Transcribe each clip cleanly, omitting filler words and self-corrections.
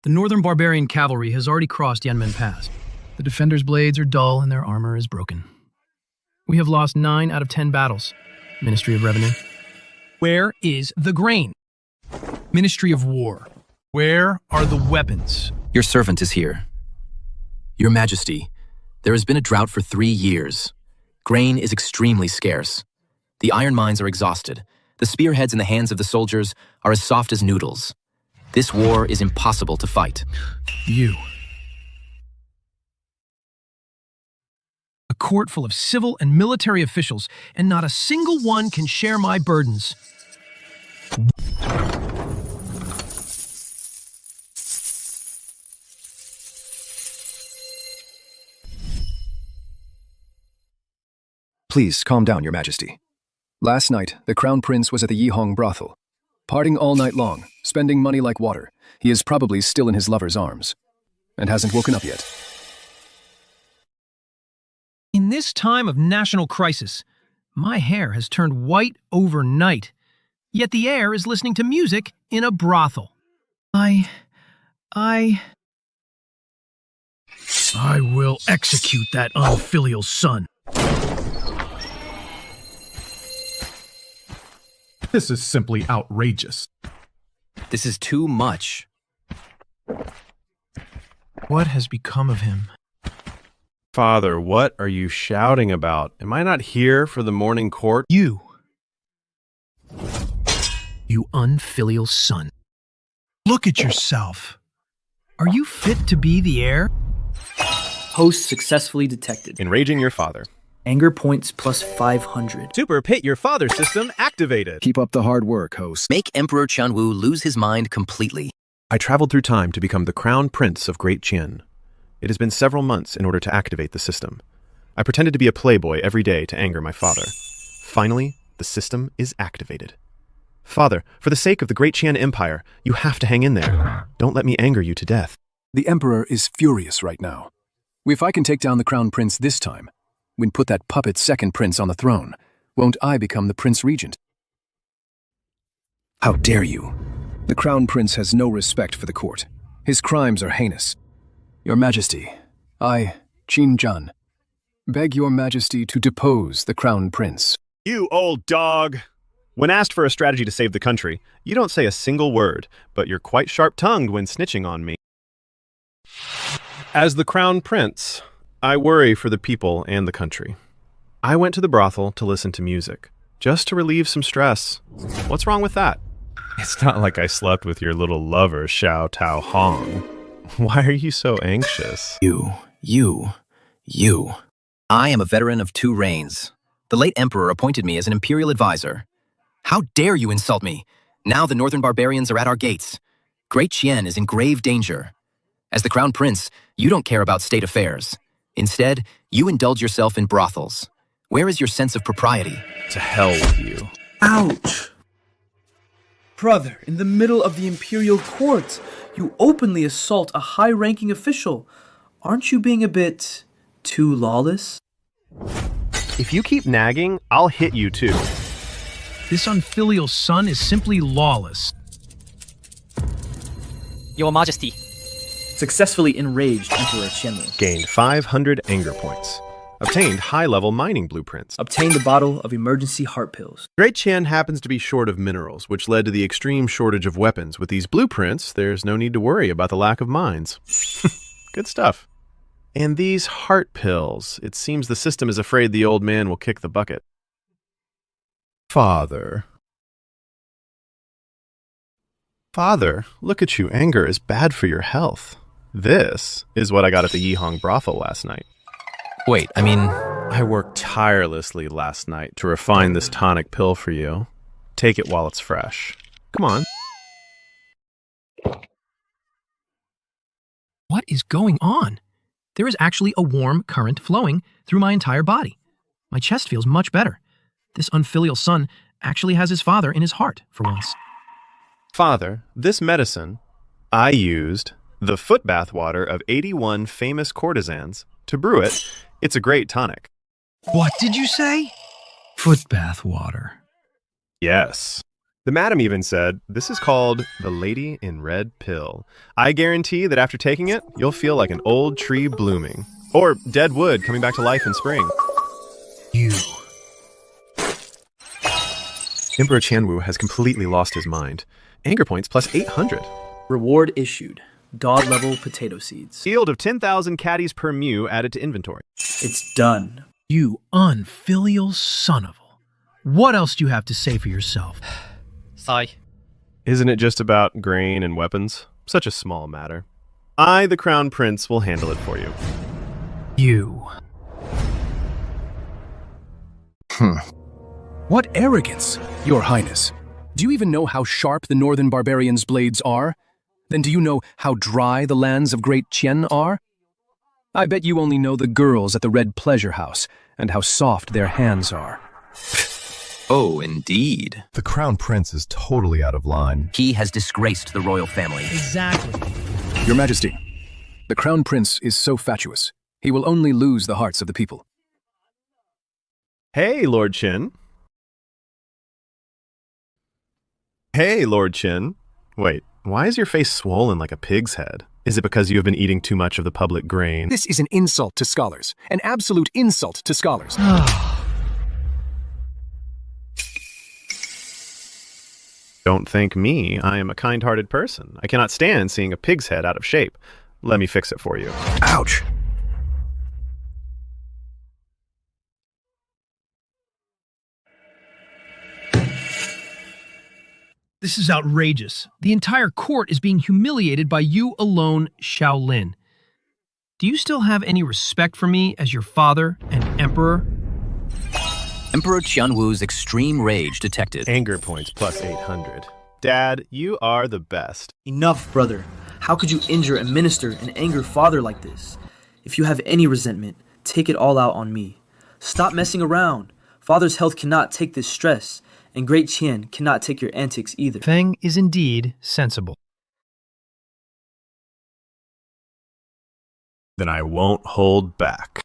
The northern barbarian cavalry has already crossed Yanmen Pass. The defenders' blades are dull and their armor is broken. We have lost 9 out of 10 battles. Ministry of Revenue. Where is the grain? Ministry of War. Where are the weapons? Your servant is here. Your Majesty, there has been a drought for 3 years. Grain is extremely scarce. The iron mines are exhausted. The spearheads in the hands of the soldiers are as soft as noodles. This war is impossible to fight. You. A court full of civil and military officials, and not a single one can share my burdens. Please calm down, Your Majesty. Last night, the Crown Prince was at the Yihong brothel. Partying all night long, spending money like water. He is probably still in his lover's arms, and hasn't woken up yet. In this time of national crisis, my hair has turned white overnight, yet the heir is listening to music in a brothel. I will execute that unfilial son. This is simply outrageous. This is too much. What has become of him? Father, what are you shouting about? Am I not here for the morning court? You unfilial son. Look at yourself. Are you fit to be the heir? Host successfully detected. Enraging your father. Anger points plus 500. Super Pit Your Father system activated. Keep up the hard work, host. Make Emperor Qianwu lose his mind completely. I traveled through time to become the Crown Prince of Great Qian. It has been several months in order to activate the system. I pretended to be a playboy every day to anger my father. Finally, the system is activated. Father, for the sake of the Great Qian Empire, you have to hang in there. Don't let me anger you to death. The Emperor is furious right now. If I can take down the Crown Prince this time, when put that puppet second prince on the throne, won't I become the Prince Regent? How dare you? The Crown Prince has no respect for the court. His crimes are heinous. Your Majesty, I, Qin Zhan, beg your Majesty to depose the Crown Prince. You old dog! When asked for a strategy to save the country, you don't say a single word, but you're quite sharp-tongued when snitching on me. As the Crown Prince, I worry for the people and the country. I went to the brothel to listen to music, just to relieve some stress. What's wrong with that? It's not like I slept with your little lover, Xiao Tao Hong. Why are you so anxious? You. I am a veteran of 2 reigns. The late emperor appointed me as an imperial advisor. How dare you insult me? Now the northern barbarians are at our gates. Great Qian is in grave danger. As the Crown Prince, you don't care about state affairs. Instead, you indulge yourself in brothels. Where is your sense of propriety? To hell with you. Ouch! Brother, in the middle of the imperial court, you openly assault a high-ranking official. Aren't you being a bit too lawless? If you keep nagging, I'll hit you too. This unfilial son is simply lawless. Your Majesty. Successfully enraged Emperor Qianwu. Gained 500 anger points. Obtained high-level mining blueprints. Obtained a bottle of emergency heart pills. Great Qian happens to be short of minerals, which led to the extreme shortage of weapons. With these blueprints, there's no need to worry about the lack of mines. Good stuff. And these heart pills, it seems the system is afraid the old man will kick the bucket. Father, look at you. Anger is bad for your health. This is what I got at the Yihong brothel last night. Wait, I worked tirelessly last night to refine this tonic pill for you. Take it while it's fresh. Come on. What is going on? There is actually a warm current flowing through my entire body. My chest feels much better. This unfilial son actually has his father in his heart for once. Father, this medicine, I used the foot bath water of 81 famous courtesans to brew it. It's a great tonic. What did you say? Foot bath water. Yes. The madam even said, "This is called the Lady in Red Pill. I guarantee that after taking it, you'll feel like an old tree blooming. Or dead wood coming back to life in spring." You. Emperor Qianwu has completely lost his mind. Anger points plus 800. Reward issued. Dog level potato seeds. Yield of 10,000 caddies per mu added to inventory. It's done. You unfilial son of a. What else do you have to say for yourself? Sigh. Isn't it just about grain and weapons? Such a small matter. I, the Crown Prince, will handle it for you. You. What arrogance, Your Highness. Do you even know how sharp the northern barbarians' blades are? Then do you know how dry the lands of Great Qian are? I bet you only know the girls at the Red Pleasure House and how soft their hands are. Oh, indeed. The Crown Prince is totally out of line. He has disgraced the royal family. Exactly. Your Majesty, the Crown Prince is so fatuous. He will only lose the hearts of the people. Hey, Lord Qin. Hey, Lord Qin. Wait, why is your face swollen like a pig's head? Is it because you have been eating too much of the public grain? This is an insult to scholars, an absolute insult to scholars. Don't thank me. I am a kind-hearted person. I cannot stand seeing a pig's head out of shape. Let me fix it for you. Ouch! This is outrageous. The entire court is being humiliated by you alone, Xiao Lin. Do you still have any respect for me as your father and emperor? Emperor Qianwu's extreme rage detected. Anger points plus 800. Dad, you are the best. Enough, brother. How could you injure a minister and anger father like this? If you have any resentment, take it all out on me. Stop messing around. Father's health cannot take this stress, and Great Qian cannot take your antics either. Feng is indeed sensible. Then I won't hold back.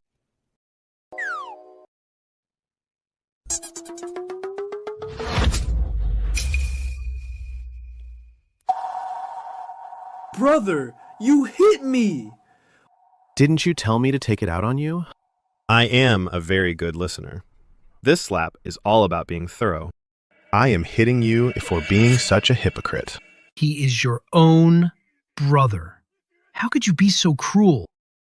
Brother, you hit me! Didn't you tell me to take it out on you? I am a very good listener. This slap is all about being thorough. I am hitting you for being such a hypocrite. He is your own brother. How could you be so cruel?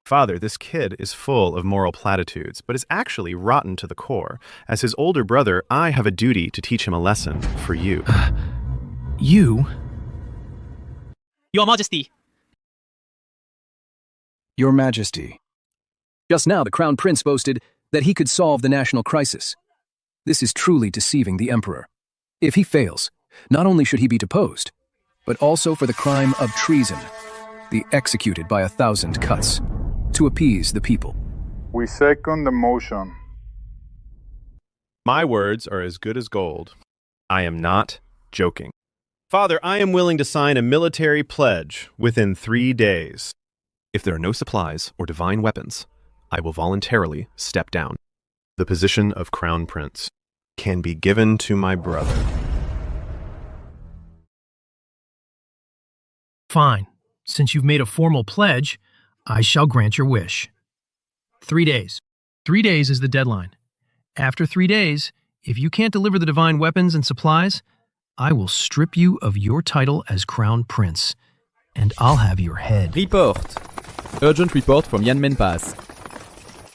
Father, this kid is full of moral platitudes, but is actually rotten to the core. As his older brother, I have a duty to teach him a lesson for you. You? Your Majesty. Your Majesty. Just now, the Crown Prince boasted that he could solve the national crisis. This is truly deceiving the Emperor. If he fails, not only should he be deposed, but also for the crime of treason, be executed by 1,000 cuts, to appease the people. We second the motion. My words are as good as gold. I am not joking. Father, I am willing to sign a military pledge within 3 days. If there are no supplies or divine weapons, I will voluntarily step down. The position of Crown Prince can be given to my brother. Fine. Since you've made a formal pledge, I shall grant your wish. 3 days. 3 days is the deadline. After 3 days, if you can't deliver the divine weapons and supplies, I will strip you of your title as Crown Prince, and I'll have your head. Report. Urgent report from Yanmen Pass.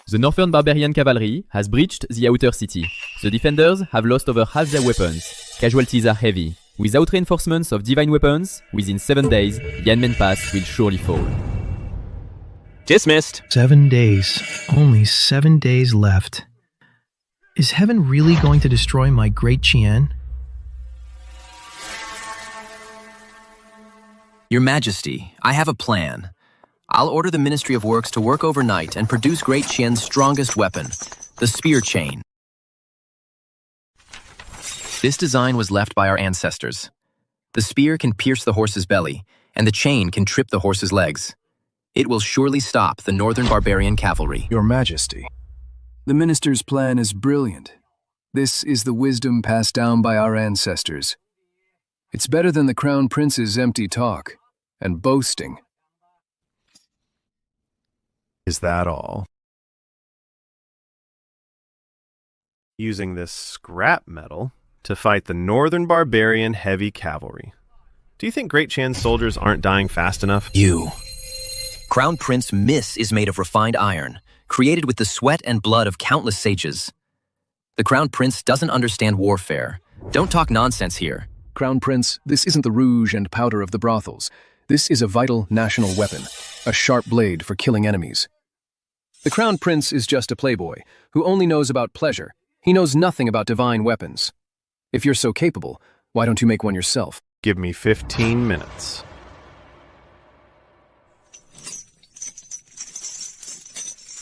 The Northern Barbarian Cavalry has breached the outer city. The defenders have lost over half their weapons. Casualties are heavy. Without reinforcements of divine weapons, within 7 days, Yanmen Pass will surely fall. Dismissed. 7 days. Only 7 days left. Is heaven really going to destroy my Great Qian? Your Majesty, I have a plan. I'll order the Ministry of Works to work overnight and produce Great Qian's strongest weapon, the spear chain. This design was left by our ancestors. The spear can pierce the horse's belly, and the chain can trip the horse's legs. It will surely stop the northern barbarian cavalry. Your Majesty, the minister's plan is brilliant. This is the wisdom passed down by our ancestors. It's better than the Crown Prince's empty talk and boasting. Is that all? Using this scrap metal to fight the Northern Barbarian heavy cavalry. Do you think Great Qian's soldiers aren't dying fast enough? You. Crown Prince Miss is made of refined iron, created with the sweat and blood of countless sages. The Crown Prince doesn't understand warfare. Don't talk nonsense here. Crown Prince, this isn't the rouge and powder of the brothels. This is a vital national weapon, a sharp blade for killing enemies. The Crown Prince is just a playboy who only knows about pleasure. He knows nothing about divine weapons. If you're so capable, why don't you make one yourself? Give me 15 minutes.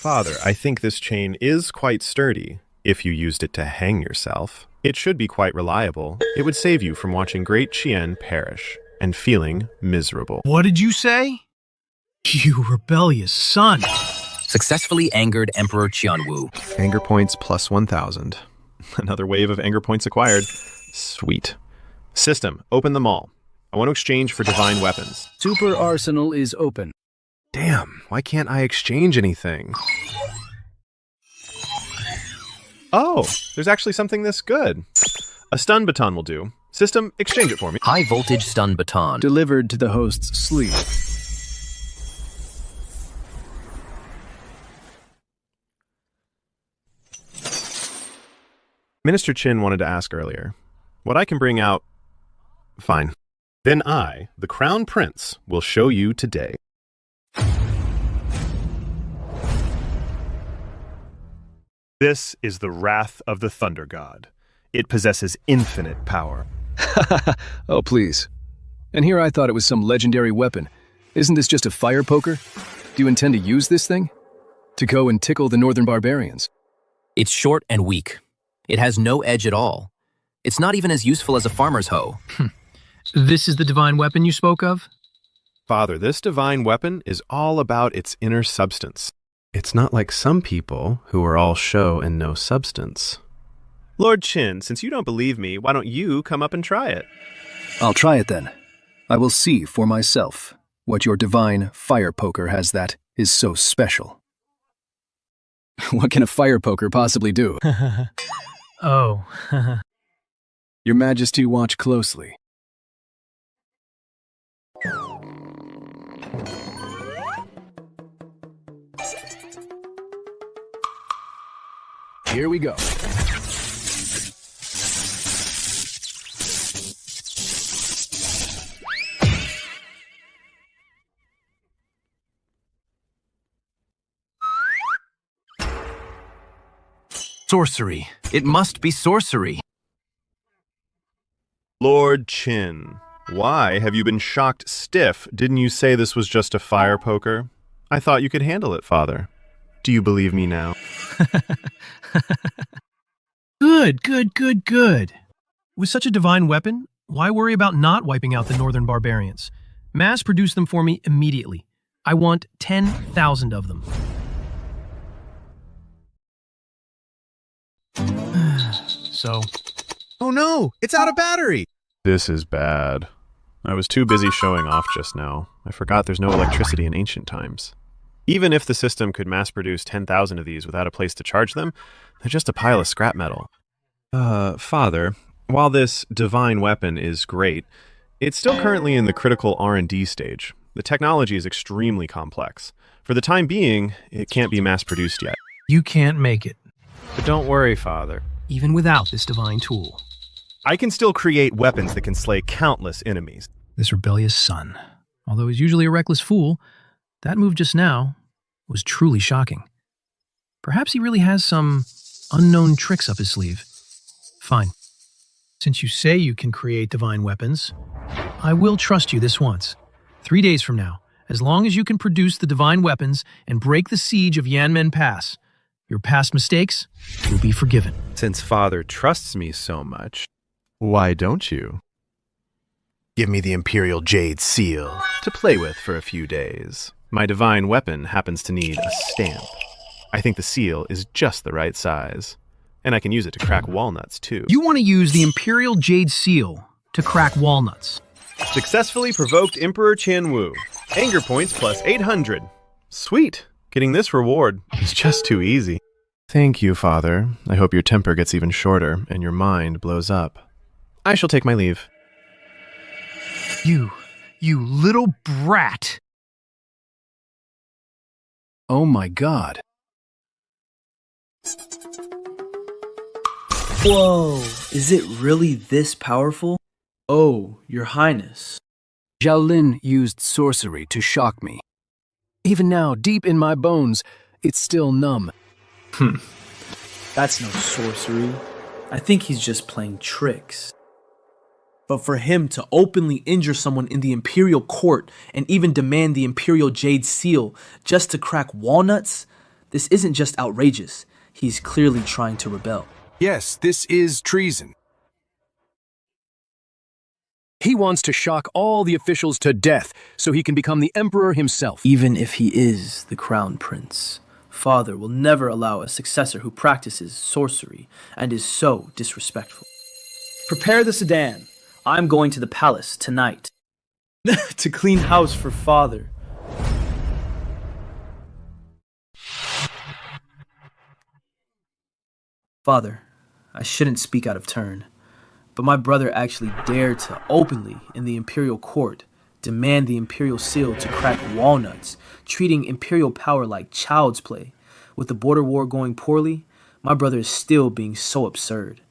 Father, I think this chain is quite sturdy. If you used it to hang yourself, it should be quite reliable. It would save you from watching Great Qian perish and feeling miserable. What did you say? You rebellious son. Successfully angered Emperor Qianwu. Anger points plus 1,000. Another wave of anger points acquired. Sweet. System, open them all. I want to exchange for divine weapons. Super Arsenal is open. Damn, why can't I exchange anything? Oh, there's actually something this good. A stun baton will do. System, exchange it for me. High voltage stun baton. Delivered to the host's sleep. Minister Qin wanted to ask earlier. What I can bring out... Fine. Then I, the Crown Prince, will show you today. This is the wrath of the Thunder God. It possesses infinite power. Oh, please. And here I thought it was some legendary weapon. Isn't this just a fire poker? Do you intend to use this thing? To go and tickle the Northern Barbarians? It's short and weak. It has no edge at all. It's not even as useful as a farmer's hoe. This is the divine weapon you spoke of? Father, this divine weapon is all about its inner substance. It's not like some people who are all show and no substance. Lord Qin, since you don't believe me, why don't you come up and try it? I'll try it then. I will see for myself what your divine fire poker has that is so special. What can a fire poker possibly do? Oh. Your Majesty, watch closely. Here we go. Sorcery. It must be sorcery. Lord Qin, why have you been shocked stiff? Didn't you say this was just a fire poker? I thought you could handle it, Father. Do you believe me now? Good. With such a divine weapon, why worry about not wiping out the Northern Barbarians? Mass produce them for me immediately. I want 10,000 of them. So... Oh no, it's out of battery! This is bad. I was too busy showing off just now. I forgot there's no electricity in ancient times. Even if the system could mass produce 10,000 of these without a place to charge them, they're just a pile of scrap metal. Father, while this divine weapon is great, it's still currently in the critical R&D stage. The technology is extremely complex. For the time being, it can't be mass produced yet. You can't make it, But don't worry, Father. even without this divine tool. I can still create weapons that can slay countless enemies. This rebellious son, although he's usually a reckless fool, that move just now was truly shocking. Perhaps he really has some unknown tricks up his sleeve. Fine. Since you say you can create divine weapons, I will trust you this once. 3 days from now, as long as you can produce the divine weapons and break the siege of Yanmen Pass, your past mistakes will be forgiven. Since Father trusts me so much, why don't you? Give me the Imperial Jade Seal to play with for a few days. My divine weapon happens to need a stamp. I think the seal is just the right size. And I can use it to crack walnuts, too. You want to use the Imperial Jade Seal, to crack walnuts. Successfully provoked Emperor Qianwu. Anger points plus 800. Sweet. Getting this reward is just too easy. Thank you, Father. I hope your temper gets even shorter and your mind blows up. I shall take my leave. You little brat. Oh my god. Whoa, is it really this powerful? Oh, Your Highness. Xiao Lin used sorcery to shock me. Even now, deep in my bones, it's still numb. That's no sorcery. I think he's just playing tricks. But for him to openly injure someone in the imperial court and even demand the imperial jade seal just to crack walnuts, this isn't just outrageous. He's clearly trying to rebel. Yes, this is treason. He wants to shock all the officials to death so he can become the emperor himself. Even if he is the crown prince, Father will never allow a successor who practices sorcery and is so disrespectful. Prepare the sedan. I'm going to the palace tonight to clean house for Father. Father, I shouldn't speak out of turn, but my brother actually dared to openly, in the imperial court, demand the imperial seal to crack walnuts, treating imperial power like child's play. With the border war going poorly, my brother is still being so absurd.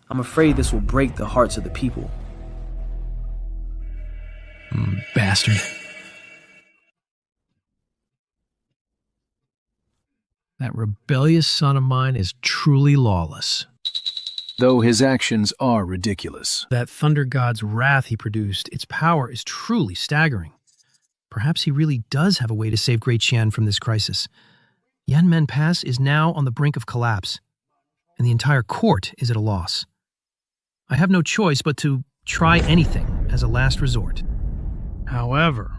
I'm afraid this will break the hearts of the people. Bastard. That rebellious son of mine is truly lawless. Though his actions are ridiculous. That thunder god's wrath he produced, its power is truly staggering. Perhaps he really does have a way to save Great Qian from this crisis. Yanmen Pass is now on the brink of collapse, and the entire court is at a loss. I have no choice but to try anything as a last resort. However,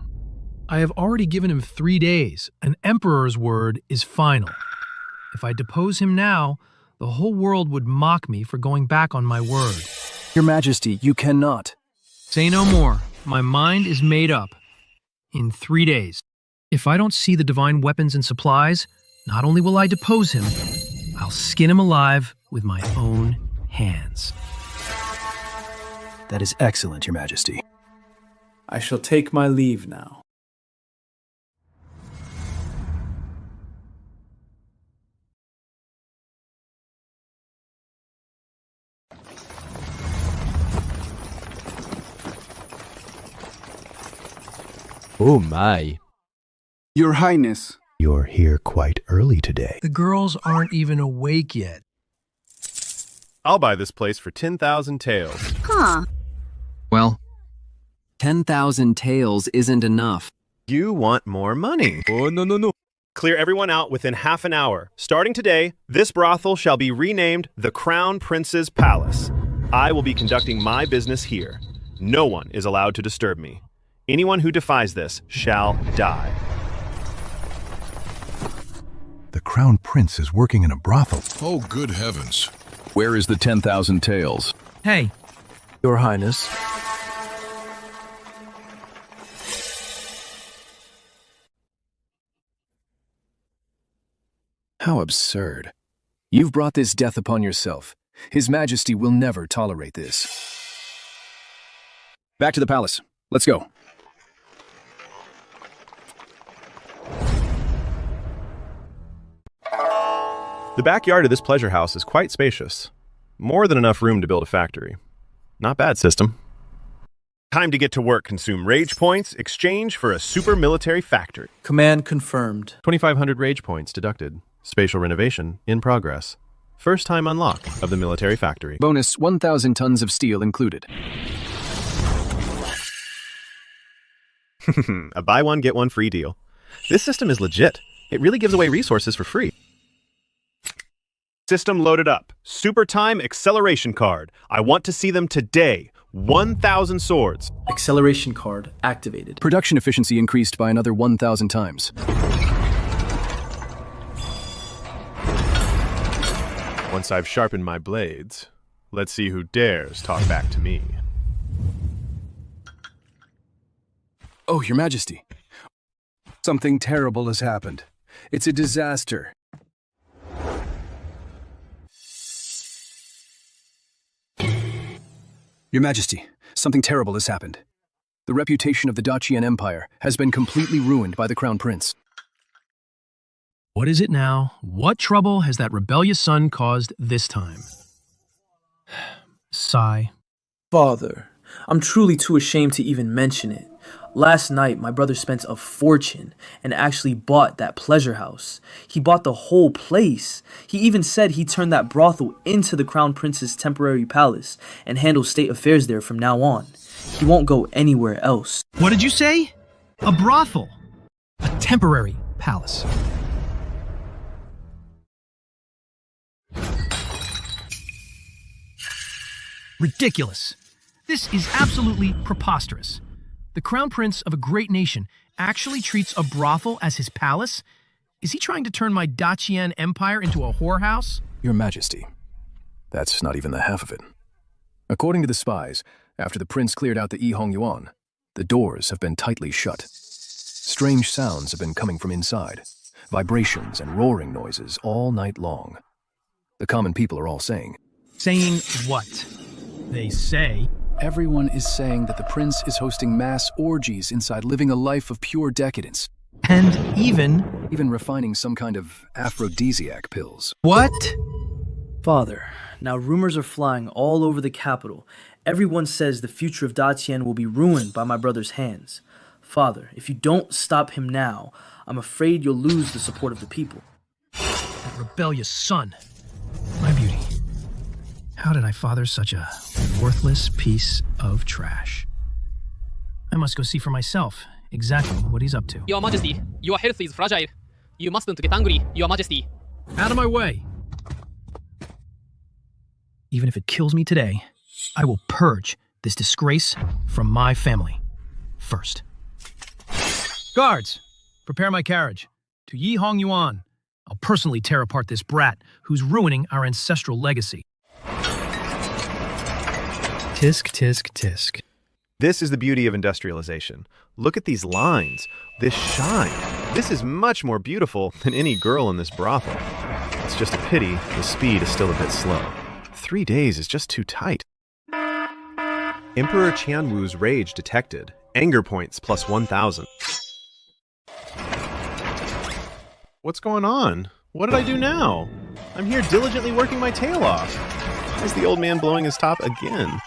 I have already given him 3 days. An emperor's word is final. If I depose him now, the whole world would mock me for going back on my word. Your Majesty, you cannot. Say no more. My mind is made up. In 3 days. If I don't see the divine weapons and supplies, not only will I depose him, I'll skin him alive with my own hands. That is excellent, Your Majesty. I shall take my leave now. Oh my. Your Highness. You're here quite early today. The girls aren't even awake yet. I'll buy this place for 10,000 taels. Huh. Well, 10,000 taels isn't enough. You want more money. Oh, no. Clear everyone out within half an hour. Starting today, this brothel shall be renamed the Crown Prince's Palace. I will be conducting my business here. No one is allowed to disturb me. Anyone who defies this shall die. The Crown Prince is working in a brothel. Oh, good heavens. Where is the 10,000 taels? Hey. Your Highness. How absurd. You've brought this death upon yourself. His Majesty will never tolerate this. Back to the palace. Let's go. The backyard of this pleasure house is quite spacious. More than enough room to build a factory. Not bad, system. Time to get to work. Consume rage points, exchange for a super military factory. Command confirmed. 2,500 rage points deducted. Spatial renovation in progress. First time unlock of the military factory. Bonus 1,000 tons of steel included. A buy one, get one free deal. This system is legit. It really gives away resources for free. System loaded up. Super time acceleration card. I want to see them today. 1,000 swords. Acceleration card activated. Production efficiency increased by another 1,000 times. Once I've sharpened my blades, let's see who dares talk back to me. Oh, Your Majesty. Something terrible has happened. It's a disaster. Your Majesty, something terrible has happened. The reputation of the Qian Empire has been completely ruined by the Crown Prince. What is it now? What trouble has that rebellious son caused this time? Sigh. Father, I'm truly too ashamed to even mention it. Last night, my brother spent a fortune and actually bought that pleasure house. He bought the whole place. He even said he turned that brothel into the Crown Prince's temporary palace and handles state affairs there from now on. He won't go anywhere else. What did you say? A brothel. A temporary palace. Ridiculous. This is absolutely preposterous. The Crown Prince of a great nation actually treats a brothel as his palace? Is he trying to turn my Qian Empire into a whorehouse? Your Majesty, that's not even the half of it. According to the spies, after the prince cleared out the Yihong Yuan, the doors have been tightly shut. Strange sounds have been coming from inside, vibrations and roaring noises all night long. The common people are all saying... Saying what? They say... Everyone is saying that the prince is hosting mass orgies inside, living a life of pure decadence. And even refining some kind of aphrodisiac pills. What? Father, now rumors are flying all over the capital. Everyone says the future of Qian will be ruined by my brother's hands. Father, if you don't stop him now, I'm afraid you'll lose the support of the people. That rebellious son. My beauty. How did I father such a worthless piece of trash? I must go see for myself exactly what he's up to. Your Majesty, your health is fragile. You mustn't get angry, Your Majesty. Out of my way. Even if it kills me today, I will purge this disgrace from my family first. Guards, prepare my carriage. To Yihong Yuan. I'll personally tear apart this brat who's ruining our ancestral legacy. Tisk, tisk, tisk. This is the beauty of industrialization. Look at these lines, this shine. This is much more beautiful than any girl in this brothel. It's just a pity the speed is still a bit slow. 3 days is just too tight. Emperor Qianwu's rage detected. Anger points plus 1,000. What's going on? What did I do now? I'm here diligently working my tail off. Why is the old man blowing his top again?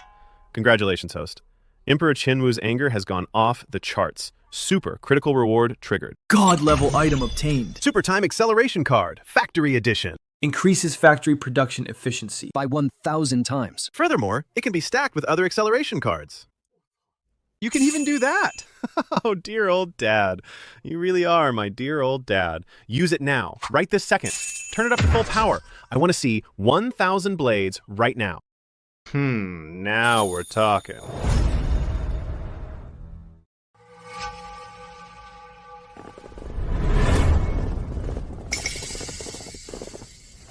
Congratulations, host. Emperor Qianwu's anger has gone off the charts. Super critical reward triggered. God-level item obtained. Super time acceleration card, factory edition. Increases factory production efficiency by 1,000 times. Furthermore, it can be stacked with other acceleration cards. You can even do that. Oh, dear old dad. You really are my dear old dad. Use it now, right this second. Turn it up to full power. I want to see 1,000 blades right now. Now we're talking.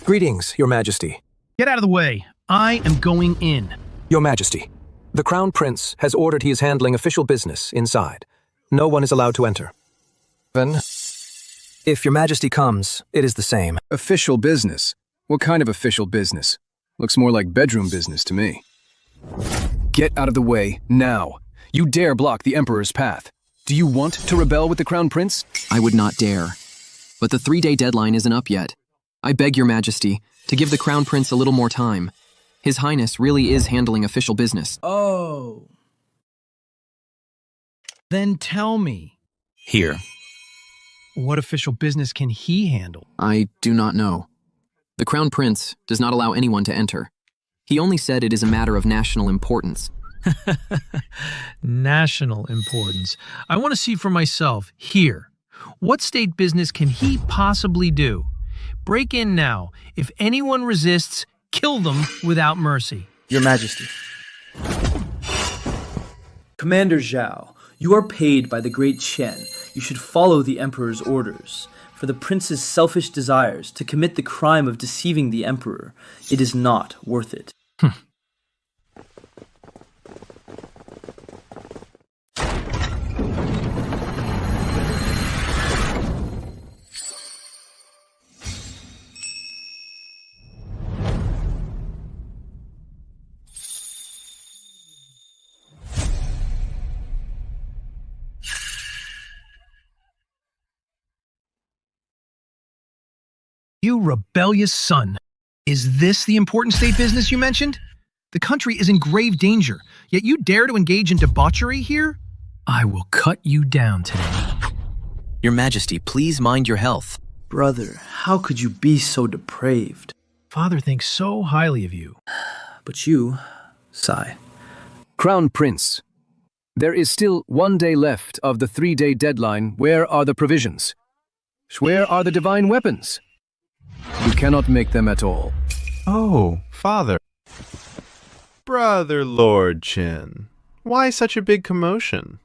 Greetings, Your Majesty. Get out of the way. I am going in. Your Majesty, the Crown Prince has ordered he is handling official business inside. No one is allowed to enter. Then, if Your Majesty comes, it is the same. Official business? What kind of official business? Looks more like bedroom business to me. Get out of the way, now. You dare block the Emperor's path. Do you want to rebel with the Crown Prince? I would not dare. But the 3-day deadline isn't up yet. I beg Your Majesty to give the Crown Prince a little more time. His Highness really is handling official business. Oh. Then tell me. Here. What official business can he handle? I do not know. The Crown Prince does not allow anyone to enter. He only said it is a matter of national importance. National importance. I want to see for myself, here. What state business can he possibly do? Break in now. If anyone resists, kill them without mercy. Your Majesty. Commander Xiao, you are paid by the Great Qian. You should follow the Emperor's orders. For the prince's selfish desires to commit the crime of deceiving the Emperor, it is not worth it. You rebellious son. Is this the important state business you mentioned? The country is in grave danger, yet you dare to engage in debauchery here? I will cut you down today. Your Majesty, please mind your health. Brother, how could you be so depraved? Father thinks so highly of you. But you, sigh. Crown Prince, there is still 1 day left of the 3-day deadline. Where are the provisions? Where are the divine weapons? You cannot make them at all. Oh, Father. Brother Lord Qin, why such a big commotion?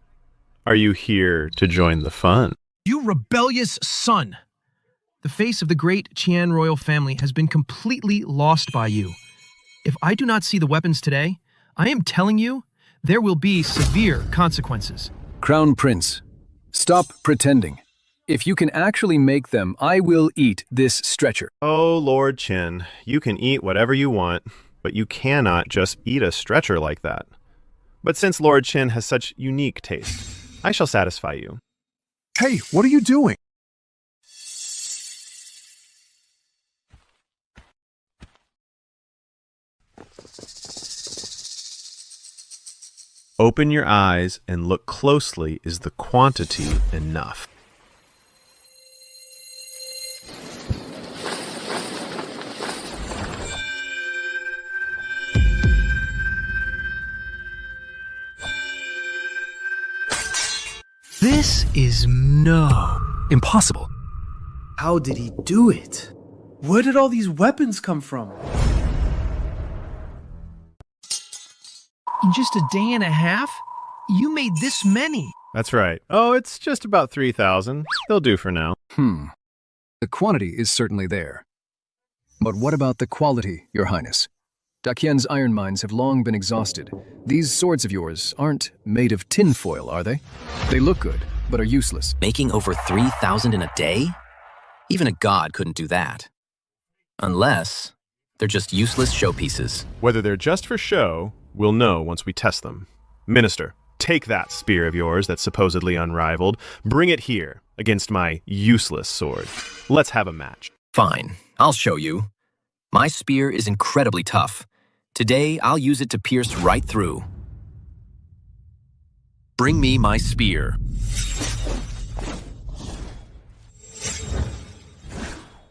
Are you here to join the fun? You rebellious son! The face of the Great Qian royal family has been completely lost by you. If I do not see the weapons today, I am telling you, there will be severe consequences. Crown Prince, stop pretending. If you can actually make them, I will eat this stretcher. Oh, Lord Qin, you can eat whatever you want, but you cannot just eat a stretcher like that. But since Lord Qin has such unique taste, I shall satisfy you. Hey, what are you doing? Open your eyes and look closely. Is the quantity enough? This is impossible. How did he do it? Where did all these weapons come from? In just a day and a half, you made this many. That's right. Oh, it's just about 3,000. They'll do for now. The quantity is certainly there. But what about the quality, Your Highness? Daqian's iron mines have long been exhausted. These swords of yours aren't made of tinfoil, are they? They look good, but are useless. Making over 3,000 in a day? Even a god couldn't do that. Unless they're just useless showpieces. Whether they're just for show, we'll know once we test them. Minister, take that spear of yours that's supposedly unrivaled. Bring it here against my useless sword. Let's have a match. Fine, I'll show you. My spear is incredibly tough. Today, I'll use it to pierce right through. Bring me my spear.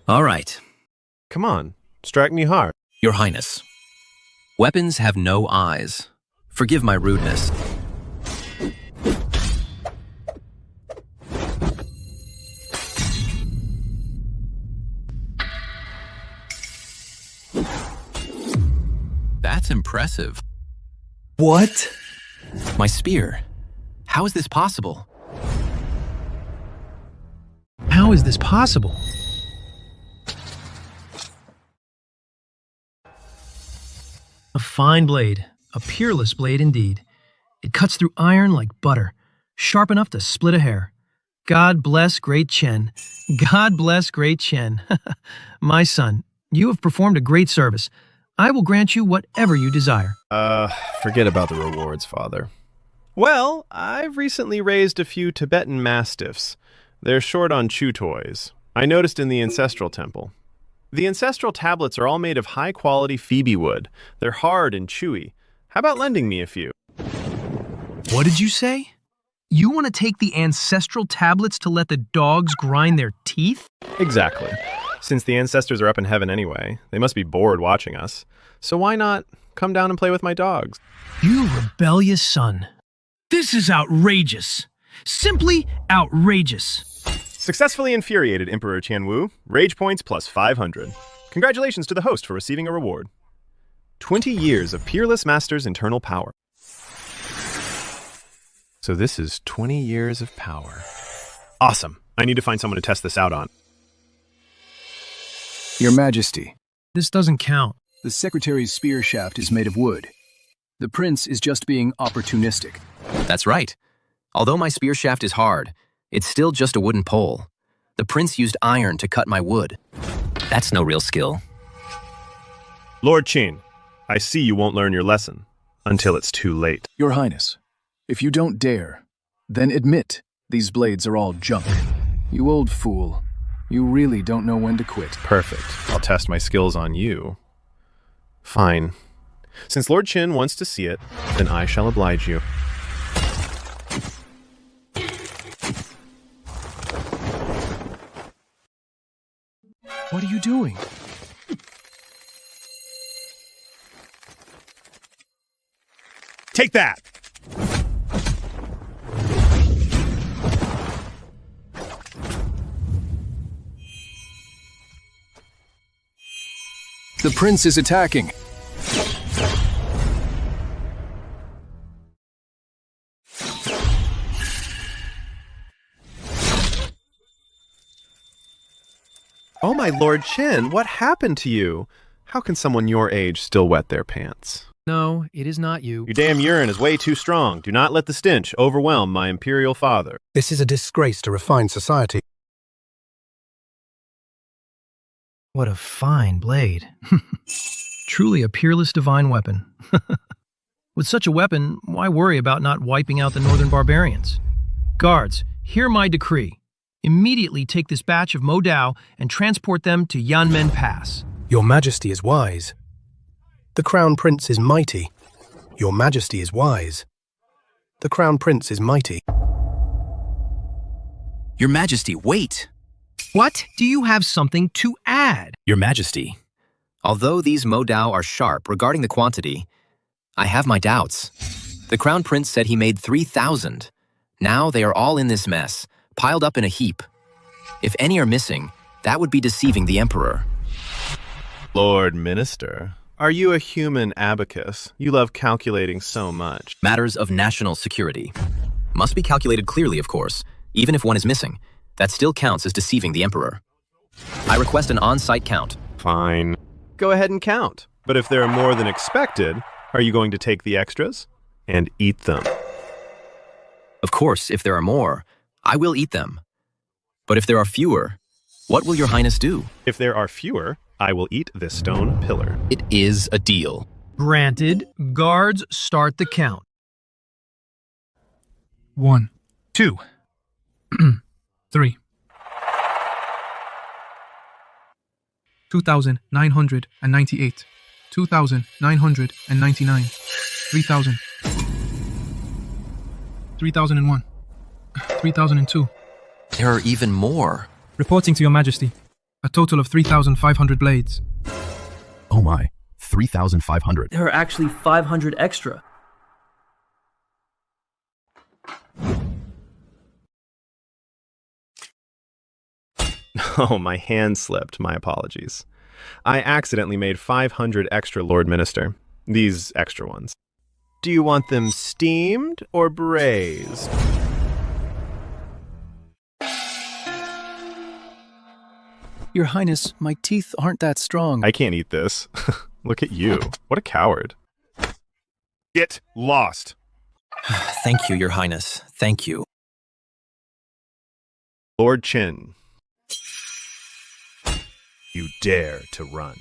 All right. Come on, strike me hard. Your Highness, weapons have no eyes. Forgive my rudeness. That's impressive. What? My spear. How is this possible? How is this possible? A fine blade, a peerless blade indeed. It cuts through iron like butter, sharp enough to split a hair. God bless Great Qian. God bless Great Qian. My son, you have performed a great service. I will grant you whatever you desire. Forget about the rewards, Father. Well, I've recently raised a few Tibetan mastiffs. They're short on chew toys. I noticed in the ancestral temple. The ancestral tablets are all made of high-quality phoebe wood. They're hard and chewy. How about lending me a few? What did you say? You want to take the ancestral tablets to let the dogs grind their teeth? Exactly. Since the ancestors are up in heaven anyway, they must be bored watching us. So why not come down and play with my dogs? You rebellious son. This is outrageous. Simply outrageous. Successfully infuriated, Emperor Tianwu. Rage points plus 500. Congratulations to the host for receiving a reward. 20 years of peerless master's internal power. So this is 20 years of power. Awesome. I need to find someone to test this out on. Your Majesty, This doesn't count. the Secretary's spear shaft is made of wood. The Prince is just being opportunistic. That's right. Although my spear shaft is hard, it's still just a wooden pole. The Prince used iron to cut my wood. That's no real skill. Lord Qin, I see you won't learn your lesson until it's too late. Your Highness, if you don't dare, then admit these blades are all junk. You old fool. You really don't know when to quit. Perfect. I'll test my skills on you. Fine. Since Lord Qin wants to see it, then I shall oblige you. What are you doing? Take that! The prince is attacking. Oh my Lord Qin, what happened to you? How can someone your age still wet their pants? No, it is not you. Your damn urine is way too strong. Do not let the stench overwhelm my imperial father. This is a disgrace to refined society. What a fine blade. Truly a peerless divine weapon. With such a weapon, why worry about not wiping out the northern barbarians? Guards, hear my decree. Immediately take this batch of Mo Dao and transport them to Yanmen Pass. Your Majesty is wise. The Crown Prince is mighty. Your Majesty is wise. The Crown Prince is mighty. Your Majesty, wait! What? Do you have something to add? Your Majesty, although these Mo Dao are sharp regarding the quantity, I have my doubts. The Crown Prince said he made 3,000. Now they are all in this mess, piled up in a heap. If any are missing, that would be deceiving the Emperor. Lord Minister, are you a human abacus? You love calculating so much. Matters of national security. Must be calculated clearly, of course, even if one is missing. That still counts as deceiving the Emperor. I request an on-site count. Fine. Go ahead and count. But if there are more than expected, are you going to take the extras and eat them? Of course, if there are more, I will eat them. But if there are fewer, what will your Highness do? If there are fewer, I will eat this stone pillar. It is a deal. Granted. Guards, start the count. 1, 2, 3. 2,998. 2,999. 3,000. 3,001. 3,002. There are even more. Reporting to Your Majesty. A total of 3,500 blades. Oh my, 3,500. There are actually 500 extra. Oh, my hand slipped. My apologies. I accidentally made 500 extra, Lord Minister. These extra ones. Do you want them steamed or braised? Your Highness, my teeth aren't that strong. I can't eat this. Look at you. What a coward. Get lost. Thank you, Your Highness. Thank you. Lord Qin. You dare to run.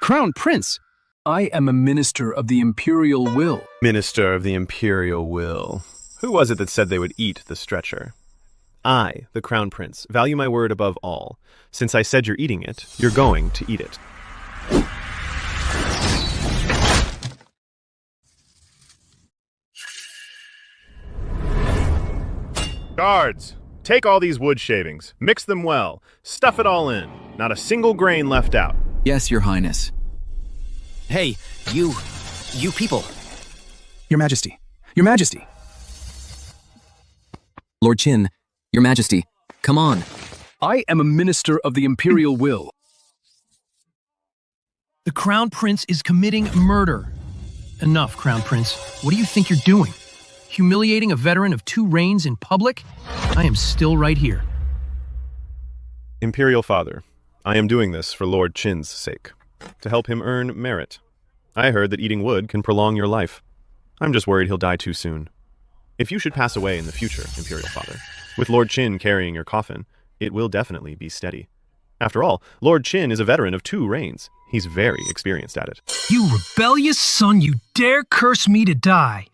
Crown Prince, I am a minister of the imperial will. Minister of the imperial will. Who was it that said they would eat the stretcher? I, the Crown Prince, value my word above all. Since I said you're eating it, you're going to eat it. Guards, take all these wood shavings, mix them well, stuff it all in. Not a single grain left out. Yes, Your Highness. Hey, you people. Your Majesty. Your Majesty. Lord Qin, Your Majesty, come on. I am a minister of the imperial will. The Crown Prince is committing murder. Enough, Crown Prince. What do you think you're doing? Humiliating a veteran of 2 reigns in public? I am still right here. Imperial Father, I am doing this for Lord Qin's sake, to help him earn merit. I heard that eating wood can prolong your life. I'm just worried he'll die too soon. If you should pass away in the future, Imperial Father, with Lord Qin carrying your coffin, it will definitely be steady. After all, Lord Qin is a veteran of 2 reigns. He's very experienced at it. You rebellious son, you dare curse me to die.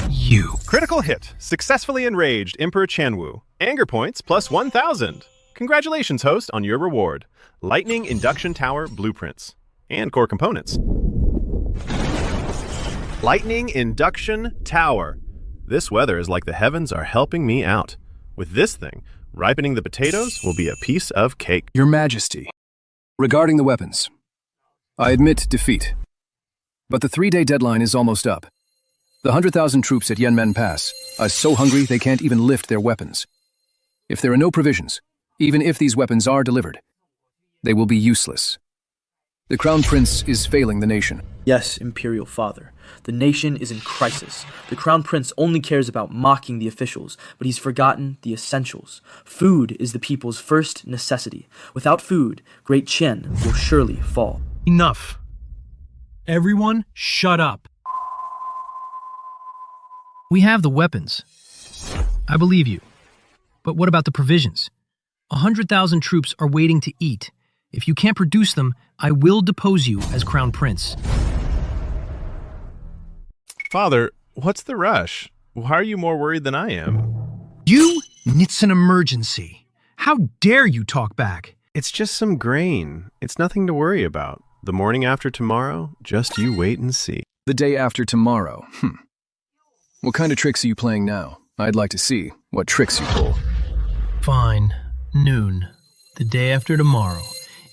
You. Critical hit. Successfully enraged Emperor Chanwu. Anger points plus 1,000. Congratulations, host, on your reward. Lightning Induction Tower Blueprints. And core components. Lightning Induction Tower. This weather is like the heavens are helping me out. With this thing, ripening the potatoes will be a piece of cake. Your Majesty, regarding the weapons, I admit defeat. But the 3-day deadline is almost up. The 100,000 troops at Yanmen Pass are so hungry they can't even lift their weapons. If there are no provisions, even if these weapons are delivered, they will be useless. The Crown Prince is failing the nation. Yes, Imperial Father. The nation is in crisis. The Crown Prince only cares about mocking the officials, but he's forgotten the essentials. Food is the people's first necessity. Without food, Great Qian will surely fall. Enough. Everyone, shut up. We have the weapons. I believe you. But what about the provisions? 100,000 troops are waiting to eat. If you can't produce them, I will depose you as Crown Prince. Father, what's the rush? Why are you more worried than I am? It's an emergency. How dare you talk back? It's just some grain. It's nothing to worry about. The morning after tomorrow, just you wait and see. The day after tomorrow. What kind of tricks are you playing now? I'd like to see what tricks you pull. Fine. Noon. The day after tomorrow.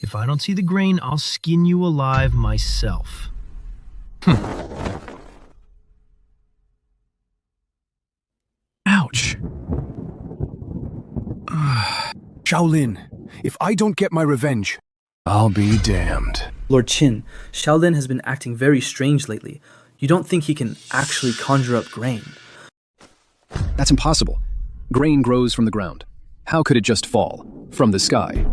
If I don't see the grain, I'll skin you alive myself. Ouch. Xiao Lin, if I don't get my revenge, I'll be damned. Lord Qin, Xiao Lin has been acting very strange lately. You don't think he can actually conjure up grain? That's impossible. Grain grows from the ground. How could it just fall from the sky?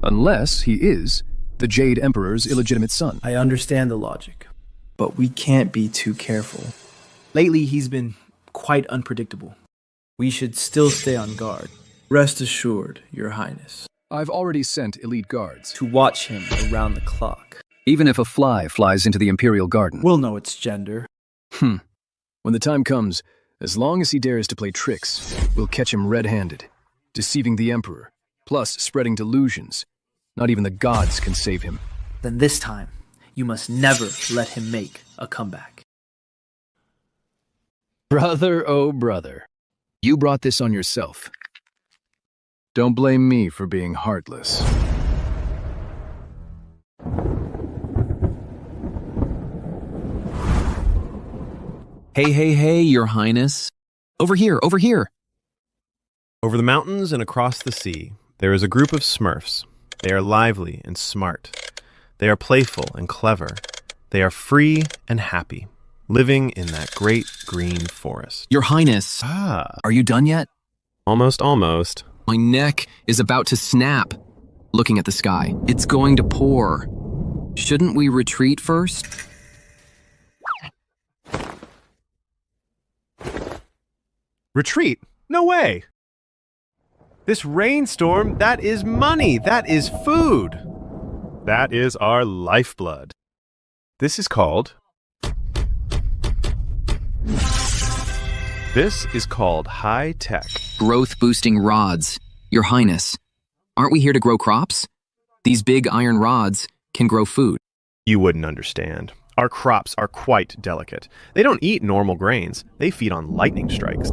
Unless he is the Jade Emperor's illegitimate son. I understand the logic, but we can't be too careful. Lately, he's been quite unpredictable. We should still stay on guard. Rest assured, Your Highness. I've already sent elite guards to watch him around the clock. Even if a fly flies into the Imperial garden. We'll know its gender. When the time comes, as long as he dares to play tricks, we'll catch him red-handed, deceiving the Emperor, plus spreading delusions. Not even the gods can save him. Then this time, you must never let him make a comeback. Brother, oh brother, you brought this on yourself. Don't blame me for being heartless. Hey, Your Highness. Over here. Over the mountains and across the sea, there is a group of Smurfs. They are lively and smart. They are playful and clever. They are free and happy, living in that great green forest. Your Highness. Are you done yet? Almost. My neck is about to snap. Looking at the sky. It's going to pour. Shouldn't we retreat first? Retreat? No way! This rainstorm, that is money, that is food. That is our lifeblood. This is called high tech. Growth-boosting rods. Your Highness, aren't we here to grow crops? These big iron rods can grow food. You wouldn't understand. Our crops are quite delicate. They don't eat normal grains. They feed on lightning strikes.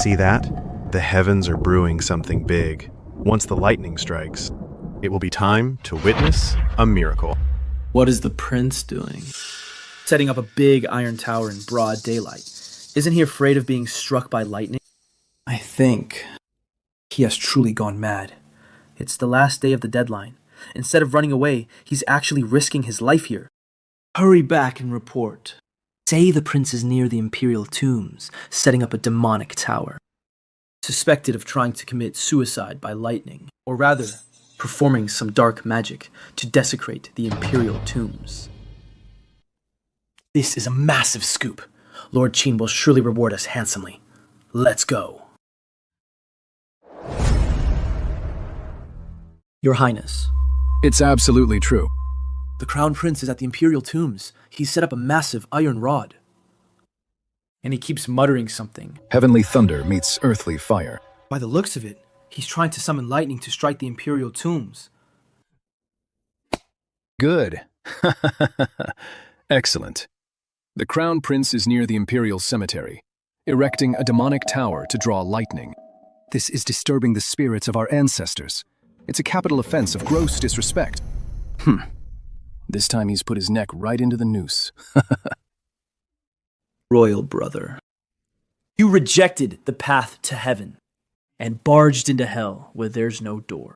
See that? The heavens are brewing something big. Once the lightning strikes, it will be time to witness a miracle. What is the prince doing? Setting up a big iron tower in broad daylight. Isn't he afraid of being struck by lightning? I think he has truly gone mad. It's the last day of the deadline. Instead of running away, he's actually risking his life here. Hurry back and report. Say the prince is near the imperial tombs, setting up a demonic tower. Suspected of trying to commit suicide by lightning, or rather, performing some dark magic to desecrate the imperial tombs. This is a massive scoop. Lord Qin will surely reward us handsomely. Let's go. Your Highness. It's absolutely true. The Crown Prince is at the imperial tombs. He's set up a massive iron rod. And he keeps muttering something. Heavenly thunder meets earthly fire. By the looks of it, He's trying to summon lightning to strike the imperial tombs. Good. Excellent. The Crown Prince is near the Imperial Cemetery, erecting a demonic tower to draw lightning. This is disturbing the spirits of our ancestors. It's a capital offense of gross disrespect. This time he's put his neck right into the noose. Royal brother, you rejected the path to heaven and barged into hell where there's no door.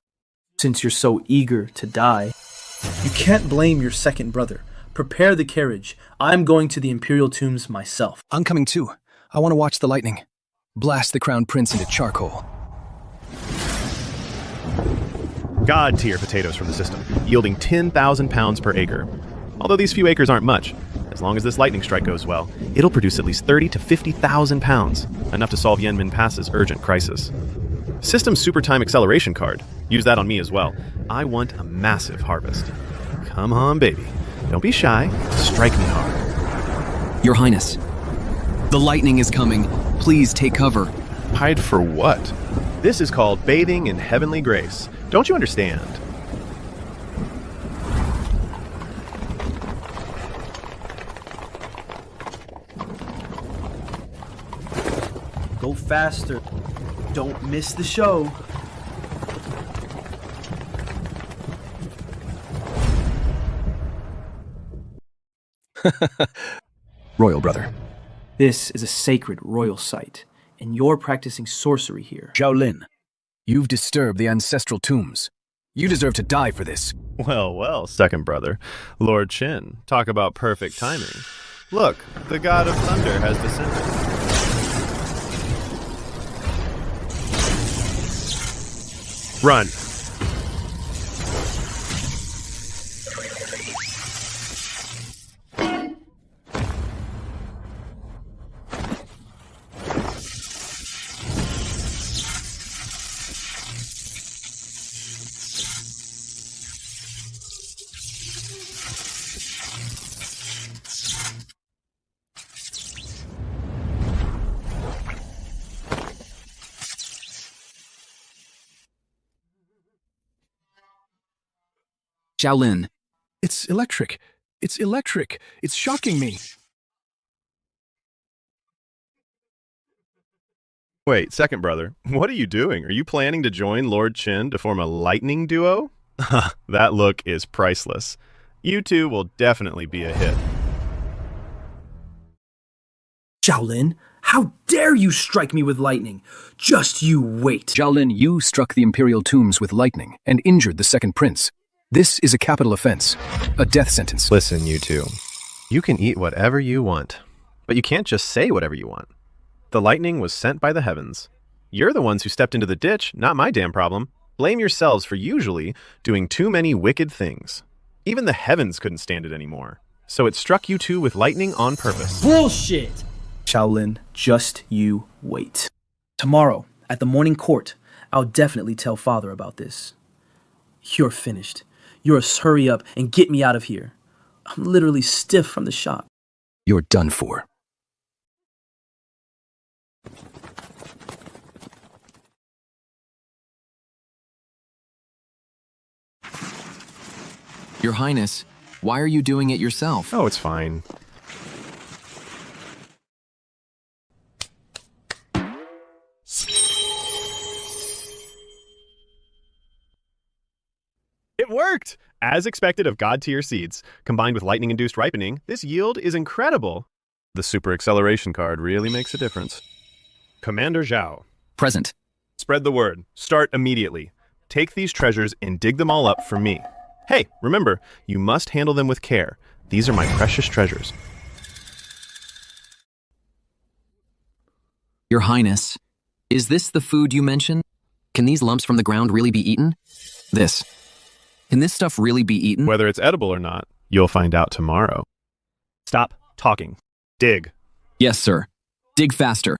Since you're so eager to die, you can't blame your second brother. Prepare the carriage. I'm going to the imperial tombs myself. I'm coming too. I want to watch the lightning. Blast the Crown Prince into charcoal. God-tier potatoes from the system, yielding 10,000 pounds per acre. Although these few acres aren't much, as long as this lightning strike goes well, it'll produce at least 30 to 50,000 pounds, enough to solve Yanmin Pass's urgent crisis. System Super Time Acceleration card. Use that on me as well. I want a massive harvest. Come on, baby. Don't be shy. Strike me hard. Your Highness, the lightning is coming. Please take cover. Hide for what? This is called bathing in heavenly grace. Don't you understand? Go faster. Don't miss the show. Royal brother. This is a sacred royal site, and you're practicing sorcery here. Xiao Lin, You've disturbed the ancestral tombs. You deserve to die for this. Well, second brother. Lord Qin, talk about perfect timing. Look, the god of thunder has descended. Run. Xiao Lin. It's electric. It's electric. It's shocking me. Wait, second brother, what are you doing? Are you planning to join Lord Qin to form a lightning duo? That look is priceless. You two will definitely be a hit. Xiao Lin, how dare you strike me with lightning? Just you wait. Xiao Lin, you struck the imperial tombs with lightning and injured the second prince. This is a capital offense, a death sentence. Listen, you two. You can eat whatever you want, but you can't just say whatever you want. The lightning was sent by the heavens. You're the ones who stepped into the ditch, not my damn problem. Blame yourselves for usually doing too many wicked things. Even the heavens couldn't stand it anymore. So it struck you two with lightning on purpose. Bullshit! Xiao Lin, just you wait. Tomorrow, at the morning court, I'll definitely tell father about this. You're finished. Yours, hurry up and get me out of here. I'm literally stiff from the shock. You're done for. Your Highness, why are you doing it yourself? Oh, it's fine. It worked! As expected of god-tier seeds, combined with lightning-induced ripening, this yield is incredible. The super acceleration card really makes a difference. Commander Zhao. Present. Spread the word. Start immediately. Take these treasures and dig them all up for me. Hey, remember, you must handle them with care. These are my precious treasures. Your Highness, is this the food you mentioned? Can these lumps from the ground really be eaten? This. Can this stuff really be eaten? Whether it's edible or not, you'll find out tomorrow. Stop talking. Dig. Yes, sir. Dig faster.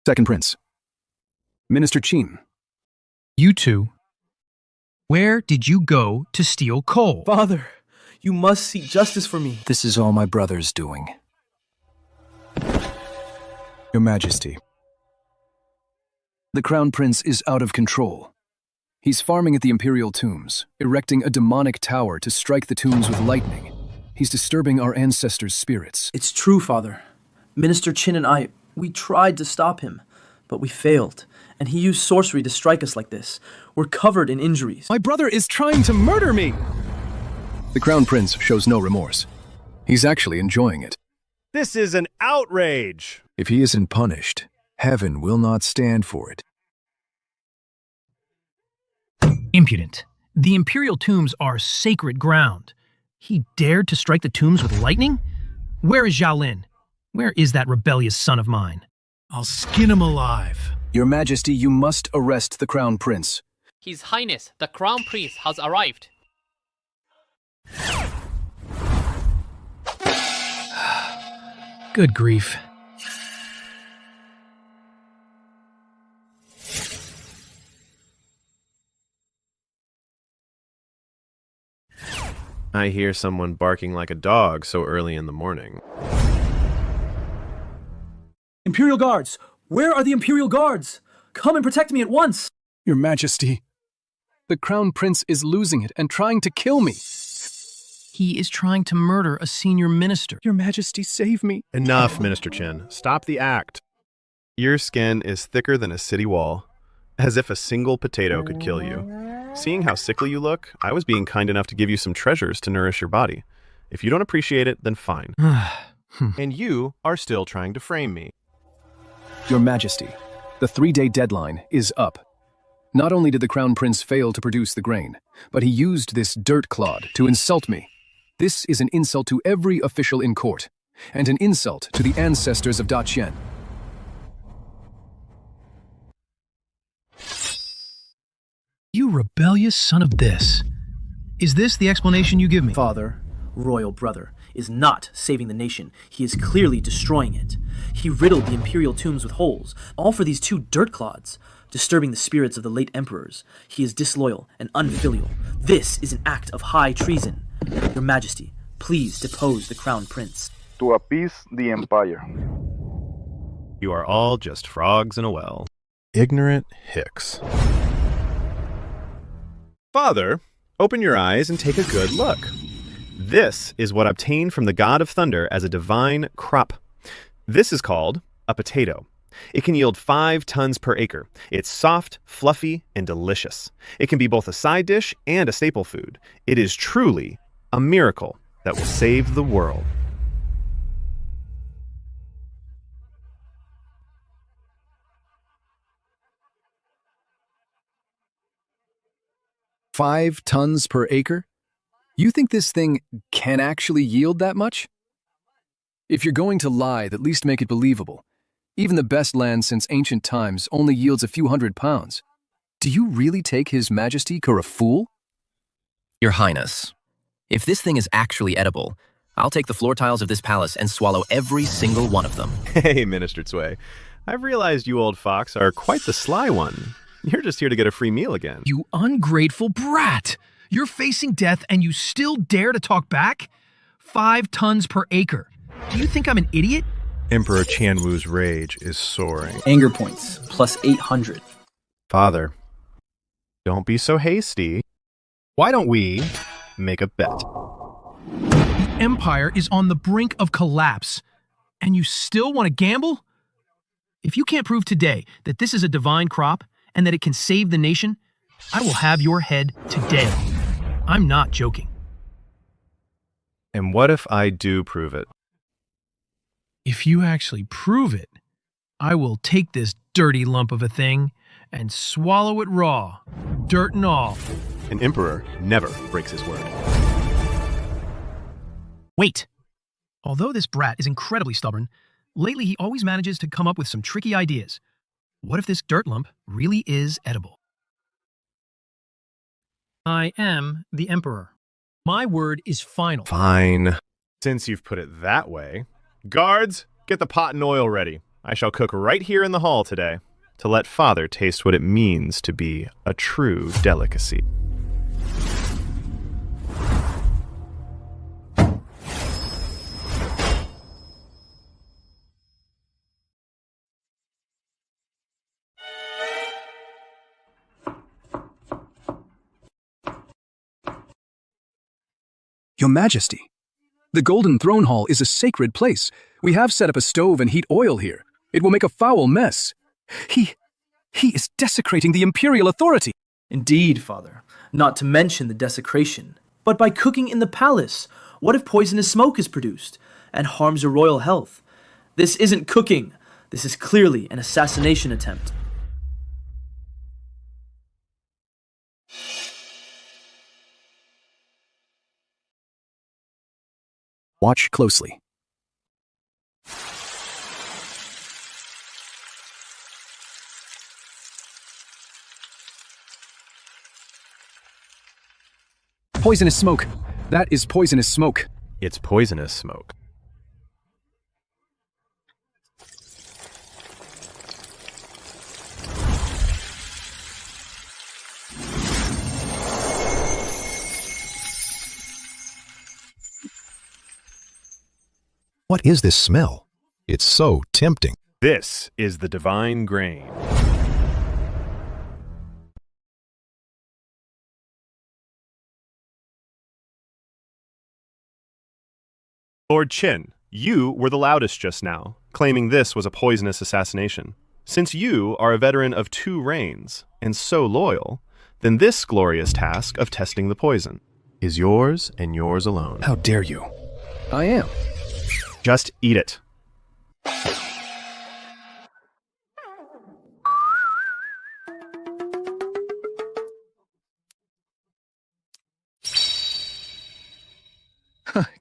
Second Prince. Minister Qin. You two, where did you go to steal coal? Father, you must seek justice for me. This is all my brother's doing. Your Majesty. The Crown Prince is out of control. He's farming at the imperial tombs, erecting a demonic tower to strike the tombs with lightning. He's disturbing our ancestors' spirits. It's true, Father. Minister Qin and I, we tried to stop him, but we failed. And he used sorcery to strike us like this. We're covered in injuries. My brother is trying to murder me! The Crown Prince shows no remorse. He's actually enjoying it. This is an outrage! If he isn't punished, heaven will not stand for it. Impudent. The imperial tombs are sacred ground. He dared to strike the tombs with lightning? Where is Xiao Lin? Where is that rebellious son of mine? I'll skin him alive. Your Majesty, you must arrest the Crown Prince. His Highness, the Crown Prince, has arrived. Good grief. I hear someone barking like a dog so early in the morning. Imperial Guards! Where are the Imperial Guards? Come and protect me at once! Your Majesty, the Crown Prince is losing it and trying to kill me. He is trying to murder a senior minister. Your Majesty, save me. Enough, Minister Qin. Stop the act. Your skin is thicker than a city wall, as if a single potato could kill you. Seeing how sickly you look, I was being kind enough to give you some treasures to nourish your body. If you don't appreciate it, then fine. And you are still trying to frame me. Your Majesty, the 3-day deadline is up. Not only did the Crown Prince fail to produce the grain, but he used this dirt clod to insult me. This is an insult to every official in court, and an insult to the ancestors of Da Qian. You rebellious son of this. Is this the explanation you give me? Father, royal brother, is not saving the nation. He is clearly destroying it. He riddled the imperial tombs with holes, all for these 2 dirt clods, disturbing the spirits of the late emperors. He is disloyal and unfilial. This is an act of high treason. Your Majesty, please depose the Crown Prince. To appease the Empire. You are all just frogs in a well. Ignorant hicks. Father, open your eyes and take a good look. This is what obtained from the god of thunder as a divine crop. This is called a potato. It can yield 5 tons per acre. It's soft, fluffy, and delicious. It can be both a side dish and a staple food. It is truly a miracle that will save the world. $5 tons per acre? You think this thing can actually yield that much? If you're going to lie, at least make it believable. Even the best land since ancient times only yields a few hundred pounds. Do you really take His Majesty for a fool? Your Highness, if this thing is actually edible, I'll take the floor tiles of this palace and swallow every single one of them. Hey, Minister Cui. I've realized you old fox are quite the sly one. You're just here to get a free meal again. You ungrateful brat! You're facing death and you still dare to talk back? 5 tons per acre. Do you think I'm an idiot? Emperor Qianwu's rage is soaring. Anger points, plus 800. Father, don't be so hasty. Why don't we make a bet? The Empire is on the brink of collapse, and you still want to gamble? If you can't prove today that this is a divine crop and that it can save the nation, I will have your head today. I'm not joking. And what if I do prove it? If you actually prove it, I will take this dirty lump of a thing and swallow it raw, dirt and all. An emperor never breaks his word. Wait! Although this brat is incredibly stubborn, lately he always manages to come up with some tricky ideas. What if this dirt lump really is edible? I am the emperor. My word is final. Fine. Since you've put it that way, guards, get the pot and oil ready. I shall cook right here in the hall today to let Father taste what it means to be a true delicacy. Your Majesty, the Golden Throne Hall is a sacred place. We have set up a stove and heat oil here. It will make a foul mess. He is desecrating the imperial authority. Indeed, Father. Not to mention the desecration. But by cooking in the palace, what if poisonous smoke is produced and harms your royal health? This isn't cooking. This is clearly an assassination attempt. Watch closely. Poisonous smoke. That is poisonous smoke. It's poisonous smoke. What is this smell? It's so tempting. This is the divine grain. Lord Qin, you were the loudest just now, claiming this was a poisonous assassination. Since you are a veteran of 2 reigns and so loyal, then this glorious task of testing the poison is yours and yours alone. How dare you? I am. Just eat it.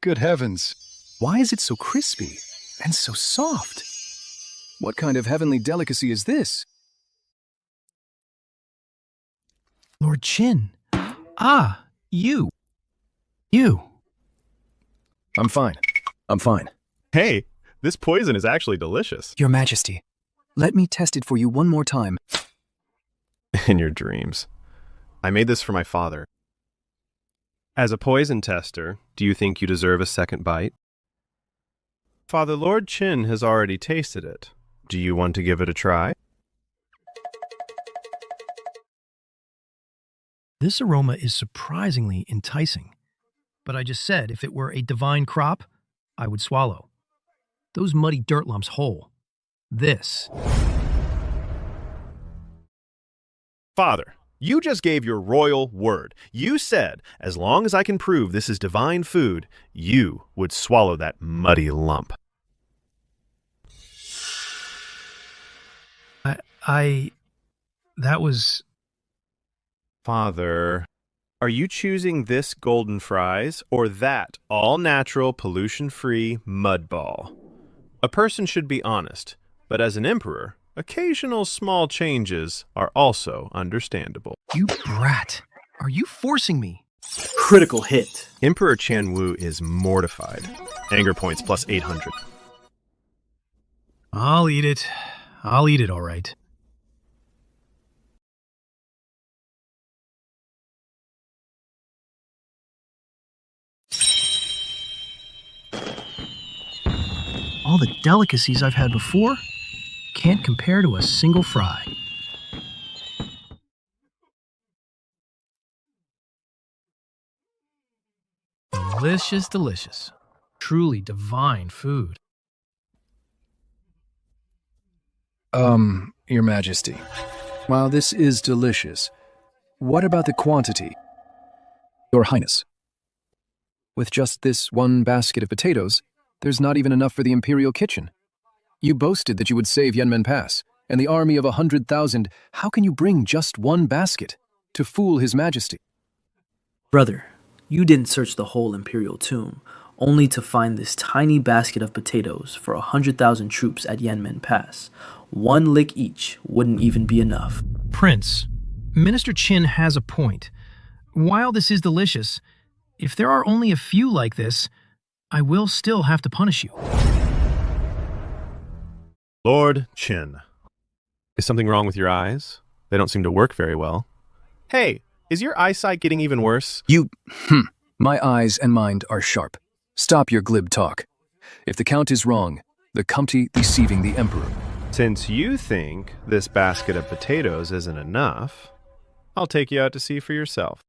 Good heavens. Why is it so crispy and so soft? What kind of heavenly delicacy is this? Lord Qin. Ah, you. You. I'm fine. I'm fine. Hey, this poison is actually delicious. Your Majesty, let me test it for you one more time. In your dreams. I made this for my father. As a poison tester, do you think you deserve a second bite? Father, Lord Qin has already tasted it. Do you want to give it a try? This aroma is surprisingly enticing. But I just said if it were a divine crop, I would swallow. Those muddy dirt lumps whole. This. Father, you just gave your royal word. You said, as long as I can prove this is divine food, you would swallow that muddy lump. That was... Father, are you choosing this golden fries or that all-natural, pollution-free mud ball? A person should be honest, but as an emperor, occasional small changes are also understandable. You brat. Are you forcing me? Critical hit. Emperor Chan Wu is mortified. Anger points plus 800. I'll eat it. I'll eat it, all right. All the delicacies I've had before can't compare to a single fry. Delicious, delicious. Truly divine food. Your Majesty, while this is delicious, what about the quantity? Your Highness, with just this one basket of potatoes, there's not even enough for the imperial kitchen. You boasted that you would save Yanmen Pass, and the army of 100,000. How can you bring just one basket to fool His Majesty? Brother, you didn't search the whole imperial tomb, only to find this tiny basket of potatoes for 100,000 troops at Yanmen Pass. One lick each wouldn't even be enough. Prince, Minister Qin has a point. while this is delicious, if there are only a few like this, I will still have to punish you. Lord Qin. Is something wrong with your eyes? They don't seem to work very well. Hey, is your eyesight getting even worse? My eyes and mind are sharp. Stop your glib talk. If the count is wrong, the Comte deceiving the Emperor. Since you think this basket of potatoes isn't enough, I'll take you out to see for yourself.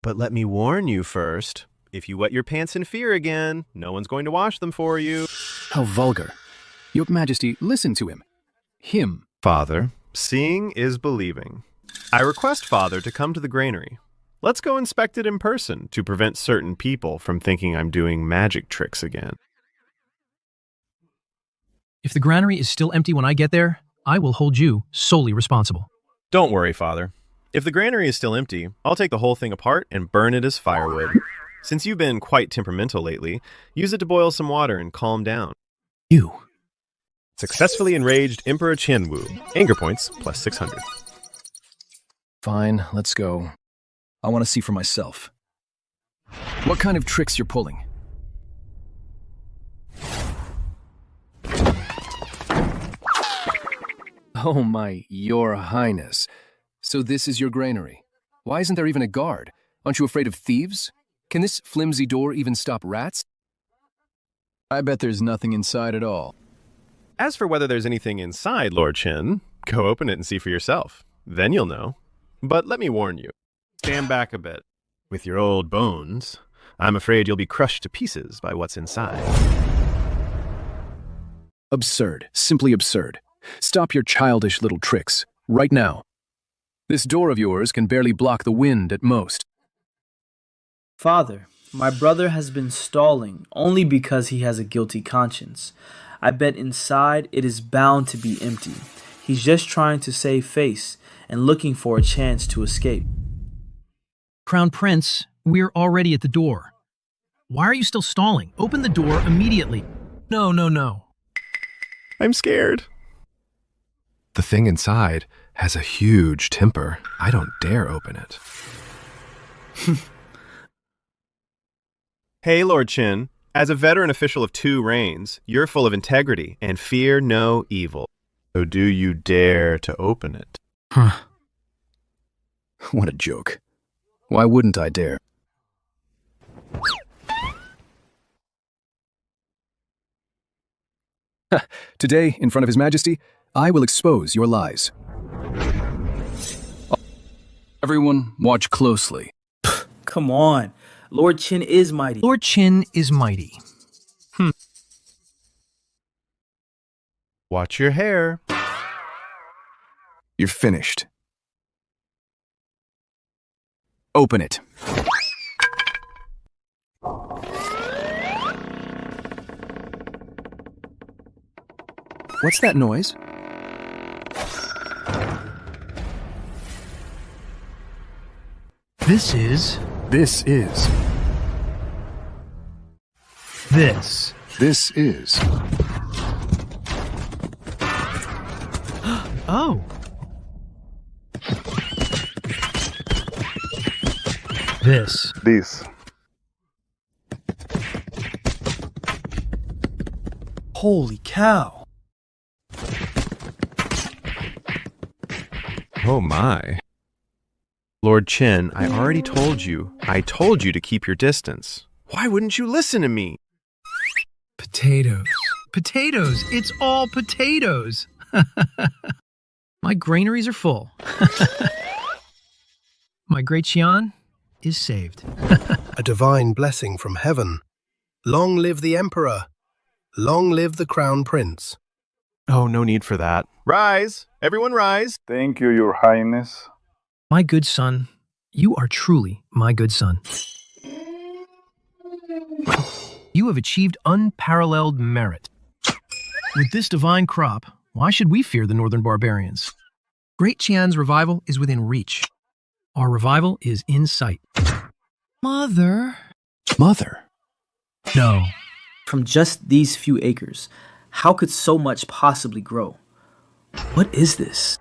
But let me warn you first, if you wet your pants in fear again, no one's going to wash them for you. How vulgar. Your Majesty, listen to him. Him. Father, seeing is believing. I request Father to come to the granary. Let's go inspect it in person to prevent certain people from thinking I'm doing magic tricks again. If the granary is still empty when I get there, I will hold you solely responsible. Don't worry, Father. If the granary is still empty, I'll take the whole thing apart and burn it as firewood. Since you've been quite temperamental lately, use it to boil some water and calm down. You. Successfully enraged Emperor Qianwu. Anger points plus 600. Fine, let's go. I want to see for myself. What kind of tricks you're pulling? Oh my, your highness. So this is your granary. Why isn't there even a guard? Aren't you afraid of thieves? Can this flimsy door even stop rats? I bet there's nothing inside at all. As for whether there's anything inside, Lord Qin, go open it and see for yourself. Then you'll know. But let me warn you. Stand back a bit. With your old bones, I'm afraid you'll be crushed to pieces by what's inside. Absurd. Simply absurd. Stop your childish little tricks. Right now. This door of yours can barely block the wind at most. Father, my brother has been stalling only because he has a guilty conscience. I bet inside it is bound to be empty. He's just trying to save face and looking for a chance to escape. Crown Prince, we're already at the door. Why are you still stalling? Open the door immediately. No. I'm scared. The thing inside has a huge temper. I don't dare open it. Hey, Lord Qin. As a veteran official of 2 reigns, you're full of integrity and fear no evil. So do you dare to open it? What a joke. Why wouldn't I dare? Today, in front of His Majesty, I will expose your lies. Everyone, watch closely. Come on. Lord Qin is mighty. Lord Qin is mighty. Watch your hair. You're finished. Open it. What's that noise? This is... This is. This. This is. Oh. This. This. Holy cow. Oh my. Lord Qin, I already told you. I told you to keep your distance. Why wouldn't you listen to me? Potatoes. Potatoes. It's all potatoes. My granaries are full. My Great Qian is saved. A divine blessing from heaven. Long live the Emperor. Long live the Crown Prince. Oh, no need for that. Rise! Everyone rise! Thank you, Your Highness. My good son, you are truly my good son. You have achieved unparalleled merit. With this divine crop, why should we fear the northern barbarians? Great Qian's revival is within reach. Our revival is in sight. Mother? Mother? No. From just these few acres, how could so much possibly grow? What is this?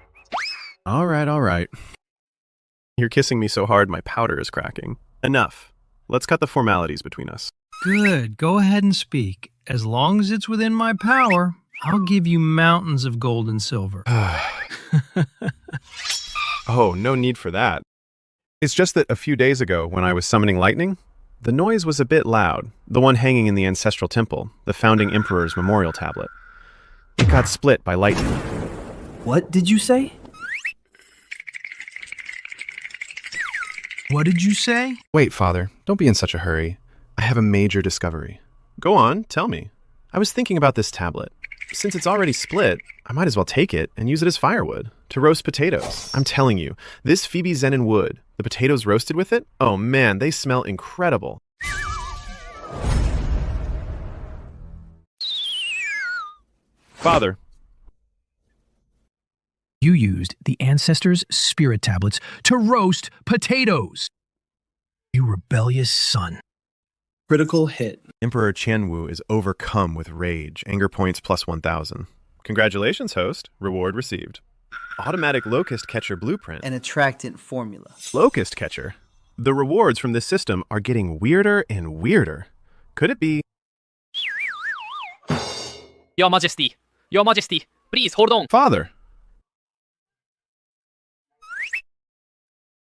All right. You're kissing me so hard my powder is cracking. Enough. Let's cut the formalities between us. Good. Go ahead and speak. As long as it's within my power, I'll give you mountains of gold and silver. Oh, no need for that. It's just that a few days ago, when I was summoning lightning, the noise was a bit loud, the one hanging in the ancestral temple, the founding emperor's memorial tablet. It got split by lightning. What did you say? What did you say? Wait, Father, don't be in such a hurry. I have a major discovery. Go on, tell me. I was thinking about this tablet. Since it's already split, I might as well take it and use it as firewood to roast potatoes. I'm telling you, this Phoebe Zenon wood, the potatoes roasted with it, oh man, they smell incredible. Father. You used the ancestors' spirit tablets to roast potatoes. You rebellious son. Critical hit. Emperor Qianwu is overcome with rage. Anger points plus 1,000. Congratulations, host. Reward received. Automatic locust catcher blueprint. An attractant formula. Locust catcher. The rewards from this system are getting weirder and weirder. Could it be... Your Majesty, please hold on. Father.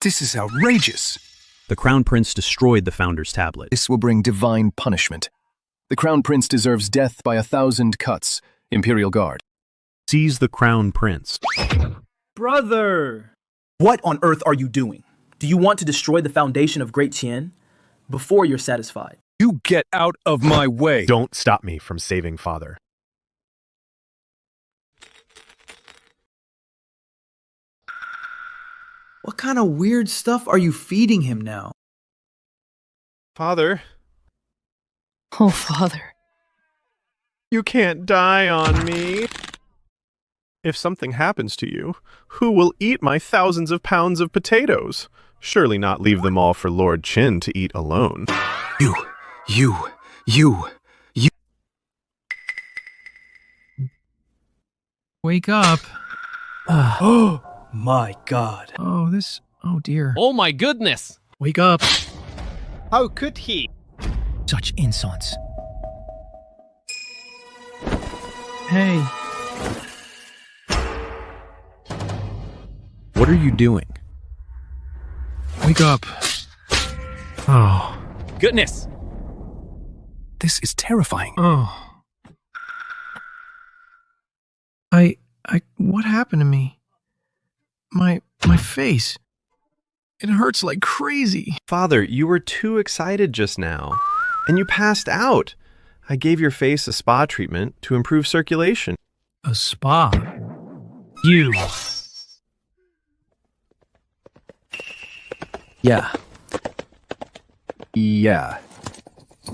This is outrageous. The Crown Prince destroyed the Founder's tablet. This will bring divine punishment. The Crown Prince deserves death by 1,000 cuts. Imperial Guard. Seize the Crown Prince. Brother! What on earth are you doing? Do you want to destroy the foundation of Great Qian? Before you're satisfied. You get out of my way. Don't stop me from saving Father. What kind of weird stuff are you feeding him now? Father. Oh, Father. You can't die on me. If something happens to you, who will eat my thousands of pounds of potatoes? Surely not leave them all for Lord Qin to eat alone. You. Wake up. Oh my God. Oh dear. Oh my goodness! Wake up. How could he? Such insolence. Hey. What are you doing? Wake up. Oh. Goodness! This is terrifying. Oh. What happened to me? My face. It hurts like crazy. Father, you were too excited just now. And you passed out. I gave your face a spa treatment to improve circulation. A spa? You. Yeah.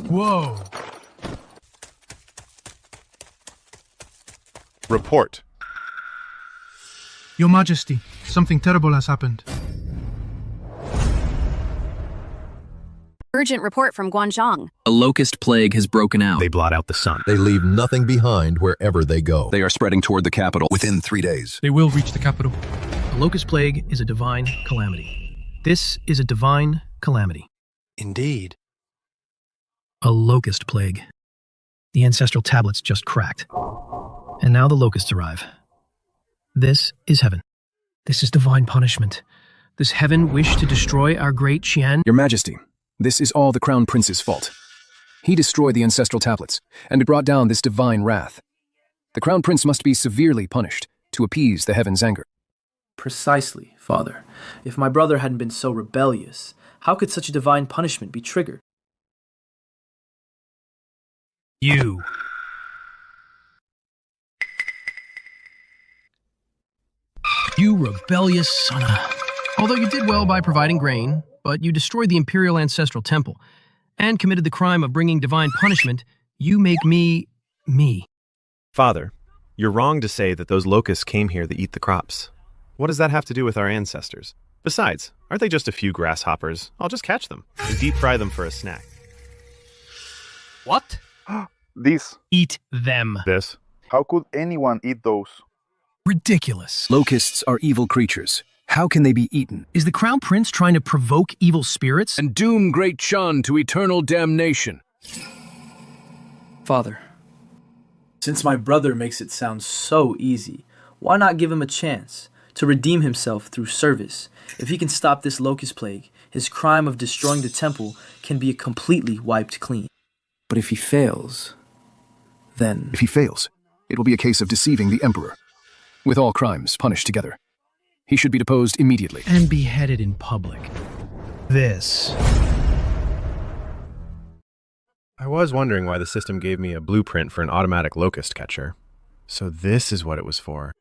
Whoa. Report. Your Majesty, something terrible has happened. Urgent report from Guanzhong. A locust plague has broken out. They blot out the sun. They leave nothing behind wherever they go. They are spreading toward the capital Within 3 days. They will reach the capital. The locust plague is a divine calamity. This is a divine calamity. Indeed. A locust plague. The ancestral tablets just cracked. And now the locusts arrive. This is heaven. This is divine punishment. Does heaven wish to destroy our Great Qian? Your Majesty, this is all the Crown Prince's fault. He destroyed the ancestral tablets, and it brought down this divine wrath. The Crown Prince must be severely punished to appease the heaven's anger. Precisely, Father. If my brother hadn't been so rebellious, how could such a divine punishment be triggered? You. You rebellious son of... Although you did well by providing grain, but you destroyed the imperial ancestral temple and committed the crime of bringing divine punishment, you make me... Father, you're wrong to say that those locusts came here to eat the crops. What does that have to do with our ancestors? Besides, aren't they just a few grasshoppers? I'll just catch them and deep fry them for a snack. What? This. Eat them. How could anyone eat those? Ridiculous. Locusts are evil creatures, How can they be eaten? Is the Crown Prince trying to provoke evil spirits? And doom Great Qian to eternal damnation. Father, since my brother makes it sound so easy, why not give him a chance to redeem himself through service? If he can stop this locust plague, his crime of destroying the temple can be completely wiped clean. But if he fails, then... If he fails, it will be a case of deceiving the emperor, with all crimes punished together. He should be deposed immediately. And beheaded in public. This. I was wondering why the system gave me a blueprint for an automatic locust catcher. So this is what it was for.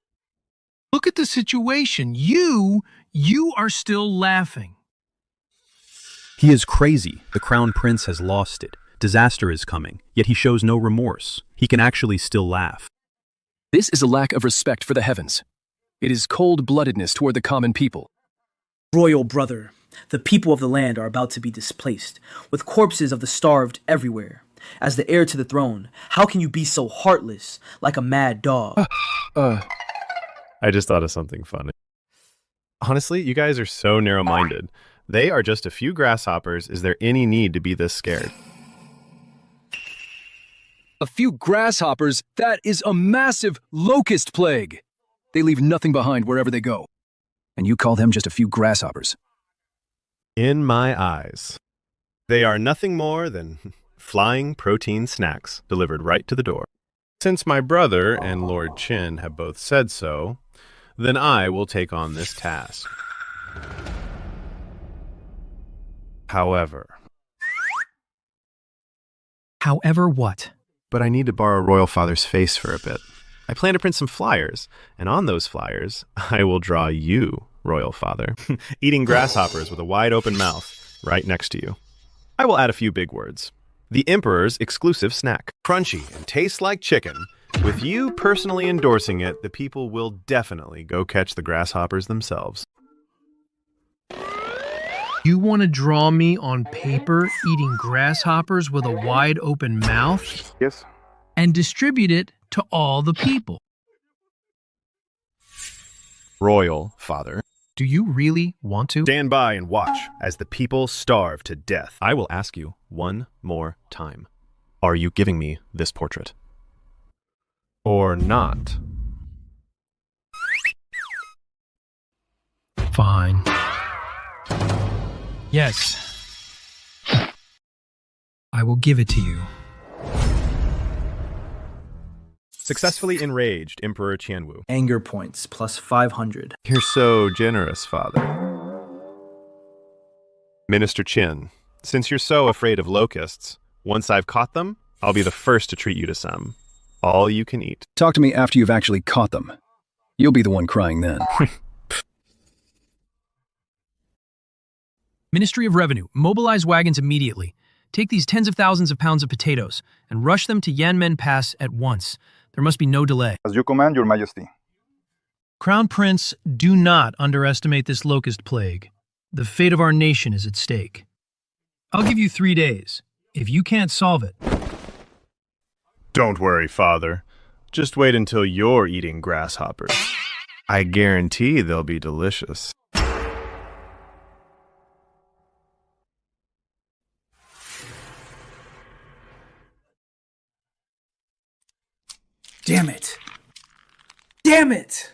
Look at the situation. You are still laughing. He is crazy. The Crown Prince has lost it. Disaster is coming, yet he shows no remorse. He can actually still laugh. This is a lack of respect for the heavens. It is cold-bloodedness toward the common people. Royal brother, the people of the land are about to be displaced, with corpses of the starved everywhere. As the heir to the throne, how can you be so heartless, like a mad dog? I just thought of something funny. Honestly, you guys are so narrow-minded. They are just a few grasshoppers. Is there any need to be this scared? A few grasshoppers? That is a massive locust plague. They leave nothing behind wherever they go. And you call them just a few grasshoppers? In my eyes, they are nothing more than flying protein snacks delivered right to the door. Since my brother and Lord Qin have both said so, then I will take on this task. However what? But I need to borrow Royal Father's face for a bit. I plan to print some flyers, and on those flyers, I will draw you, Royal Father, eating grasshoppers with a wide open mouth right next to you. I will add a few big words. The Emperor's exclusive snack. Crunchy and tastes like chicken. With you personally endorsing it, the people will definitely go catch the grasshoppers themselves. You want to draw me on paper eating grasshoppers with a wide open mouth? Yes. And distribute it to all the people? Royal Father. Do you really want to? Stand by and watch as the people starve to death. I will ask you one more time. Are you giving me this portrait? Or not? Fine. Yes. I will give it to you. Successfully enraged, Emperor Qianwu. Anger points, plus 500. You're so generous, Father. Minister Qin, since you're so afraid of locusts, once I've caught them, I'll be the first to treat you to some. All you can eat. Talk to me after you've actually caught them. You'll be the one crying then. Ministry of Revenue, mobilize wagons immediately. Take these tens of thousands of pounds of potatoes and rush them to Yanmen Pass at once. There must be no delay. As you command, Your Majesty. Crown Prince, do not underestimate this locust plague. The fate of our nation is at stake. I'll give you 3 days. If you can't solve it... Don't worry, Father. Just wait until you're eating grasshoppers. I guarantee they'll be delicious. Damn it! Damn it!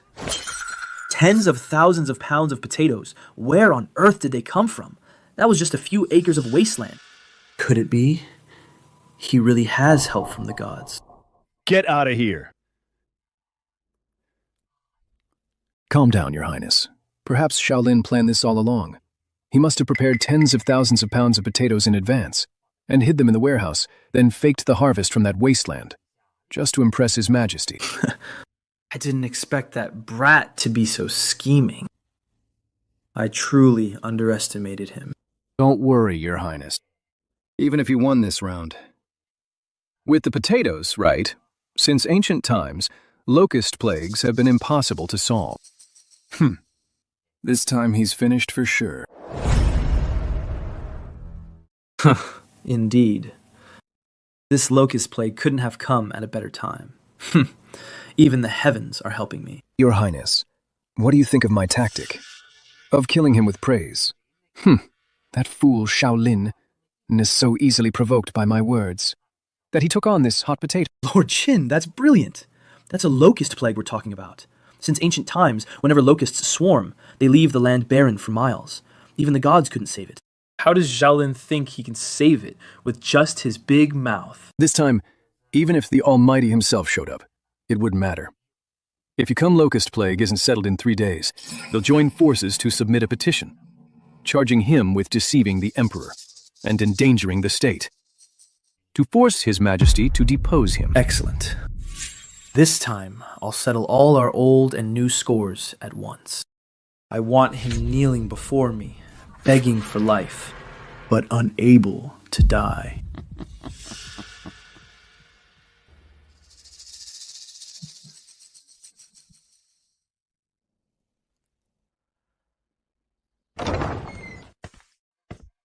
Tens of thousands of pounds of potatoes. Where on earth did they come from? That was just a few acres of wasteland. Could it be? He really has help from the gods. Get out of here. Calm down, Your Highness. Perhaps Xiao Lin planned this all along. He must have prepared tens of thousands of pounds of potatoes in advance, and hid them in the warehouse, then faked the harvest from that wasteland, just to impress His Majesty. I didn't expect that brat to be so scheming. I truly underestimated him. Don't worry, Your Highness. Even if you won this round. With the potatoes, right? Since ancient times, locust plagues have been impossible to solve. This time he's finished for sure. Indeed. This locust plague couldn't have come at a better time. Even the heavens are helping me. Your Highness, what do you think of my tactic? Of killing him with praise. That fool Xiao Lin is so easily provoked by my words that he took on this hot potato. Lord Qin, that's brilliant. That's a locust plague we're talking about. Since ancient times, whenever locusts swarm, they leave the land barren for miles. Even the gods couldn't save it. How does Xiao Lin think he can save it with just his big mouth? This time, even if the Almighty himself showed up, it wouldn't matter. If Yukon Locust Plague isn't settled in 3 days, they'll join forces to submit a petition, charging him with deceiving the Emperor and endangering the state, to force His Majesty to depose him. Excellent. This time, I'll settle all our old and new scores at once. I want him kneeling before me, begging for life, but unable to die.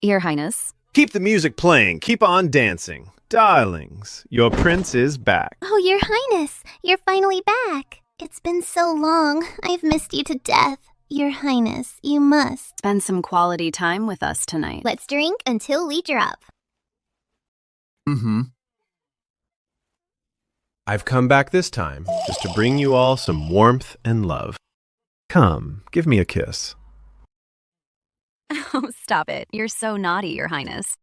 Your Highness. Keep the music playing. Keep on dancing. Darlings, your prince is back. Oh, Your Highness, you're finally back. It's been so long. I've missed you to death. Your Highness, you must Spend some quality time with us tonight. Let's drink until we drop. I've come back this time just to bring you all some warmth and love. Come, give me a kiss. Oh, stop it. You're so naughty, Your Highness.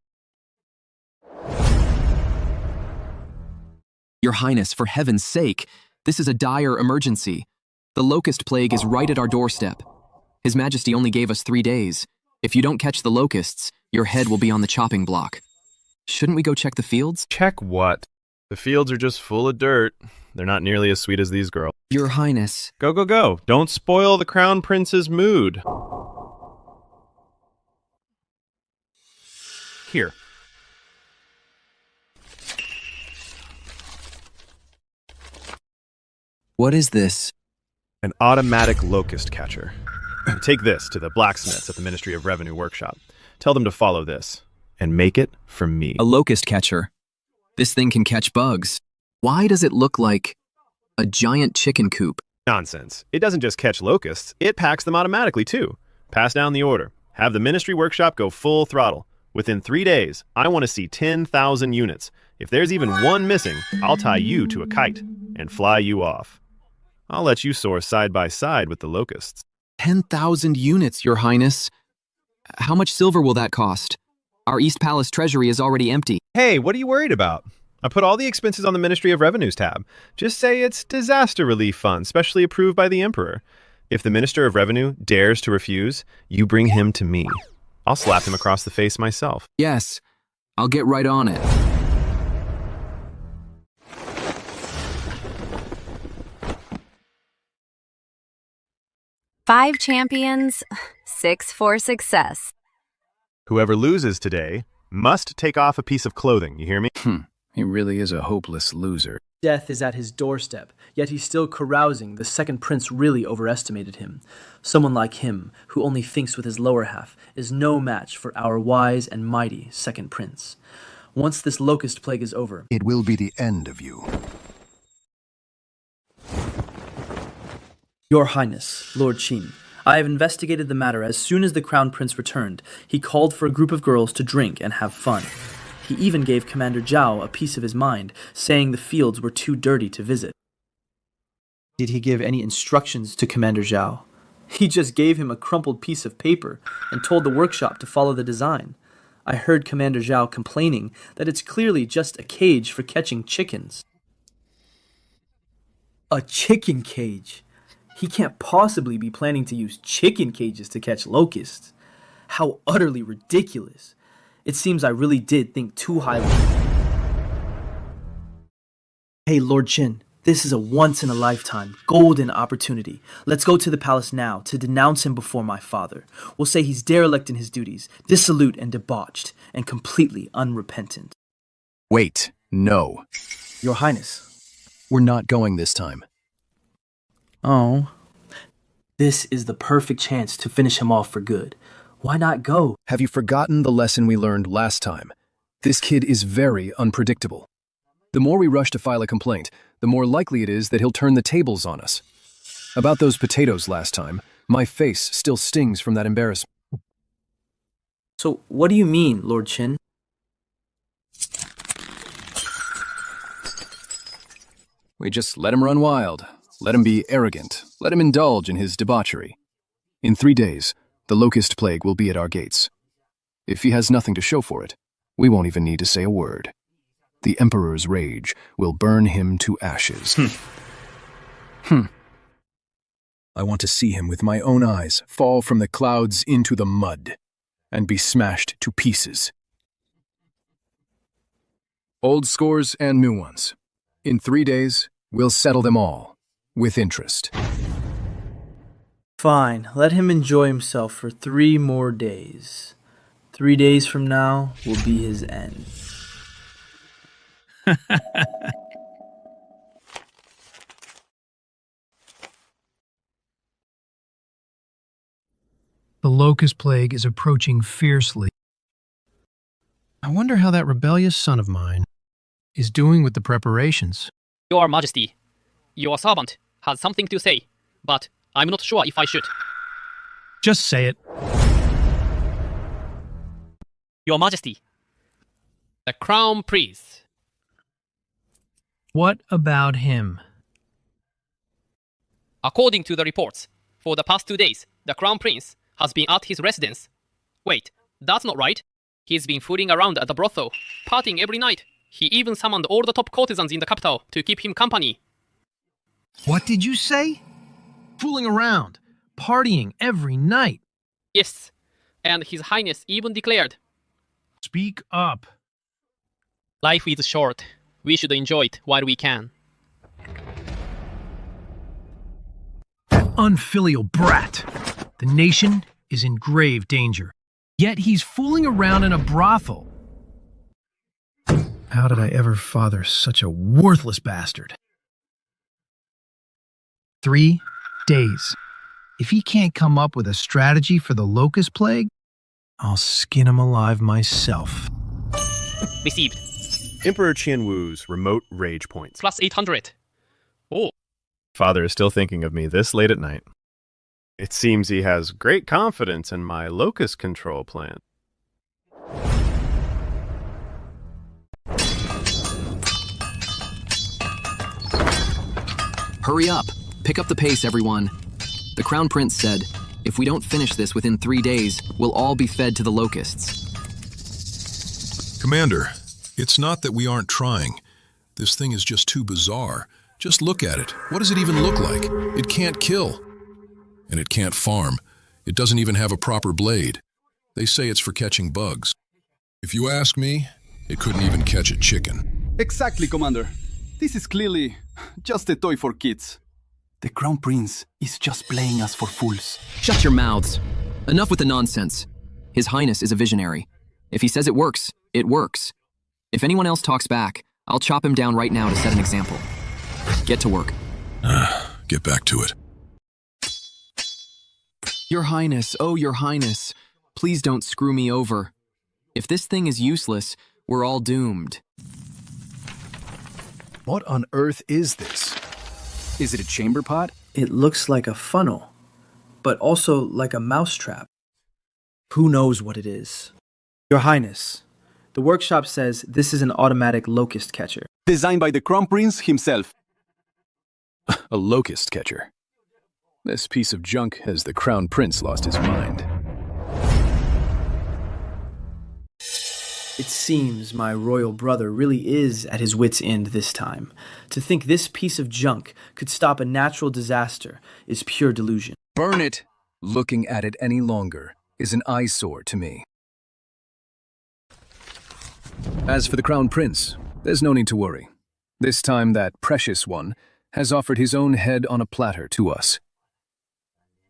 Your Highness, for heaven's sake, this is a dire emergency. The locust plague is right at our doorstep. His Majesty only gave us 3 days. If you don't catch the locusts, your head will be on the chopping block. Shouldn't we go check the fields? Check what? The fields are just full of dirt. They're not nearly as sweet as these girls. Your Highness. Go, go, go. Don't spoil the Crown Prince's mood. Here. What is this? An automatic locust catcher. Take this to the blacksmiths at the Ministry of Revenue workshop. Tell them to follow this, and make it from me. A locust catcher. This thing can catch bugs. Why does it look like a giant chicken coop? Nonsense. It doesn't just catch locusts, it packs them automatically too. Pass down the order. Have the Ministry workshop go full throttle. Within 3 days, I want to see 10,000 units. If there's even one missing, I'll tie you to a kite and fly you off. I'll let you soar side by side with the locusts. 10,000 units, Your Highness. How much silver will that cost? Our East Palace treasury is already empty. Hey, what are you worried about? I put all the expenses on the Ministry of Revenue's tab. Just say it's disaster relief fund, specially approved by the Emperor. If the Minister of Revenue dares to refuse, you bring him to me. I'll slap him across the face myself. Yes, I'll get right on it. Five champions, 6 for success. Whoever loses today must take off a piece of clothing, you hear me? He really is a hopeless loser. Death is at his doorstep, yet he's still carousing. The second prince really overestimated him. Someone like him, who only thinks with his lower half, is no match for our wise and mighty second prince. Once this locust plague is over, it will be the end of you. Your Highness, Lord Qin, I have investigated the matter. As soon as the Crown Prince returned, he called for a group of girls to drink and have fun. He even gave Commander Zhao a piece of his mind, saying the fields were too dirty to visit. Did he give any instructions to Commander Zhao? He just gave him a crumpled piece of paper and told the workshop to follow the design. I heard Commander Zhao complaining that it's clearly just a cage for catching chickens. A chicken cage? He can't possibly be planning to use chicken cages to catch locusts. How utterly ridiculous. It seems I really did think too highly. Hey, Lord Qin, this is a once-in-a-lifetime, golden opportunity. Let's go to the palace now to denounce him before my father. We'll say he's derelict in his duties, dissolute and debauched, and completely unrepentant. Wait, no. Your Highness. We're not going this time. Oh. This is the perfect chance to finish him off for good. Why not go? Have you forgotten the lesson we learned last time? This kid is very unpredictable. The more we rush to file a complaint, the more likely it is that he'll turn the tables on us. About those potatoes last time, My face still stings from that embarrassment. So, what do you mean, Lord Qin? We just let him run wild. Let him be arrogant. Let him indulge in his debauchery. In 3 days, the locust plague will be at our gates. If he has nothing to show for it, we won't even need to say a word. The Emperor's rage will burn him to ashes. I want to see him with my own eyes fall from the clouds into the mud and be smashed to pieces. Old scores and new ones. In 3 days, we'll settle them all, with interest. Fine, let him enjoy himself for 3 more days. 3 days from now will be his end. The locust plague is approaching fiercely. I wonder how that rebellious son of mine is doing with the preparations. Your Majesty, your servant has something to say, but I'm not sure if I should. Just say it. Your Majesty, the Crown Prince. What about him? According to the reports, for the past 2 days, the Crown Prince has been at his residence. Wait, that's not right. He's been fooling around at the brothel, partying every night. He even summoned all the top courtesans in the capital to keep him company. What did you say? Fooling around, partying every night. Yes, and His Highness even declared, Speak up. life is short. We should enjoy it while we can. That unfilial brat. The nation is in grave danger. Yet he's fooling around in a brothel. How did I ever father such a worthless bastard? 3 days. If he can't come up with a strategy for the locust plague, I'll skin him alive myself. Received. Emperor Qianwu's remote rage points. Plus 800. Oh. Father is still thinking of me this late at night. It seems he has great confidence in my locust control plan. Hurry up. Pick up the pace, everyone. The Crown Prince said, if we don't finish this within 3 days, we'll all be fed to the locusts. Commander, it's not that we aren't trying. This thing is just too bizarre. Just look at it. What does it even look like? It can't kill. And it can't farm. It doesn't even have a proper blade. They say it's for catching bugs. If you ask me, it couldn't even catch a chicken. Exactly, Commander. This is clearly just a toy for kids. The Crown Prince is just playing us for fools. Shut your mouths. Enough with the nonsense. His Highness is a visionary. If he says it works, it works. If anyone else talks back, I'll chop him down right now to set an example. Get to work. Get back to it. Your Highness, oh, Your Highness, please don't screw me over. If this thing is useless, we're all doomed. What on earth is this? Is it a chamber pot? It looks like a funnel, but also like a mousetrap. Who knows what it is? Your Highness, the workshop says this is an automatic locust catcher. Designed by the Crown Prince himself. A locust catcher. This piece of junk has the Crown Prince lost his mind. It seems my royal brother really is at his wit's end this time. To think this piece of junk could stop a natural disaster is pure delusion. Burn it! Looking at it any longer is an eyesore to me. As for the Crown Prince, there's no need to worry. This time that precious one has offered his own head on a platter to us.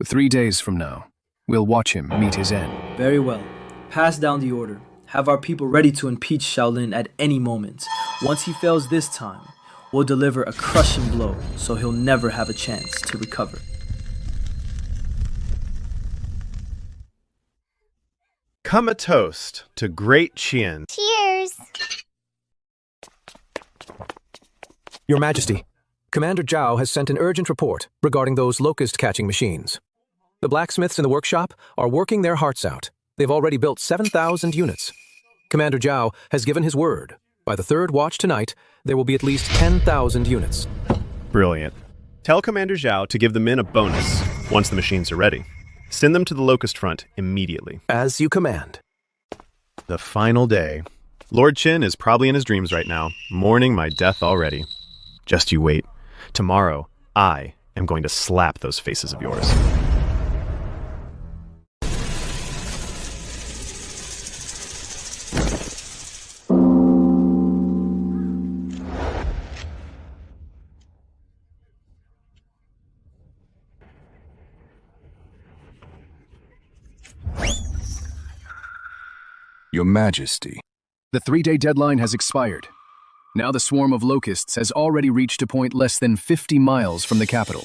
3 days from now, we'll watch him meet his end. Very well. Pass down the order. Have our people ready to impeach Xiao Lin at any moment. Once he fails this time, we'll deliver a crushing blow so he'll never have a chance to recover. Come a toast to Great Qian. Cheers! Your Majesty, Commander Zhao has sent an urgent report regarding those locust-catching machines. The blacksmiths in the workshop are working their hearts out. They've already built 7,000 units. Commander Zhao has given his word. By the third watch tonight, there will be at least 10,000 units. Brilliant. Tell Commander Zhao to give the men a bonus once the machines are ready. Send them to the Locust Front immediately. As you command. The final day. Lord Qin is probably in his dreams right now, mourning my death already. Just you wait. Tomorrow, I am going to slap those faces of yours. Your Majesty. The 3-day deadline has expired. Now the swarm of locusts has already reached a point less than 50 miles from the capital.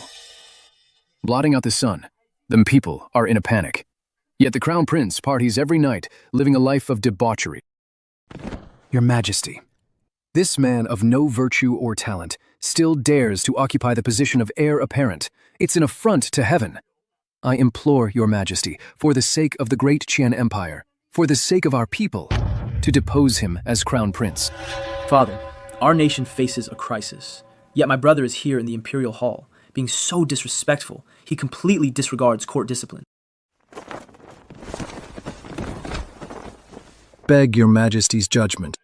Blotting out the sun, the people are in a panic. Yet the Crown Prince parties every night, living a life of debauchery. Your Majesty, this man of no virtue or talent still dares to occupy the position of heir apparent. It's an affront to heaven. I implore Your Majesty, for the sake of the Great Qian Empire, for the sake of our people, to depose him as Crown Prince. Father, our nation faces a crisis. Yet my brother is here in the Imperial Hall, being so disrespectful, he completely disregards court discipline. Beg Your Majesty's judgment.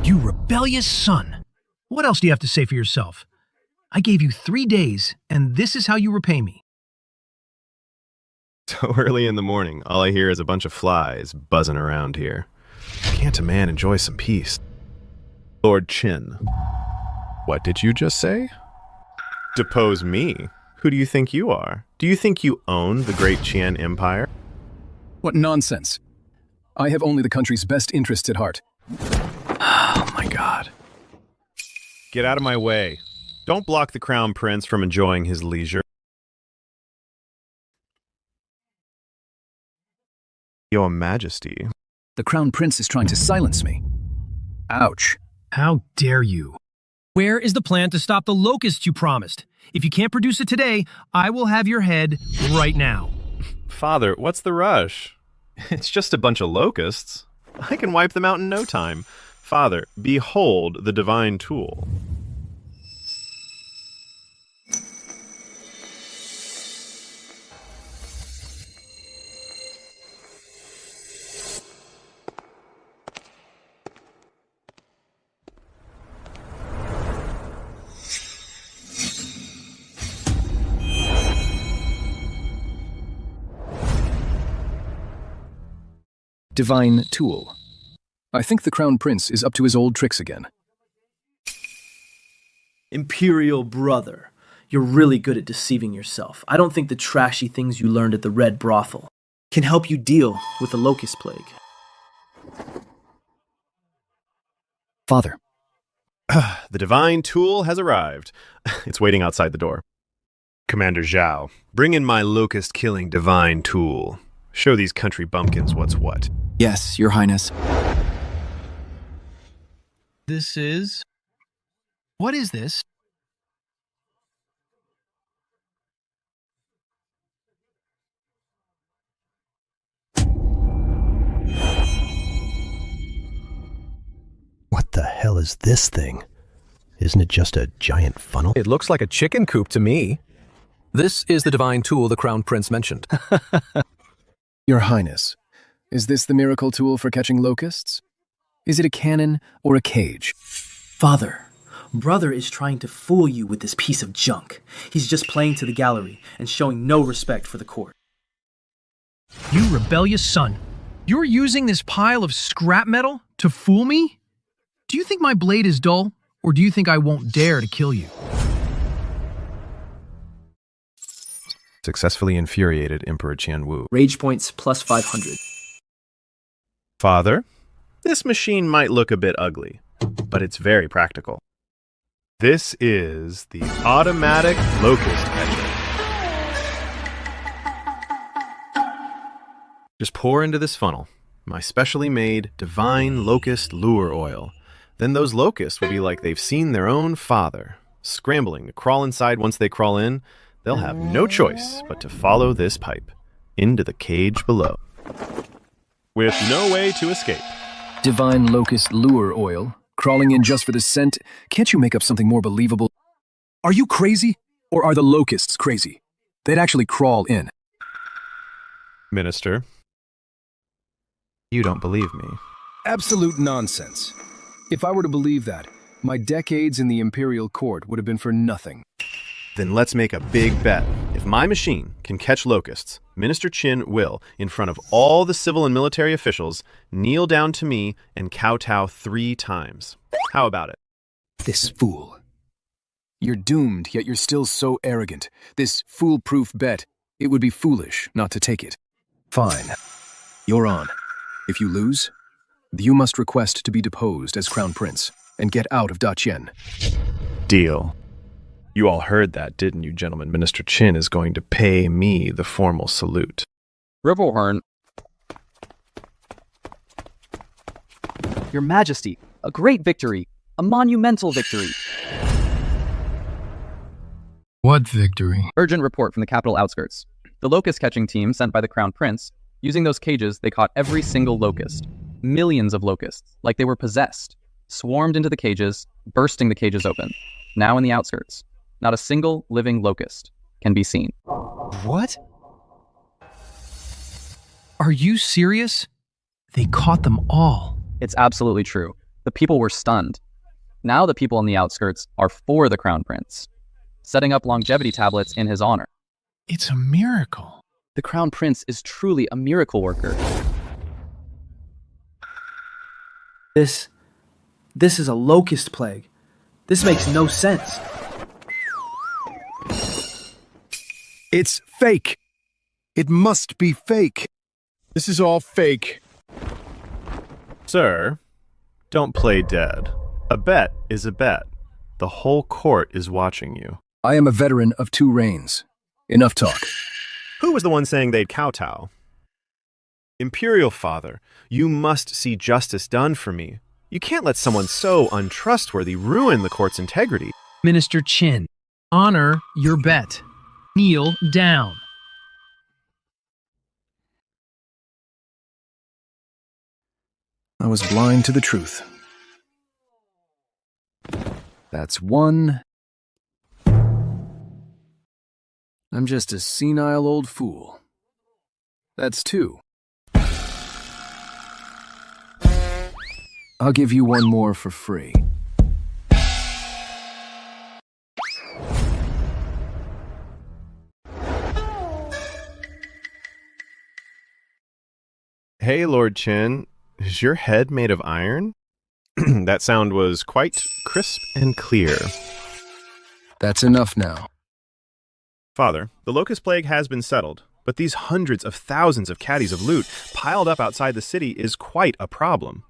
You rebellious son! What else do you have to say for yourself? I gave you 3 days, and this is how you repay me. So early in the morning, all I hear is a bunch of flies buzzing around here. Can't a man enjoy some peace? Lord Qin, what did you just say? Depose me? Who do you think you are? Do you think you own the Great Qian Empire? What nonsense. I have only the country's best interests at heart. Oh my God. Get out of my way. Don't block the Crown Prince from enjoying his leisure. Your Majesty. The Crown Prince is trying to silence me. Ouch. How dare you? Where is the plan to stop the locusts you promised? If you can't produce it today, I will have your head right now. Father, what's the rush? It's just a bunch of locusts. I can wipe them out in no time. Father, behold the divine tool. Divine tool. I think the Crown Prince is up to his old tricks again. Imperial brother, you're really good at deceiving yourself. I don't think the trashy things you learned at the Red Brothel can help you deal with the locust plague. Father. The divine tool has arrived. It's waiting outside the door. Commander Zhao, bring in my locust-killing divine tool. Show these country bumpkins what's what. Yes, Your Highness. This is... What is this? What the hell is this thing? Isn't it just a giant funnel? It looks like a chicken coop to me. This is the divine tool the Crown Prince mentioned. Your Highness, is this the miracle tool for catching locusts? Is it a cannon or a cage? Father, brother is trying to fool you with this piece of junk. He's just playing to the gallery and showing no respect for the court. You rebellious son. You're using this pile of scrap metal to fool me? Do you think my blade is dull, or do you think I won't dare to kill you? Successfully infuriated Emperor Qianwu. Rage points plus 500. Father, this machine might look a bit ugly, but it's very practical. This is the automatic locust catcher. Just pour into this funnel my specially made divine locust lure oil. Then those locusts will be like they've seen their own father, scrambling to crawl inside once they crawl in. They'll have no choice but to follow this pipe into the cage below, with no way to escape. Divine locust lure oil, crawling in just for the scent. Can't you make up something more believable? Are you crazy? Or are the locusts crazy? They'd actually crawl in. Minister, you don't believe me. Absolute nonsense. If I were to believe that, my decades in the imperial court would have been for nothing. Then let's make a big bet. If my machine can catch locusts, Minister Qin will, in front of all the civil and military officials, kneel down to me and kowtow 3 times. How about it? This fool. You're doomed, yet you're still so arrogant. This foolproof bet, it would be foolish not to take it. Fine. You're on. If you lose, you must request to be deposed as Crown Prince and get out of Daqin. Deal. You all heard that, didn't you, gentlemen? Minister Qin is going to pay me the formal salute. Riverhorn. Your Majesty, a great victory. A monumental victory. What victory? Urgent report from the capital outskirts. The locust catching team sent by the Crown Prince, using those cages, they caught every single locust. Millions of locusts, like they were possessed, swarmed into the cages, bursting the cages open. Now in the outskirts. Not a single living locust can be seen. What? Are you serious? They caught them all. It's absolutely true. The people were stunned. Now the people in the outskirts are for the Crown Prince, setting up longevity tablets in his honor. It's a miracle. The Crown Prince is truly a miracle worker. This is a locust plague. This makes no sense. It's fake. It must be fake. This is all fake. Sir, don't play dead. A bet is a bet. The whole court is watching you. I am a veteran of 2 reigns. Enough talk. Who was the one saying they'd kowtow? Imperial Father, you must see justice done for me. You can't let someone so untrustworthy ruin the court's integrity. Minister Qin, honor your bet. Kneel down. I was blind to the truth. That's 1. I'm just a senile old fool. That's 2. I'll give you 1 more for free. Hey, Lord Qin, is your head made of iron? That sound was quite crisp and clear. That's enough now. Father, the locust plague has been settled, but these hundreds of thousands of caddies of loot piled up outside the city is quite a problem.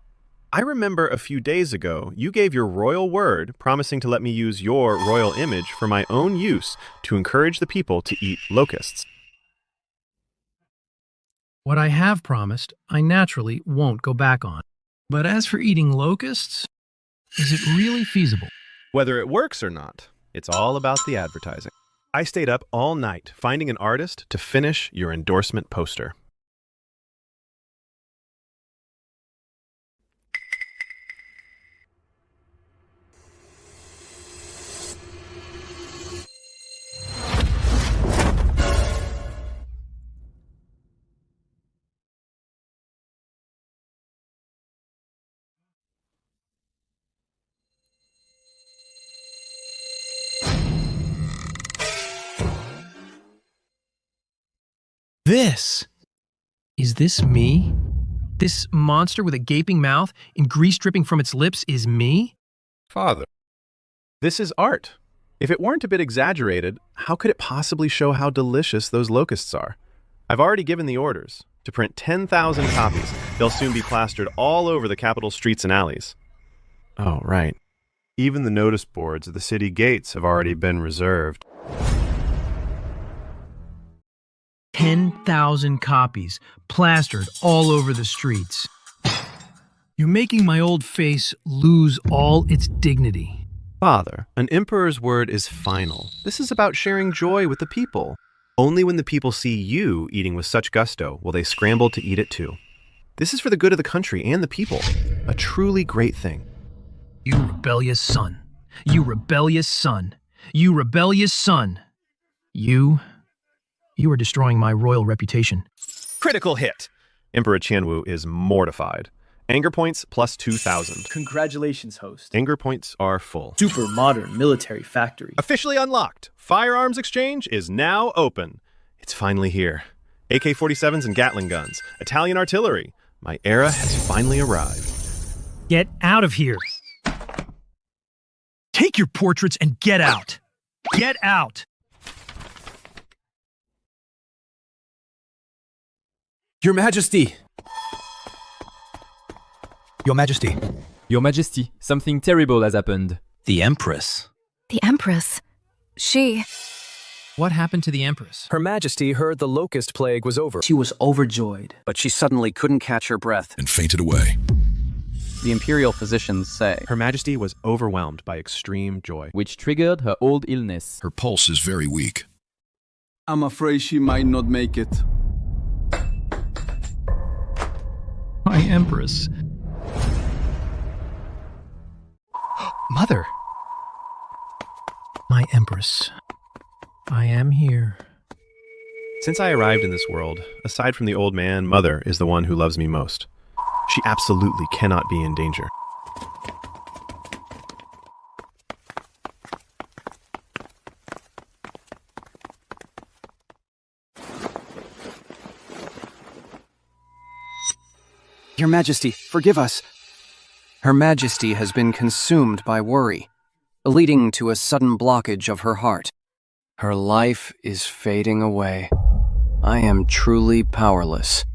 I remember a few days ago, you gave your royal word promising to let me use your royal image for my own use to encourage the people to eat locusts. What I have promised, I naturally won't go back on. But as for eating locusts, is it really feasible? Whether it works or not, it's all about the advertising. I stayed up all night finding an artist to finish your endorsement poster. Is this me? This monster with a gaping mouth and grease dripping from its lips is me? Father, this is art. If it weren't a bit exaggerated, how could it possibly show how delicious those locusts are? I've already given the orders to print 10,000 copies. They'll soon be plastered all over the capital streets and alleys. Oh, right. Even the notice boards at the city gates have already been reserved. 10,000 copies, plastered all over the streets. You're making my old face lose all its dignity. Father, an emperor's word is final. This is about sharing joy with the people. Only when the people see you eating with such gusto will they scramble to eat it too. This is for the good of the country and the people. A truly great thing. You rebellious son. You rebellious son. You rebellious son. You are destroying my royal reputation. Critical hit! Emperor Qianwu is mortified. Anger points plus 2,000. Congratulations, host. Anger points are full. Super modern military factory. Officially unlocked. Firearms exchange is now open. It's finally here. AK-47s and Gatling guns. Italian artillery. My era has finally arrived. Get out of here. Take your portraits and get out. Get out. Your Majesty! Your Majesty. Your Majesty, something terrible has happened. The Empress. The Empress. She... What happened to the Empress? Her Majesty heard the locust plague was over. She was overjoyed. But she suddenly couldn't catch her breath. And fainted away. The imperial physicians say Her Majesty was overwhelmed by extreme joy, which triggered her old illness. Her pulse is very weak. I'm afraid she might not make it. My Empress. Mother! My Empress. I am here. Since I arrived in this world, aside from the old man, Mother is the one who loves me most. She absolutely cannot be in danger. Your Majesty, forgive us. Her Majesty has been consumed by worry, leading to a sudden blockage of her heart. Her life is fading away. I am truly powerless.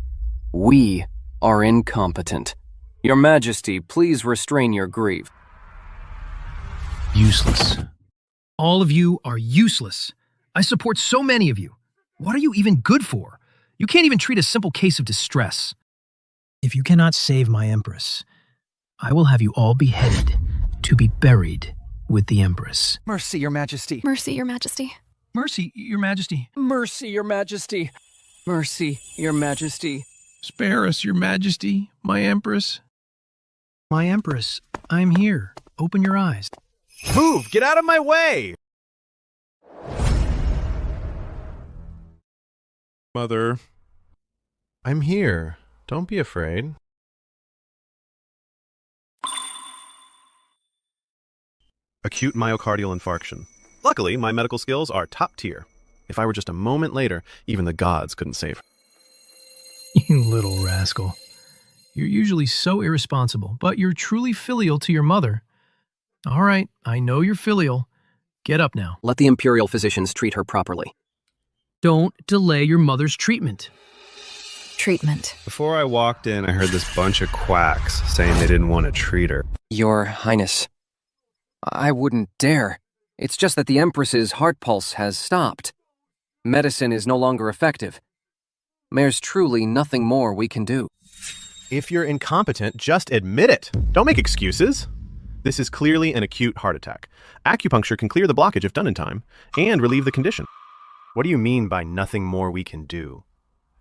We are incompetent. Your Majesty, please restrain your grief. Useless. All of you are useless. I support so many of you. What are you even good for? You can't even treat a simple case of distress. If you cannot save my Empress, I will have you all beheaded to be buried with the Empress. Mercy, Your Majesty. Mercy, Your Majesty. Mercy, Your Majesty. Mercy, Your Majesty. Mercy, Your Majesty. Spare us, Your Majesty, my Empress. My Empress, I'm here. Open your eyes. Move! Get out of my way! Mother, I'm here. Don't be afraid. Acute myocardial infarction. Luckily, my medical skills are top tier. If I were just a moment later, even the gods couldn't save her. You little rascal. You're usually so irresponsible, but you're truly filial to your mother. All right, I know you're filial. Get up now. Let the imperial physicians treat her properly. Don't delay your mother's treatment. Treatment. Before I walked in, I heard this bunch of quacks saying they didn't want to treat her. Your Highness, I wouldn't dare. It's just that the Empress's heart pulse has stopped. Medicine is no longer effective. There's truly nothing more we can do. If you're incompetent, just admit it. Don't make excuses. This is clearly an acute heart attack. Acupuncture can clear the blockage if done in time, and relieve the condition. What do you mean by nothing more we can do?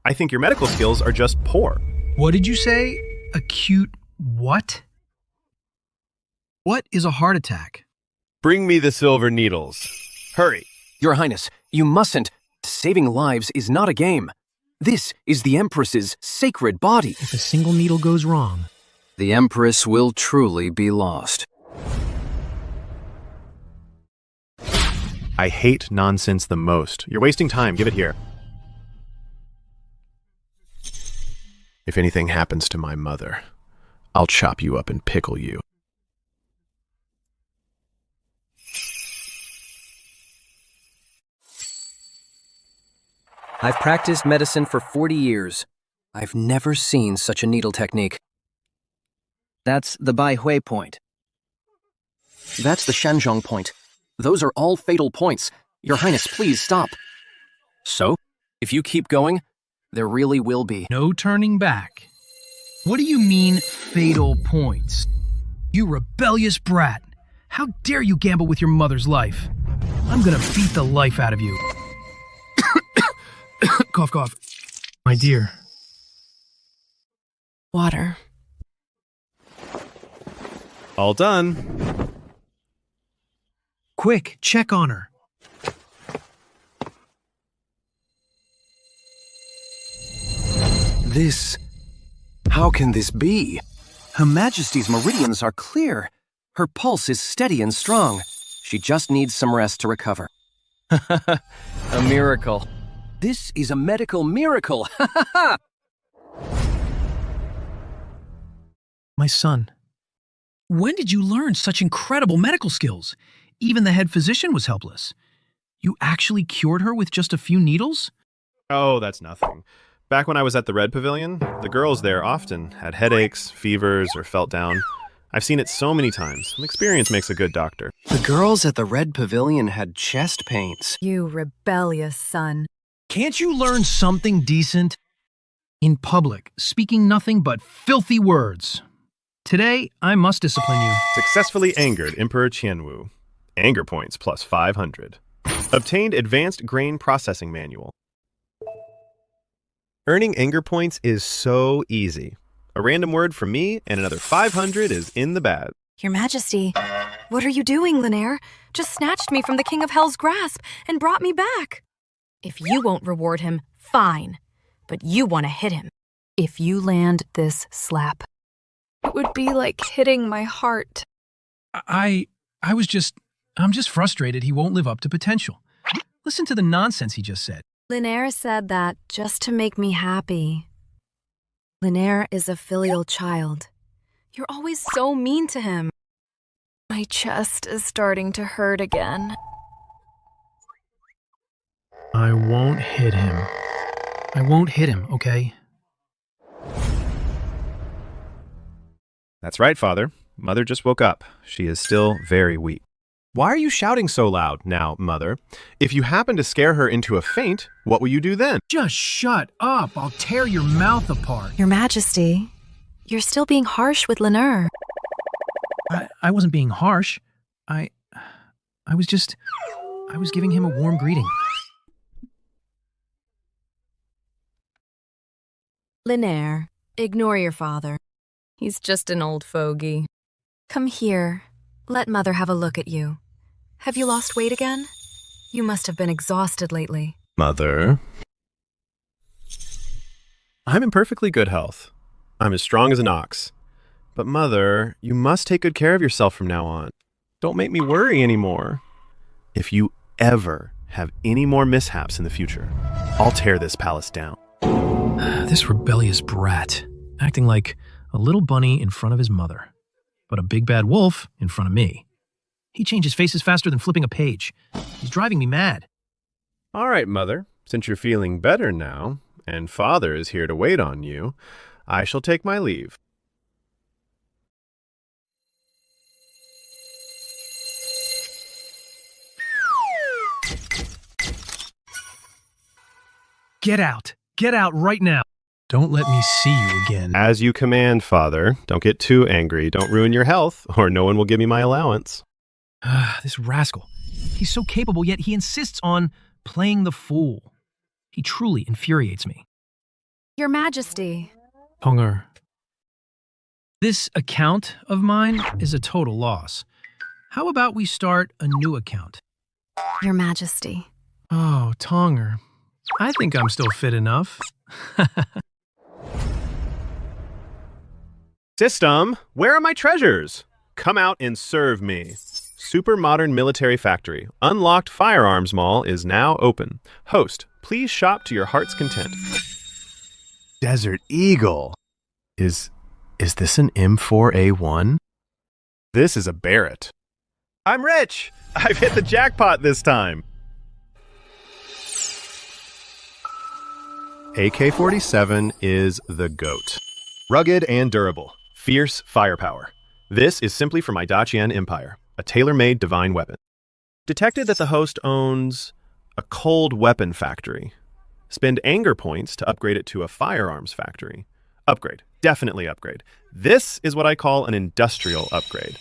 I think your medical skills are just poor. What did you say? Acute what? What is a heart attack? Bring me the silver needles. Hurry. Your Highness, you mustn't. Saving lives is not a game. This is the Empress's sacred body. If a single needle goes wrong, the Empress will truly be lost. I hate nonsense the most. You're wasting time. Give it here. If anything happens to my mother, I'll chop you up and pickle you. I've practiced medicine for 40 years. I've never seen such a needle technique. That's the Bai Hui point. That's the Shanzhong point. Those are all fatal points. Your Highness, please stop. So, if you keep going, there really will be no turning back. What do you mean, fatal points? You rebellious brat. How dare you gamble with your mother's life? I'm gonna beat the life out of you. Cough, cough. My dear. Water. All done. Quick, check on her. This... How can this be? Her Majesty's meridians are clear. Her pulse is steady and strong. She just needs some rest to recover. A miracle. This is a medical miracle. My son, when did you learn such incredible medical skills? Even the head physician was helpless. You actually cured her with just a few needles? Oh, that's nothing. Back when I was at the Red Pavilion, the girls there often had headaches, fevers, or felt down. I've seen it so many times. Experience makes a good doctor. The girls at the Red Pavilion had chest pains. You rebellious son. Can't you learn something decent? In public, speaking nothing but filthy words. Today, I must discipline you. Successfully angered Emperor Qianwu. Anger points plus 500. Obtained Advanced Grain Processing Manual. Earning anger points is so easy. A random word from me and another 500 is in the bag. Your Majesty, what are you doing, Linaire? Just snatched me from the King of Hell's grasp and brought me back. If you won't reward him, fine. But you want to hit him. If you land this slap. It would be like hitting my heart. I'm just frustrated he won't live up to potential. Listen to the nonsense he just said. Linaire said that just to make me happy. Linaire is a filial child. You're always so mean to him. My chest is starting to hurt again. I won't hit him. I won't hit him, okay? That's right, Father. Mother just woke up. She is still very weak. Why are you shouting so loud now, Mother? If you happen to scare her into a faint, what will you do then? Just shut up. I'll tear your mouth apart. Your Majesty, you're still being harsh with Linaire. I wasn't being harsh. I was giving him a warm greeting. Linaire, ignore your father. He's just an old fogey. Come here. Let Mother have a look at you. Have you lost weight again? You must have been exhausted lately. Mother. I'm in perfectly good health. I'm as strong as an ox. But Mother, you must take good care of yourself from now on. Don't make me worry anymore. If you ever have any more mishaps in the future, I'll tear this palace down. This rebellious brat, acting like a little bunny in front of his mother, but a big bad wolf in front of me. He changes faces faster than flipping a page. He's driving me mad. All right, Mother, since you're feeling better now, and Father is here to wait on you, I shall take my leave. Get out. Get out right now. Don't let me see you again. As you command, Father. Don't get too angry. Don't ruin your health, or no one will give me my allowance. This rascal. He's so capable, yet he insists on playing the fool. He truly infuriates me. Your Majesty. Hunger. This account of mine is a total loss. How about we start a new account? Your Majesty. Oh, Tonger. I think I'm still fit enough. System, where are my treasures? Come out and serve me. Super modern military factory. Unlocked firearms mall is now open. Host, please shop to your heart's content. Desert Eagle. Is this an M4A1? This is a Barrett. I'm rich! I've hit the jackpot this time. AK-47 is the GOAT. Rugged and durable. Fierce firepower. This is simply for my Great Qian Empire, a tailor-made divine weapon. Detected that the host owns a cold weapon factory. Spend anger points to upgrade it to a firearms factory. Upgrade. Definitely upgrade. This is what I call an industrial upgrade.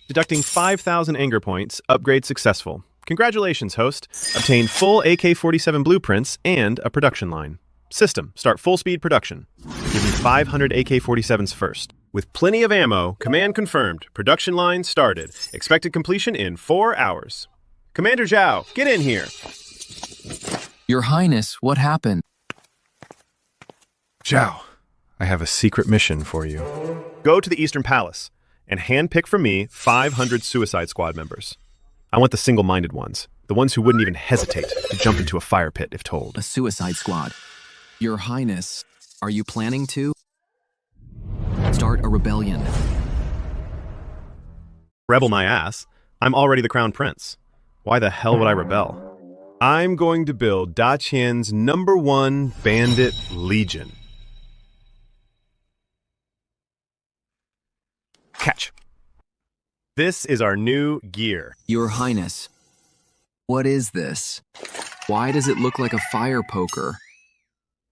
Deducting 5,000 anger points, upgrade successful. Congratulations, host. Obtain full AK-47 blueprints and a production line. System, start full-speed production. Give me 500 AK-47s first. With plenty of ammo, command confirmed. Production line started. Expected completion in 4 hours. Commander Zhao, get in here. Your Highness, what happened? Zhao, I have a secret mission for you. Go to the Eastern Palace and handpick for me 500 Suicide Squad members. I want the single-minded ones, the ones who wouldn't even hesitate to jump into a fire pit if told. A Suicide Squad. Your Highness, are you planning to start a rebellion? Rebel my ass. I'm already the Crown Prince. Why the hell would I rebel? I'm going to build Da Qian's #1 bandit legion. Catch. This is our new gear. Your Highness, what is this? Why does it look like a fire poker?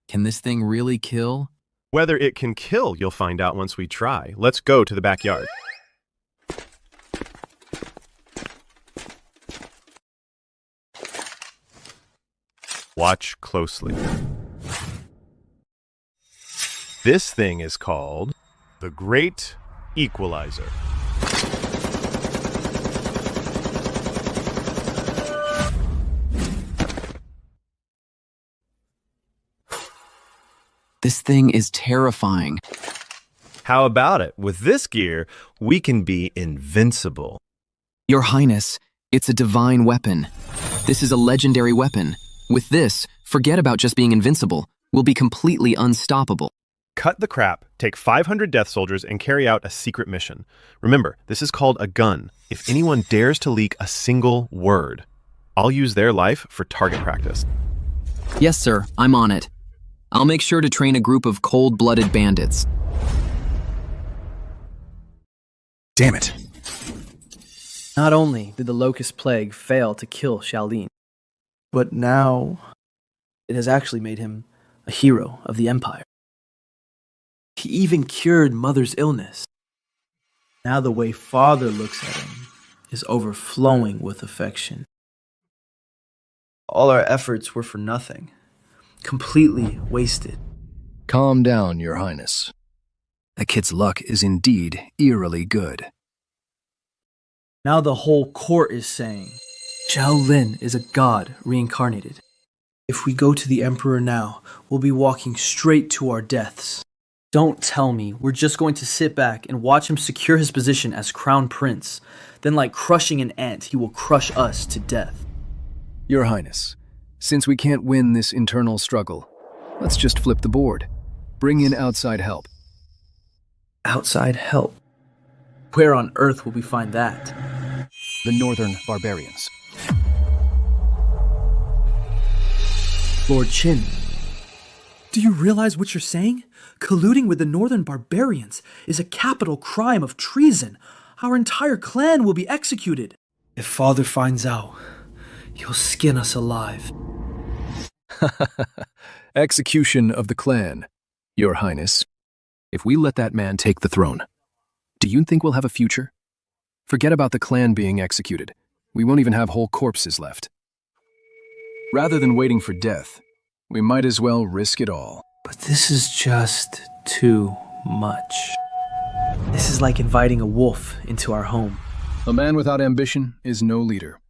Can this thing really kill? Whether it can kill, you'll find out once we try. Let's go to the backyard. Watch closely. This thing is called the Great Equalizer. This thing is terrifying. How about it? With this gear, we can be invincible. Your Highness, it's a divine weapon. This is a legendary weapon. With this, forget about just being invincible. We'll be completely unstoppable. Cut the crap, take 500 death soldiers, and carry out a secret mission. Remember, this is called a gun. If anyone dares to leak a single word, I'll use their life for target practice. Yes, sir, I'm on it. I'll make sure to train a group of cold-blooded bandits. Damn it. Not only did the locust plague fail to kill Xiao Lin, but now it has actually made him a hero of the empire. He even cured Mother's illness. Now the way Father looks at him is overflowing with affection. All our efforts were for nothing. Completely wasted. Calm down, Your Highness. That kid's luck is indeed eerily good. Now the whole court is saying, Xiao Lin is a god reincarnated. If we go to the Emperor now, we'll be walking straight to our deaths. Don't tell me we're just going to sit back and watch him secure his position as Crown Prince. Then like crushing an ant, he will crush us to death. Your Highness, since we can't win this internal struggle, let's just flip the board. Bring in outside help. Outside help? Where on earth will we find that? The Northern Barbarians. Lord Qin, do you realize what you're saying? Colluding with the Northern Barbarians is a capital crime of treason. Our entire clan will be executed. If Father finds out, he'll skin us alive. Execution of the clan, Your Highness. If we let that man take the throne, do you think we'll have a future? Forget about the clan being executed. We won't even have whole corpses left. Rather than waiting for death, we might as well risk it all. But this is just too much. This is like inviting a wolf into our home. A man without ambition is no leader.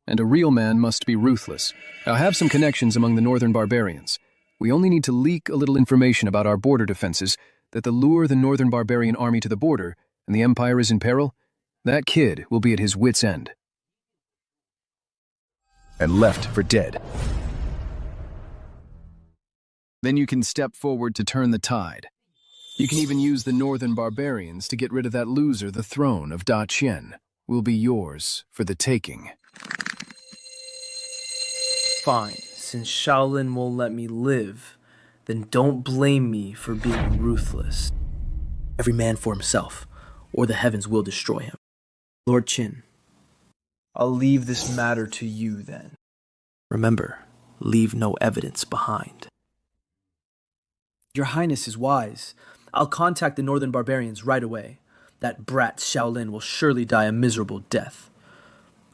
And a real man must be ruthless. I have some connections among the Northern Barbarians. We only need to leak a little information about our border defenses that lure the Northern Barbarian army to the border, and the Empire is in peril. That kid will be at his wit's end. And left for dead. Then you can step forward to turn the tide. You can even use the Northern Barbarians to get rid of that loser. The throne of Da Qian will be yours for the taking. Fine, since Xiao Lin won't let me live, then don't blame me for being ruthless. Every man for himself, or the heavens will destroy him. Lord Qin, I'll leave this matter to you then. Remember, leave no evidence behind. Your Highness is wise. I'll contact the Northern Barbarians right away. That brat Xiao Lin will surely die a miserable death.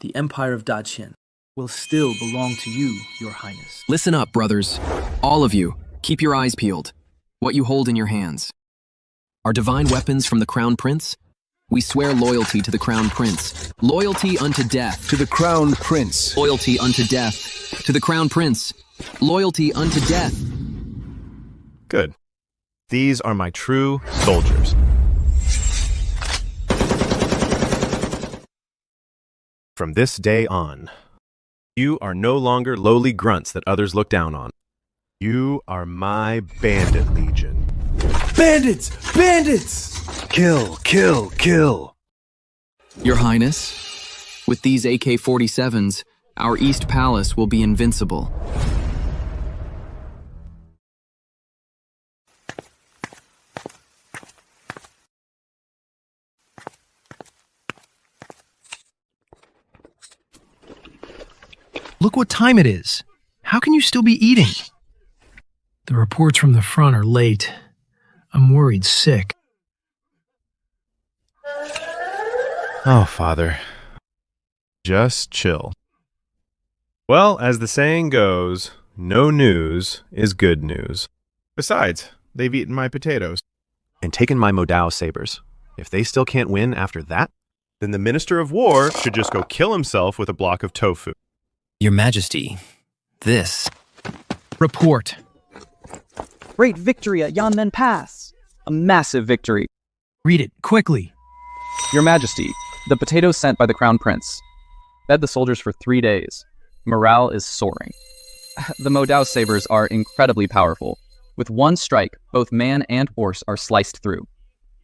The Empire of Daqian will still belong to you, Your Highness. Listen up, brothers. All of you, keep your eyes peeled. What you hold in your hands are divine weapons from the Crown Prince. We swear loyalty to the Crown Prince. Loyalty unto death. To the Crown Prince. Loyalty unto death. To the Crown Prince. Loyalty unto death. Good. These are my true soldiers. From this day on, you are no longer lowly grunts that others look down on. You are my bandit legion. Bandits! Bandits! Kill, kill, kill. Your Highness, with these AK-47s, our East Palace will be invincible. Look what time it is. How can you still be eating? The reports from the front are late. I'm worried sick. Oh, Father. Just chill. Well, as the saying goes, no news is good news. Besides, they've eaten my potatoes and taken my Modao sabers. If they still can't win after that, then the Minister of War should just go kill himself with a block of tofu. Your Majesty, this. Report. Great victory at Yanmen Pass. A massive victory. Read it, quickly. Your Majesty, the potatoes sent by the Crown Prince fed the soldiers for 3 days. Morale is soaring. The Modao sabers are incredibly powerful. With one strike, both man and horse are sliced through.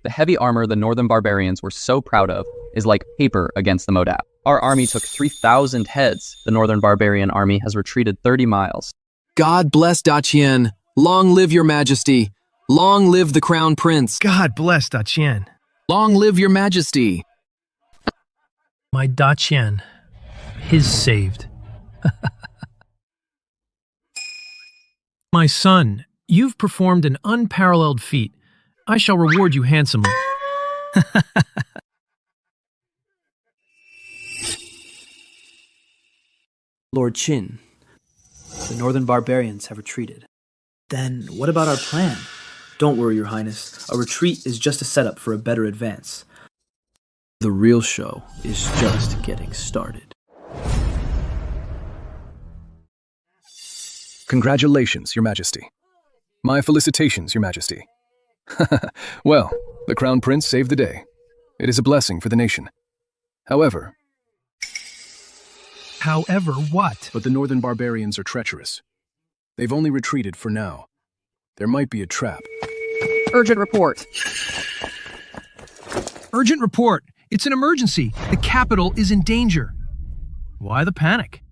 The heavy armor the northern barbarians were so proud of is like paper against the Modao. Our army took 3,000 heads. The northern barbarian army has retreated 30 miles. God bless Daqian. Long live your Majesty. Long live the Crown Prince. God bless Daqian. Long live your Majesty. My Daqian. His saved. My son, you've performed an unparalleled feat. I shall reward you handsomely. Lord Qin, the northern barbarians have retreated. Then what about our plan? Don't worry, Your Highness. A retreat is just a setup for a better advance. The real show is just getting started. Congratulations, Your Majesty. My felicitations, Your Majesty. Well, the Crown Prince saved the day. It is a blessing for the nation. However what? But the northern barbarians are treacherous. They've only retreated for now. There might be a trap. Urgent report. Urgent report. It's an emergency. The capital is in danger. Why the panic?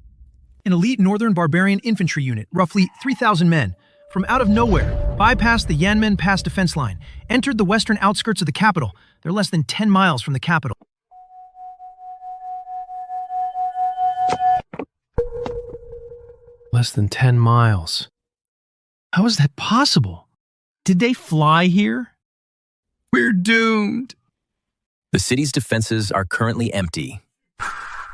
An elite northern barbarian infantry unit, roughly 3,000 men, from out of nowhere, bypassed the Yanmen Pass defense line, entered the western outskirts of the capital. They're less than 10 miles from the capital. Less than 10 miles. How is that possible? Did they fly here? We're doomed. The city's defenses are currently empty.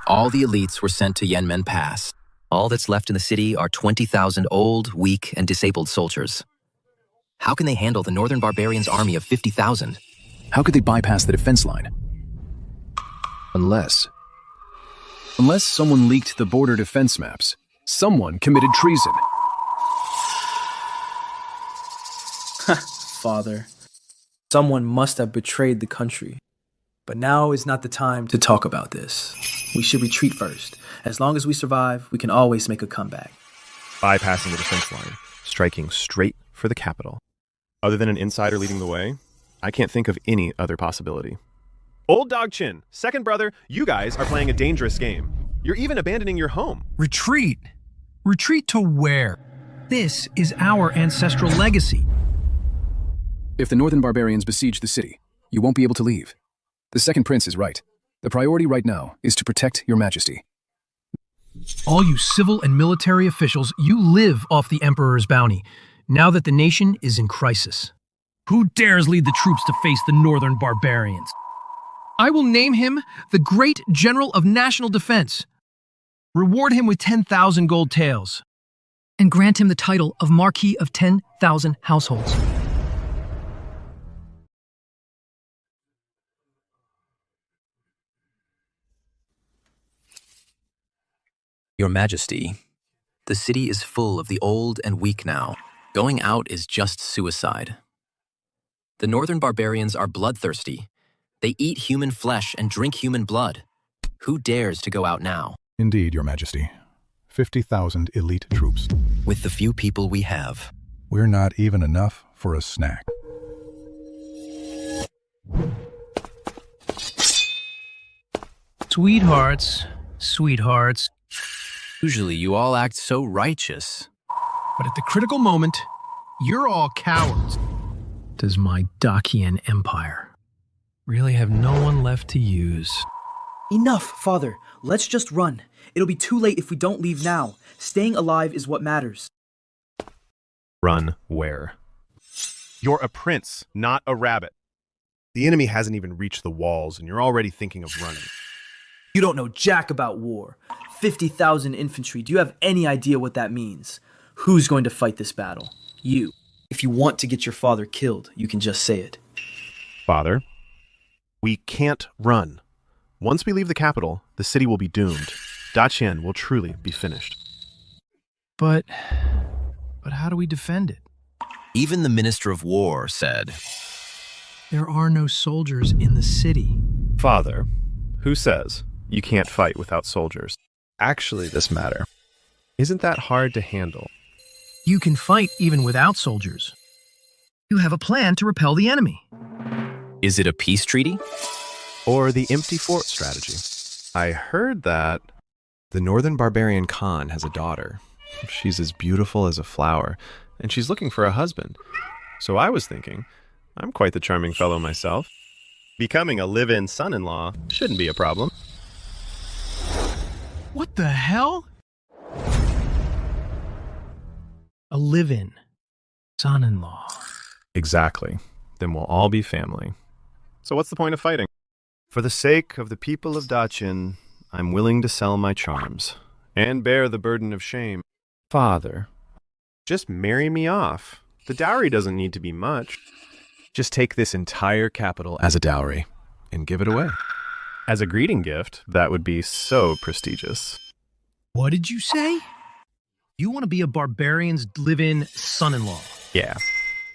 All the elites were sent to Yanmen Pass. All that's left in the city are 20,000 old, weak, and disabled soldiers. How can they handle the northern barbarians' army of 50,000? How could they bypass the defense line? Unless someone leaked the border defense maps. Someone committed treason. Father, someone must have betrayed the country. But now is not the time to talk about this. We should retreat first. As long as we survive, we can always make a comeback. Bypassing the defense line, striking straight for the capital. Other than an insider leading the way, I can't think of any other possibility. Old Dog Chin, second brother, you guys are playing a dangerous game. You're even abandoning your home. Retreat? Retreat to where? This is our ancestral legacy. If the northern barbarians besiege the city, you won't be able to leave. The second prince is right. The priority right now is to protect your majesty. All you civil and military officials, you live off the emperor's bounty, now that the nation is in crisis. Who dares lead the troops to face the northern barbarians? I will name him the Great General of National Defense. Reward him with 10,000 gold taels. And grant him the title of Marquis of 10,000 Households. Your Majesty, the city is full of the old and weak now. Going out is just suicide. The northern barbarians are bloodthirsty. They eat human flesh and drink human blood. Who dares to go out now? Indeed, Your Majesty. 50,000 elite troops. With the few people we have. We're not even enough for a snack. Sweethearts, sweethearts. Usually you all act so righteous. But at the critical moment, you're all cowards. Does my Great Qian Empire really have no one left to use? Enough, Father. Let's just run. It'll be too late if we don't leave now. Staying alive is what matters. Run where? You're a prince, not a rabbit. The enemy hasn't even reached the walls, and you're already thinking of running. You don't know jack about war. 50,000 infantry. Do you have any idea what that means? Who's going to fight this battle? You. If you want to get your father killed, you can just say it. Father, we can't run. Once we leave the capital, the city will be doomed. Great Qian will truly be finished. But how do we defend it? Even the Minister of War said, there are no soldiers in the city. Father, who says you can't fight without soldiers? Actually, this matter isn't that hard to handle. You can fight even without soldiers. You have a plan to repel the enemy. Is it a peace treaty? Or the empty fort strategy? I heard that the northern barbarian Khan has a daughter. She's as beautiful as a flower, and she's looking for a husband. So I was thinking, I'm quite the charming fellow myself. Becoming a live-in son-in-law shouldn't be a problem. What the hell? A live-in son-in-law. Exactly. Then we'll all be family. So what's the point of fighting? For the sake of the people of Great Qian, I'm willing to sell my charms and bear the burden of shame. Father, just marry me off. The dowry doesn't need to be much. Just take this entire capital as a dowry and give it away. As a greeting gift, that would be so prestigious. What did you say? You want to be a barbarian's live-in son-in-law. Yeah.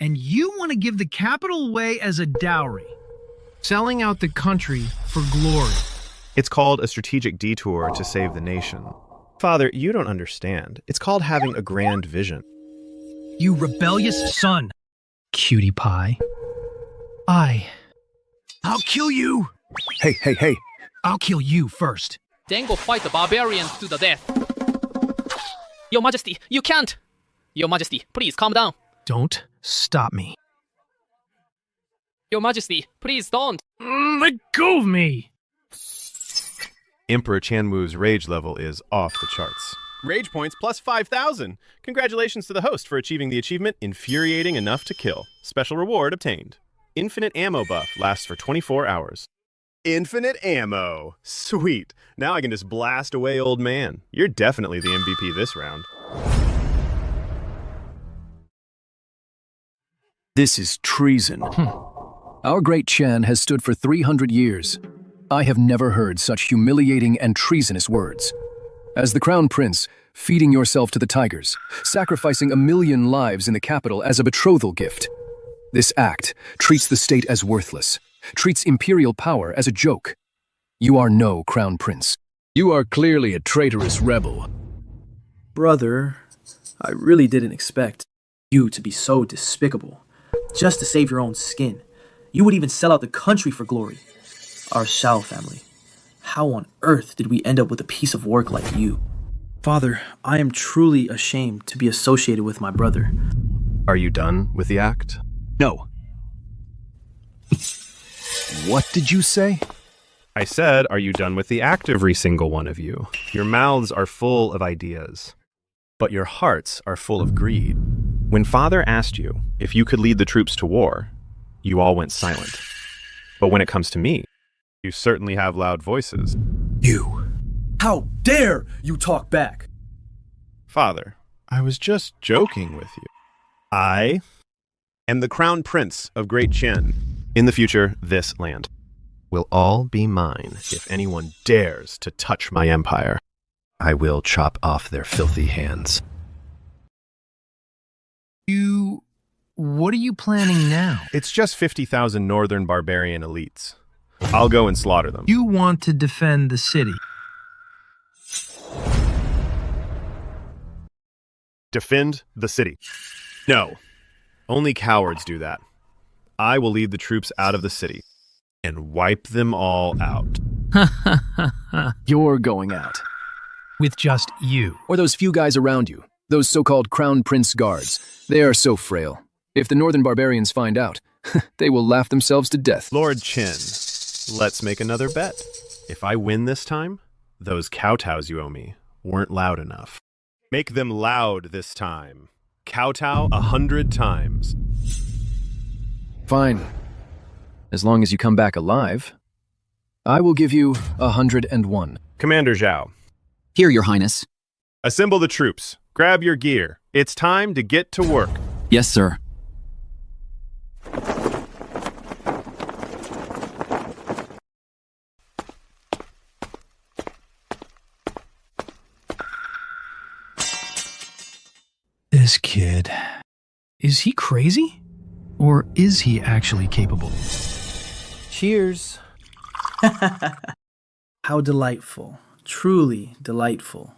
And you want to give the capital away as a dowry. Selling out the country for glory. It's called a strategic detour to save the nation. Father, you don't understand. It's called having a grand vision. You rebellious son. Cutie pie. I'll kill you. Hey. I'll kill you first. Then go fight the barbarians to the death. Your Majesty, you can't! Your Majesty, please calm down. Don't stop me. Your Majesty, please don't. Let go of me. Emperor Chanwu's rage level is off the charts. Rage points plus 5,000. Congratulations to the host for achieving the achievement Infuriating Enough to Kill. Special reward obtained. Infinite ammo buff lasts for 24 hours. Infinite ammo. Sweet. Now I can just blast away old man. You're definitely the MVP this round. This is treason. Our Great Qian has stood for 300 years. I have never heard such humiliating and treasonous words. As the Crown Prince, feeding yourself to the tigers, sacrificing 1 million lives in the capital as a betrothal gift. This act treats the state as worthless, treats imperial power as a joke. You are no Crown Prince. You are clearly a traitorous rebel. Brother, I really didn't expect you to be so despicable. Just to save your own skin. You would even sell out the country for glory. Our Xiao family. How on earth did we end up with a piece of work like you? Father, I am truly ashamed to be associated with my brother. Are you done with the act? No. What did you say? I said, are you done with the act, every single one of you? Your mouths are full of ideas, but your hearts are full of greed. When Father asked you if you could lead the troops to war, you all went silent. But when it comes to me, You certainly have loud voices. You! How dare you talk back? Father, I was just joking with you. I am the Crown Prince of Great Qian. In the future, this land will all be mine if anyone dares to touch my empire. I will chop off their filthy hands. What are you planning now? It's just 50,000 northern barbarian elites. I'll go and slaughter them. You want to defend the city. Defend the city. No. Only cowards do that. I will lead the troops out of the city and wipe them all out. You're going out. With just you. Or those few guys around you, those so-called Crown Prince guards. They are so frail. If the northern barbarians find out, they will laugh themselves to death. Lord Qin, let's make another bet. If I win this time, those kowtows you owe me weren't loud enough. Make them loud this time. Kowtow 100 times. Fine. As long as you come back alive, I will give you 101. Commander Xiao. Here, Your Highness. Assemble the troops. Grab your gear. It's time to get to work. Yes, sir. This kid. Is he crazy? Or is he actually capable? Cheers. How delightful. Truly delightful,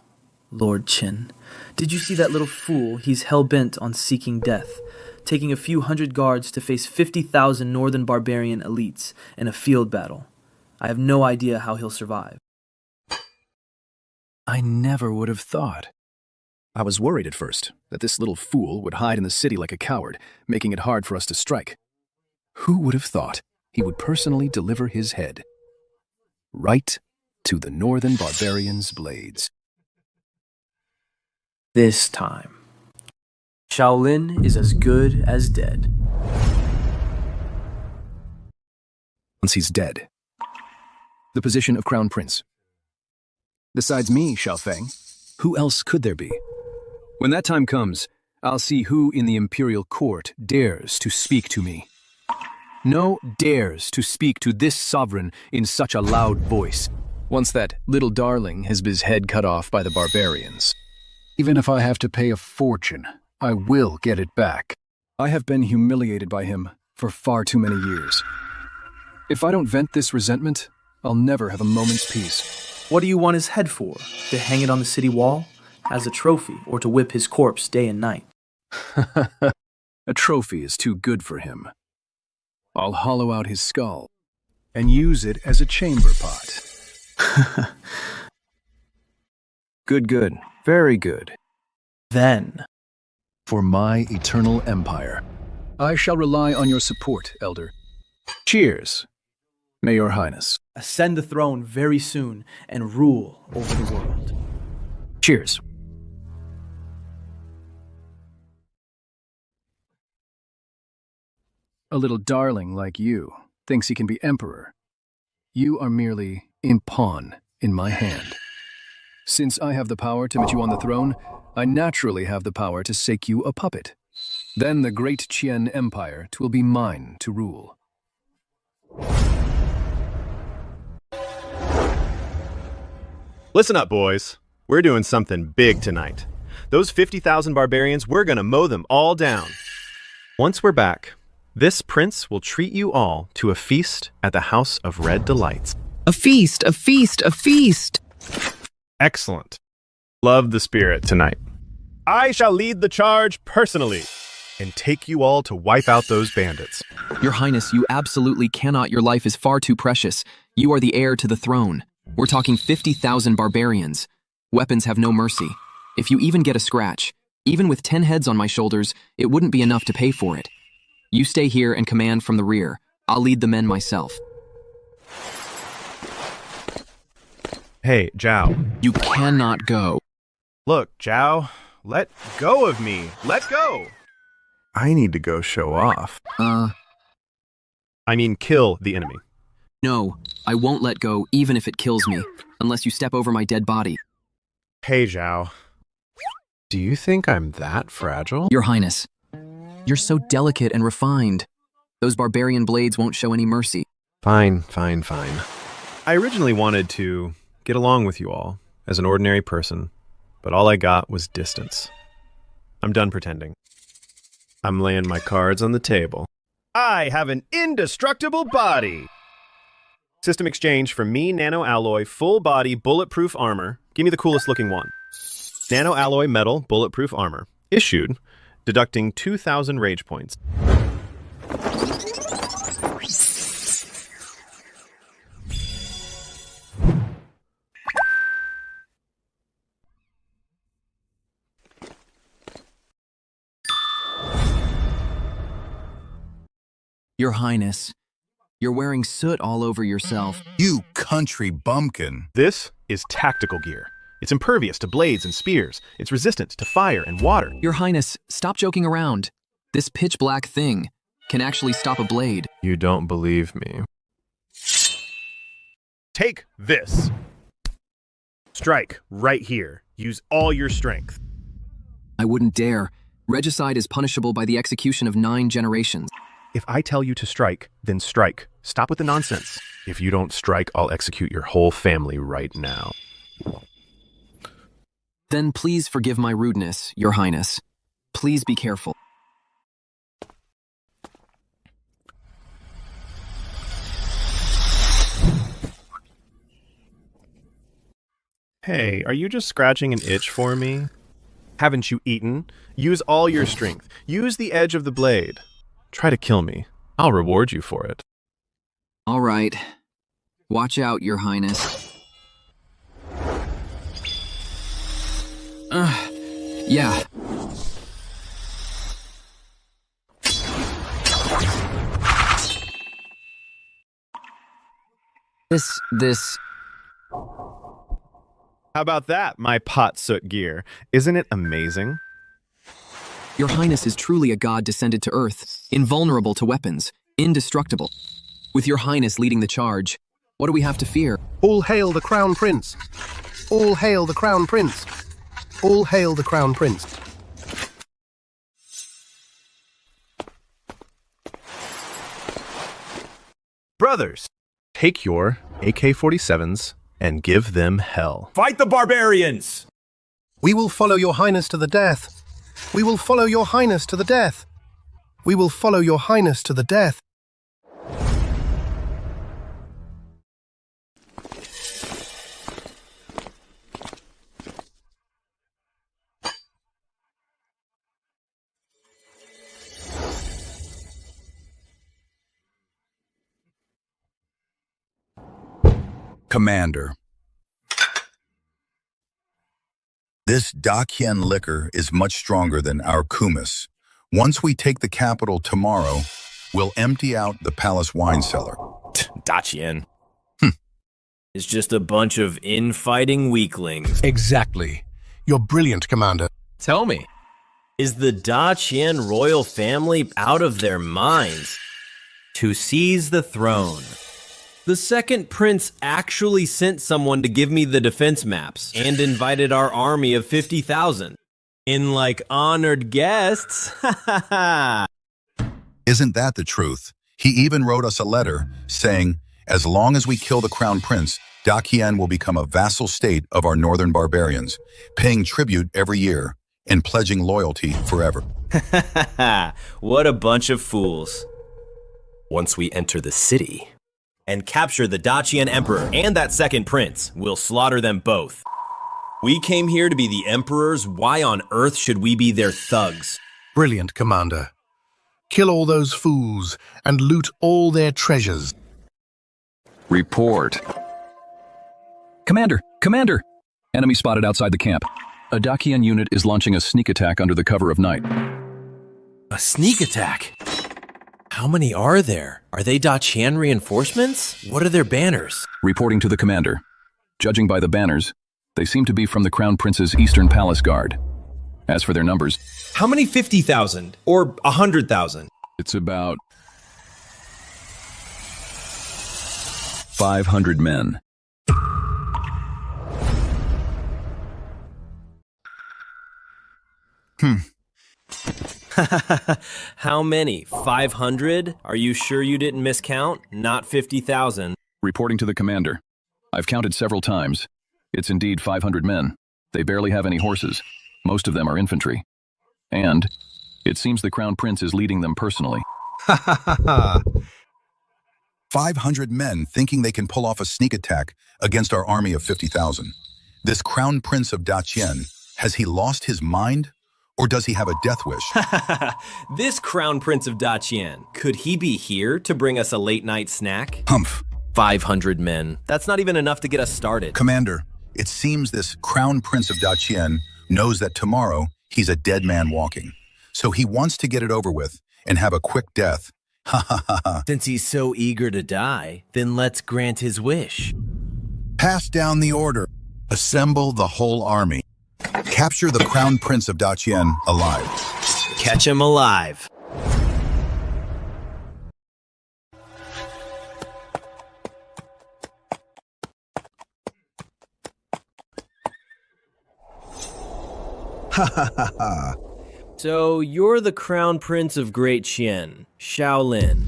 Lord Qin. Did you see that little fool? He's hell-bent on seeking death, taking a few hundred guards to face 50,000 northern barbarian elites in a field battle. I have no idea how he'll survive. I never would have thought. I was worried at first that this little fool would hide in the city like a coward, making it hard for us to strike. Who would have thought he would personally deliver his head right to the northern barbarians' blades? This time, Xiao Lin is as good as dead. Once he's dead, the position of Crown Prince. Besides me, Xiao Feng, who else could there be? When that time comes, I'll see who in the imperial court dares to speak to me. No dares to speak to this sovereign in such a loud voice, once that little darling has his head cut off by the barbarians. Even if I have to pay a fortune, I will get it back. I have been humiliated by him for far too many years. If I don't vent this resentment, I'll never have a moment's peace. What do you want his head for? To hang it on the city wall? As a trophy, or to whip his corpse day and night? A trophy is too good for him. I'll hollow out his skull and use it as a chamber pot. Good. Very good. Then, for my eternal empire, I shall rely on your support, Elder. Cheers, may your highness. Ascend the throne very soon and rule over the world. Cheers. A little darling like you thinks he can be emperor. You are merely a pawn in my hand. Since I have the power to put you on the throne, I naturally have the power to make you a puppet. Then the Great Qian Empire will be mine to rule. Listen up, boys. We're doing something big tonight. Those 50,000 barbarians, we're gonna mow them all down. Once we're back, this prince will treat you all to a feast at the House of Red Delights. A feast, a feast, a feast! Excellent. Love the spirit tonight. I shall lead the charge personally and take you all to wipe out those bandits. Your Highness, you absolutely cannot. Your life is far too precious. You are the heir to the throne. We're talking 50,000 barbarians. Weapons have no mercy. If you even get a scratch, even with 10 heads on my shoulders, it wouldn't be enough to pay for it. You stay here and command from the rear. I'll lead the men myself. Hey, Zhao. You cannot go. Look, Zhao, let go of me. Let go. I need to go show off. I mean, kill the enemy. No, I won't let go even if it kills me, unless you step over my dead body. Hey, Xiao. Do you think I'm that fragile? Your Highness, you're so delicate and refined. Those barbarian blades won't show any mercy. Fine. I originally wanted to get along with you all as an ordinary person, but all I got was distance. I'm done pretending. I'm laying my cards on the table. I have an indestructible body! System exchange for me, nano alloy, full body, bulletproof armor. Give me the coolest looking one. Nano alloy metal, bulletproof armor. Issued, deducting 2,000 rage points. Your Highness, you're wearing soot all over yourself. You country bumpkin. This is tactical gear. It's impervious to blades and spears. It's resistant to fire and water. Your Highness, stop joking around. This pitch black thing can actually stop a blade. You don't believe me. Take this. Strike right here. Use all your strength. I wouldn't dare. Regicide is punishable by the execution of 9 generations. If I tell you to strike, then strike. Stop with the nonsense. If you don't strike, I'll execute your whole family right now. Then please forgive my rudeness, Your Highness. Please be careful. Hey, are you just scratching an itch for me? Haven't you eaten? Use all your strength. Use the edge of the blade. Try to kill me. I'll reward you for it. All right. Watch out, Your Highness. Yeah. This... How about that, my pot soot gear? Isn't it amazing? Your Highness is truly a god descended to Earth, invulnerable to weapons, indestructible. With Your Highness leading the charge, what do we have to fear? All hail the Crown Prince! All hail the Crown Prince! All hail the Crown Prince! Brothers, take your AK-47s and give them hell. Fight the barbarians! We will follow Your Highness to the death. We will follow Your Highness to the death. We will follow Your Highness to the death. Commander. This Qian liquor is much stronger than our kumis. Once we take the capital tomorrow, we'll empty out the palace wine cellar. Qian. It's just a bunch of infighting weaklings. Exactly. You're brilliant, Commander. Tell me, is the Qian royal family out of their minds to seize the throne? The second prince actually sent someone to give me the defense maps and invited our army of 50,000. In like honored guests. Isn't that the truth? He even wrote us a letter saying, as long as we kill the crown prince, Qian will become a vassal state of our northern barbarians, paying tribute every year and pledging loyalty forever. What a bunch of fools. Once we enter the city and capture the Qian emperor and that second prince, we'll slaughter them both. We came here to be the emperors. Why on earth should we be their thugs? Brilliant, Commander. Kill all those fools and loot all their treasures. Report. Commander! Enemy spotted outside the camp. A Qian unit is launching a sneak attack under the cover of night. A sneak attack? How many are there? Are they Qian reinforcements? What are their banners? Reporting to the commander. Judging by the banners, they seem to be from the Crown Prince's Eastern Palace Guard. As for their numbers... How many 50,000? Or 100,000? It's about... 500 men. How many? 500? Are you sure you didn't miscount? Not 50,000. Reporting to the commander. I've counted several times. It's indeed 500 men. They barely have any horses. Most of them are infantry. And it seems the Crown Prince is leading them personally. 500 men thinking they can pull off a sneak attack against our army of 50,000. This Crown Prince of Da Qian, has he lost his mind? Or does he have a death wish? This Crown Prince of Da Qian, could he be here to bring us a late night snack? Humph. 500 men. That's not even enough to get us started. Commander, it seems this Crown Prince of Da Qian knows that tomorrow he's a dead man walking. So he wants to get it over with and have a quick death. Ha ha ha ha. Since he's so eager to die, then let's grant his wish. Pass down the order. Assemble the whole army. Capture the Crown Prince of Da Qian alive. Catch him alive. Ha ha ha ha. So you're the Crown Prince of Great Qian, Xiao Lin.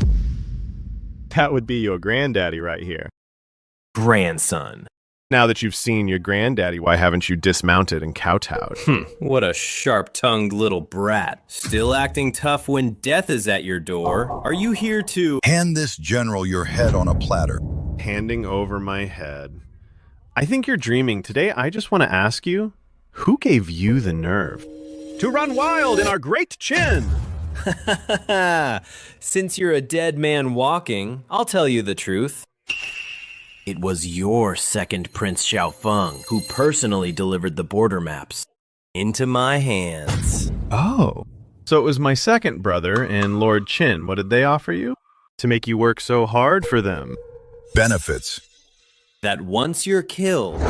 That would be your granddaddy right here. Grandson. Now that you've seen your granddaddy, why haven't you dismounted and kowtowed? What a sharp-tongued little brat. Still acting tough when death is at your door. Are you here to— Hand this general your head on a platter. Handing over my head. I think you're dreaming. Today, I just want to ask you, who gave you the nerve to run wild in our Great Qian? Since you're a dead man walking, I'll tell you the truth. It was your second Prince Xiaofeng who personally delivered the border maps into my hands. Oh, so it was my second brother and Lord Qin. What did they offer you? To make you work so hard for them? Benefits. That once you're killed,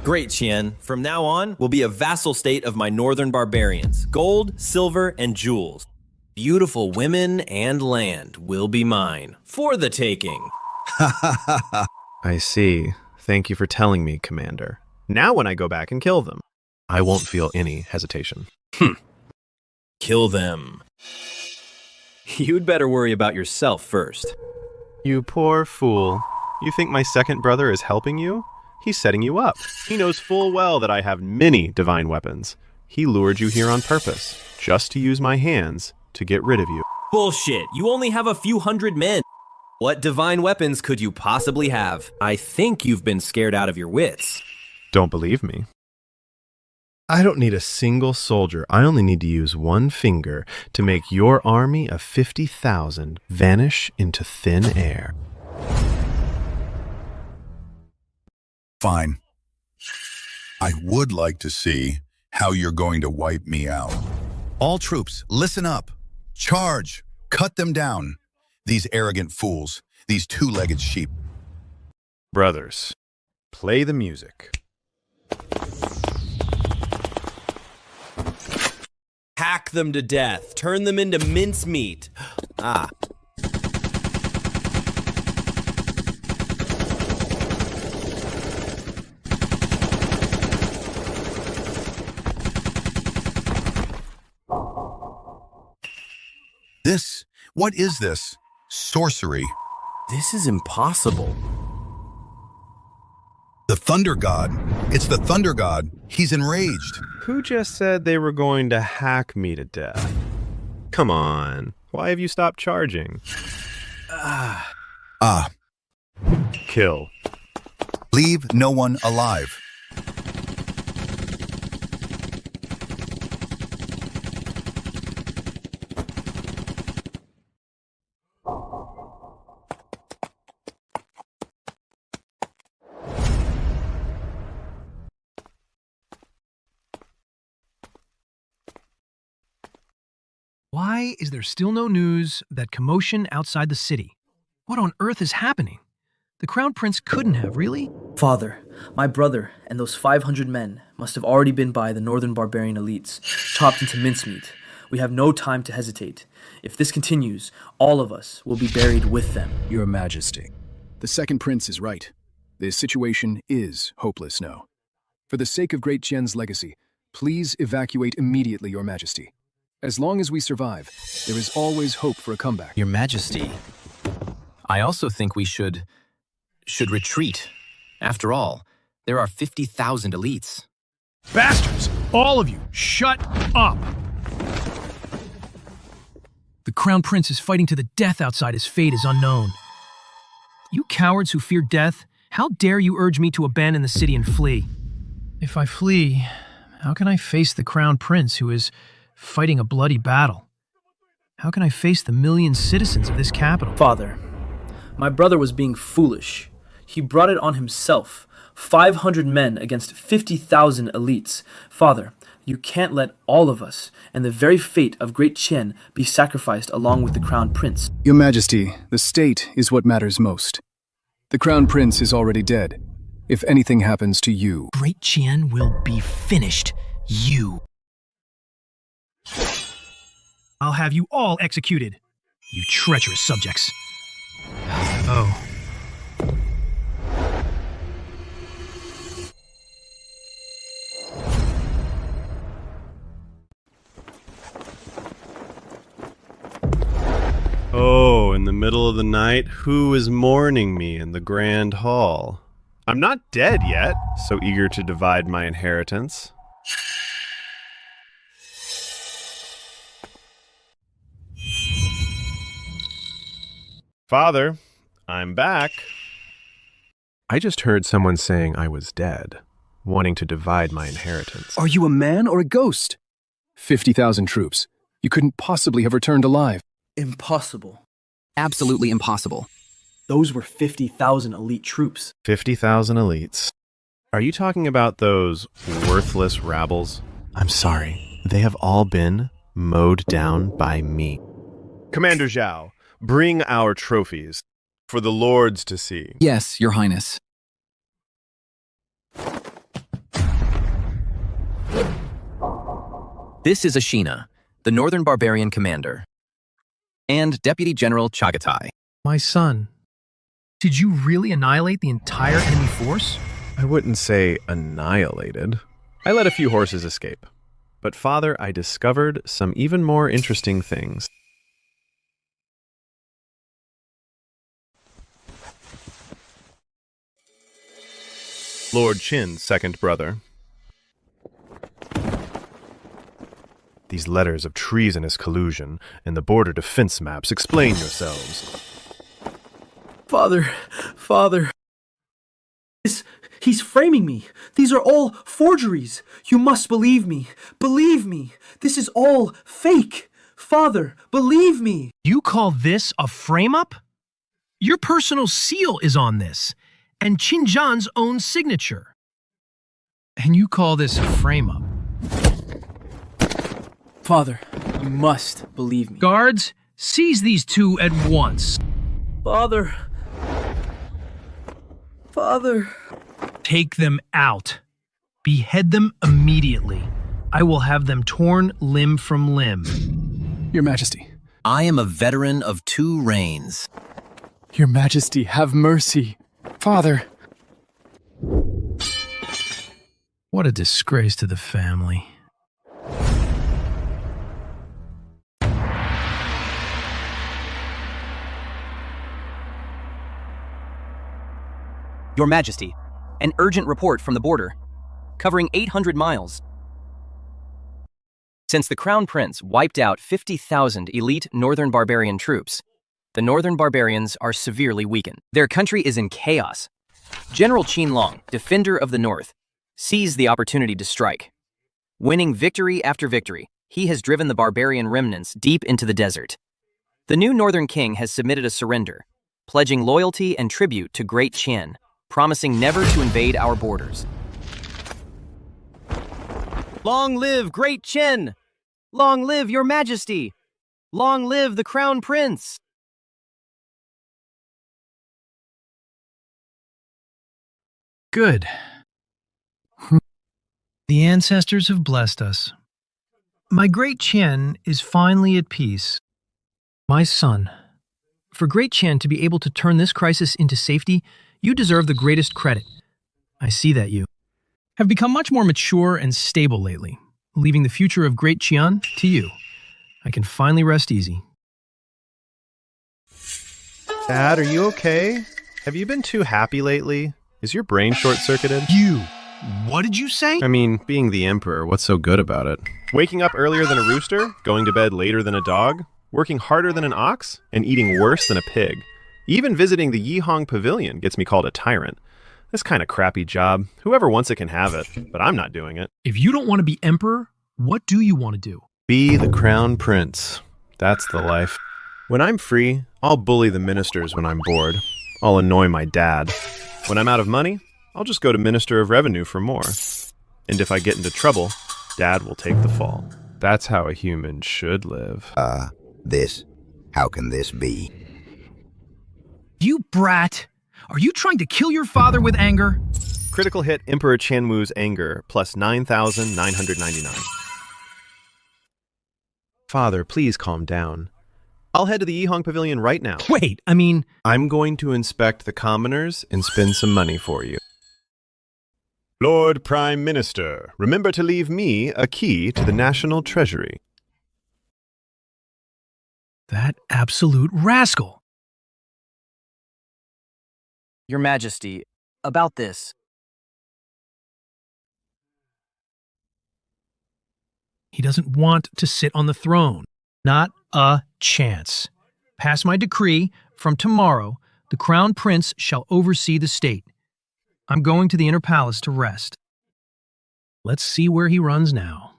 Great Qian, from now on, will be a vassal state of my northern barbarians. Gold, silver, and jewels. Beautiful women and land will be mine. For the taking. Ha ha ha ha. I see. Thank you for telling me, Commander. Now when I go back and kill them, I won't feel any hesitation. Kill them. You'd better worry about yourself first. You poor fool. You think my second brother is helping you? He's setting you up. He knows full well that I have many divine weapons. He lured you here on purpose, just to use my hands to get rid of you. Bullshit. You only have a few hundred men. What divine weapons could you possibly have? I think you've been scared out of your wits. Don't believe me? I don't need a single soldier. I only need to use one finger to make your army of 50,000 vanish into thin air. Fine. I would like to see how you're going to wipe me out. All troops, listen up. Charge. Cut them down. These arrogant fools, these two-legged sheep. Brothers, play the music. Hack them to death. Turn them into mincemeat. Ah. What is this? Sorcery. This is impossible. The Thunder God. It's the Thunder God. He's enraged. Who just said they were going to hack me to death? Come on. Why have you stopped charging? Kill. Leave no one alive. Why is there still no news of that commotion outside the city? What on earth is happening? The Crown Prince couldn't have, really? Father, my brother and those 500 men must have already been by the northern barbarian elites, chopped into mincemeat. We have no time to hesitate. If this continues, all of us will be buried with them. Your Majesty, The second prince is right. This situation is hopeless now. For the sake of Great Qian's legacy, please evacuate immediately, Your Majesty. As long as we survive, there is always hope for a comeback. Your Majesty, I also think we should retreat. After all, there are 50,000 elites. Bastards! All of you, shut up! The Crown Prince is fighting to the death outside. His fate is unknown. You cowards who fear death, how dare you urge me to abandon the city and flee? If I flee, how can I face the Crown Prince who is fighting a bloody battle? How can I face the million citizens of this capital? Father, my brother was being foolish. He brought it on himself. 500 men against 50,000 elites. Father, you can't let all of us and the very fate of Great Qian be sacrificed along with the Crown Prince. Your Majesty, the state is what matters most. The Crown Prince is already dead. If anything happens to you... Great Qian will be finished. You. I'll have you all executed. You treacherous subjects. Oh. Oh, in the middle of the night, who is mourning me in the grand hall? I'm not dead yet, so eager to divide my inheritance. Father, I'm back. I just heard someone saying I was dead, wanting to divide my inheritance. Are you a man or a ghost? 50,000 troops. You couldn't possibly have returned alive. Impossible. Absolutely impossible. Those were 50,000 elite troops. 50,000 elites. Are you talking about those worthless rabbles? I'm sorry. They have all been mowed down by me. Commander Xiao, bring our trophies for the lords to see. Yes, Your Highness. This is Ashina, the Northern Barbarian commander, and Deputy General Chagatai. My son, did you really annihilate the entire enemy force? I wouldn't say annihilated. I let a few horses escape. But Father, I discovered some even more interesting things. Lord Qin's second brother. These letters of treasonous collusion and the border defense maps, explain yourselves. Father. He's framing me. These are all forgeries. You must believe me. Believe me. This is all fake. Father, believe me. You call this a frame-up? Your personal seal is on this, and Qinzhan's own signature. And you call this a frame-up? Father, you must believe me. Guards, seize these two at once. Father. Take them out. Behead them immediately. I will have them torn limb from limb. Your Majesty. I am a veteran of 2 reigns. Your Majesty, have mercy. Father. What a disgrace to the family. Your Majesty, an urgent report from the border, covering 800 miles. Since the Crown Prince wiped out 50,000 elite Northern Barbarian troops, the Northern Barbarians are severely weakened. Their country is in chaos. General Qin Long, defender of the North, seized the opportunity to strike. Winning victory after victory, he has driven the barbarian remnants deep into the desert. The new Northern King has submitted a surrender, pledging loyalty and tribute to Great Qian, promising never to invade our borders. Long live Great Qian! Long live Your Majesty! Long live the Crown Prince! Good. The ancestors have blessed us. My Great Qian is finally at peace. My son, For Great Qian to be able to turn this crisis into safety, you deserve the greatest credit. I see that you have become much more mature and stable lately, leaving the future of Great Qian to you. I can finally rest easy. Dad, are you okay? Have you been too happy lately? Is your brain short-circuited? What did you say? I mean, being the emperor, what's so good about it? Waking up earlier than a rooster, going to bed later than a dog, working harder than an ox, and eating worse than a pig. Even visiting the Yihong Pavilion gets me called a tyrant. This kind of crappy job, whoever wants it can have it, but I'm not doing it. If you don't want to be emperor, what do you want to do? Be the crown prince. That's the life. When I'm free, I'll bully the ministers when I'm bored. I'll annoy my dad. When I'm out of money, I'll just go to Minister of Revenue for more. And if I get into trouble, Dad will take the fall. That's how a human should live. How can this be? You brat! Are you trying to kill your father with anger? Critical hit Emperor Qianwu's anger, plus 9,999. Father, please calm down. I'll head to the Yihong Pavilion right now. Wait, I'm going to inspect the commoners and spend some money for you. Lord Prime Minister, remember to leave me a key to the National Treasury. That absolute rascal! Your Majesty, about this. He doesn't want to sit on the throne. Not a chance. Pass my decree. From tomorrow, the crown prince shall oversee the state. I'm going to the inner palace to rest. Let's see where he runs now.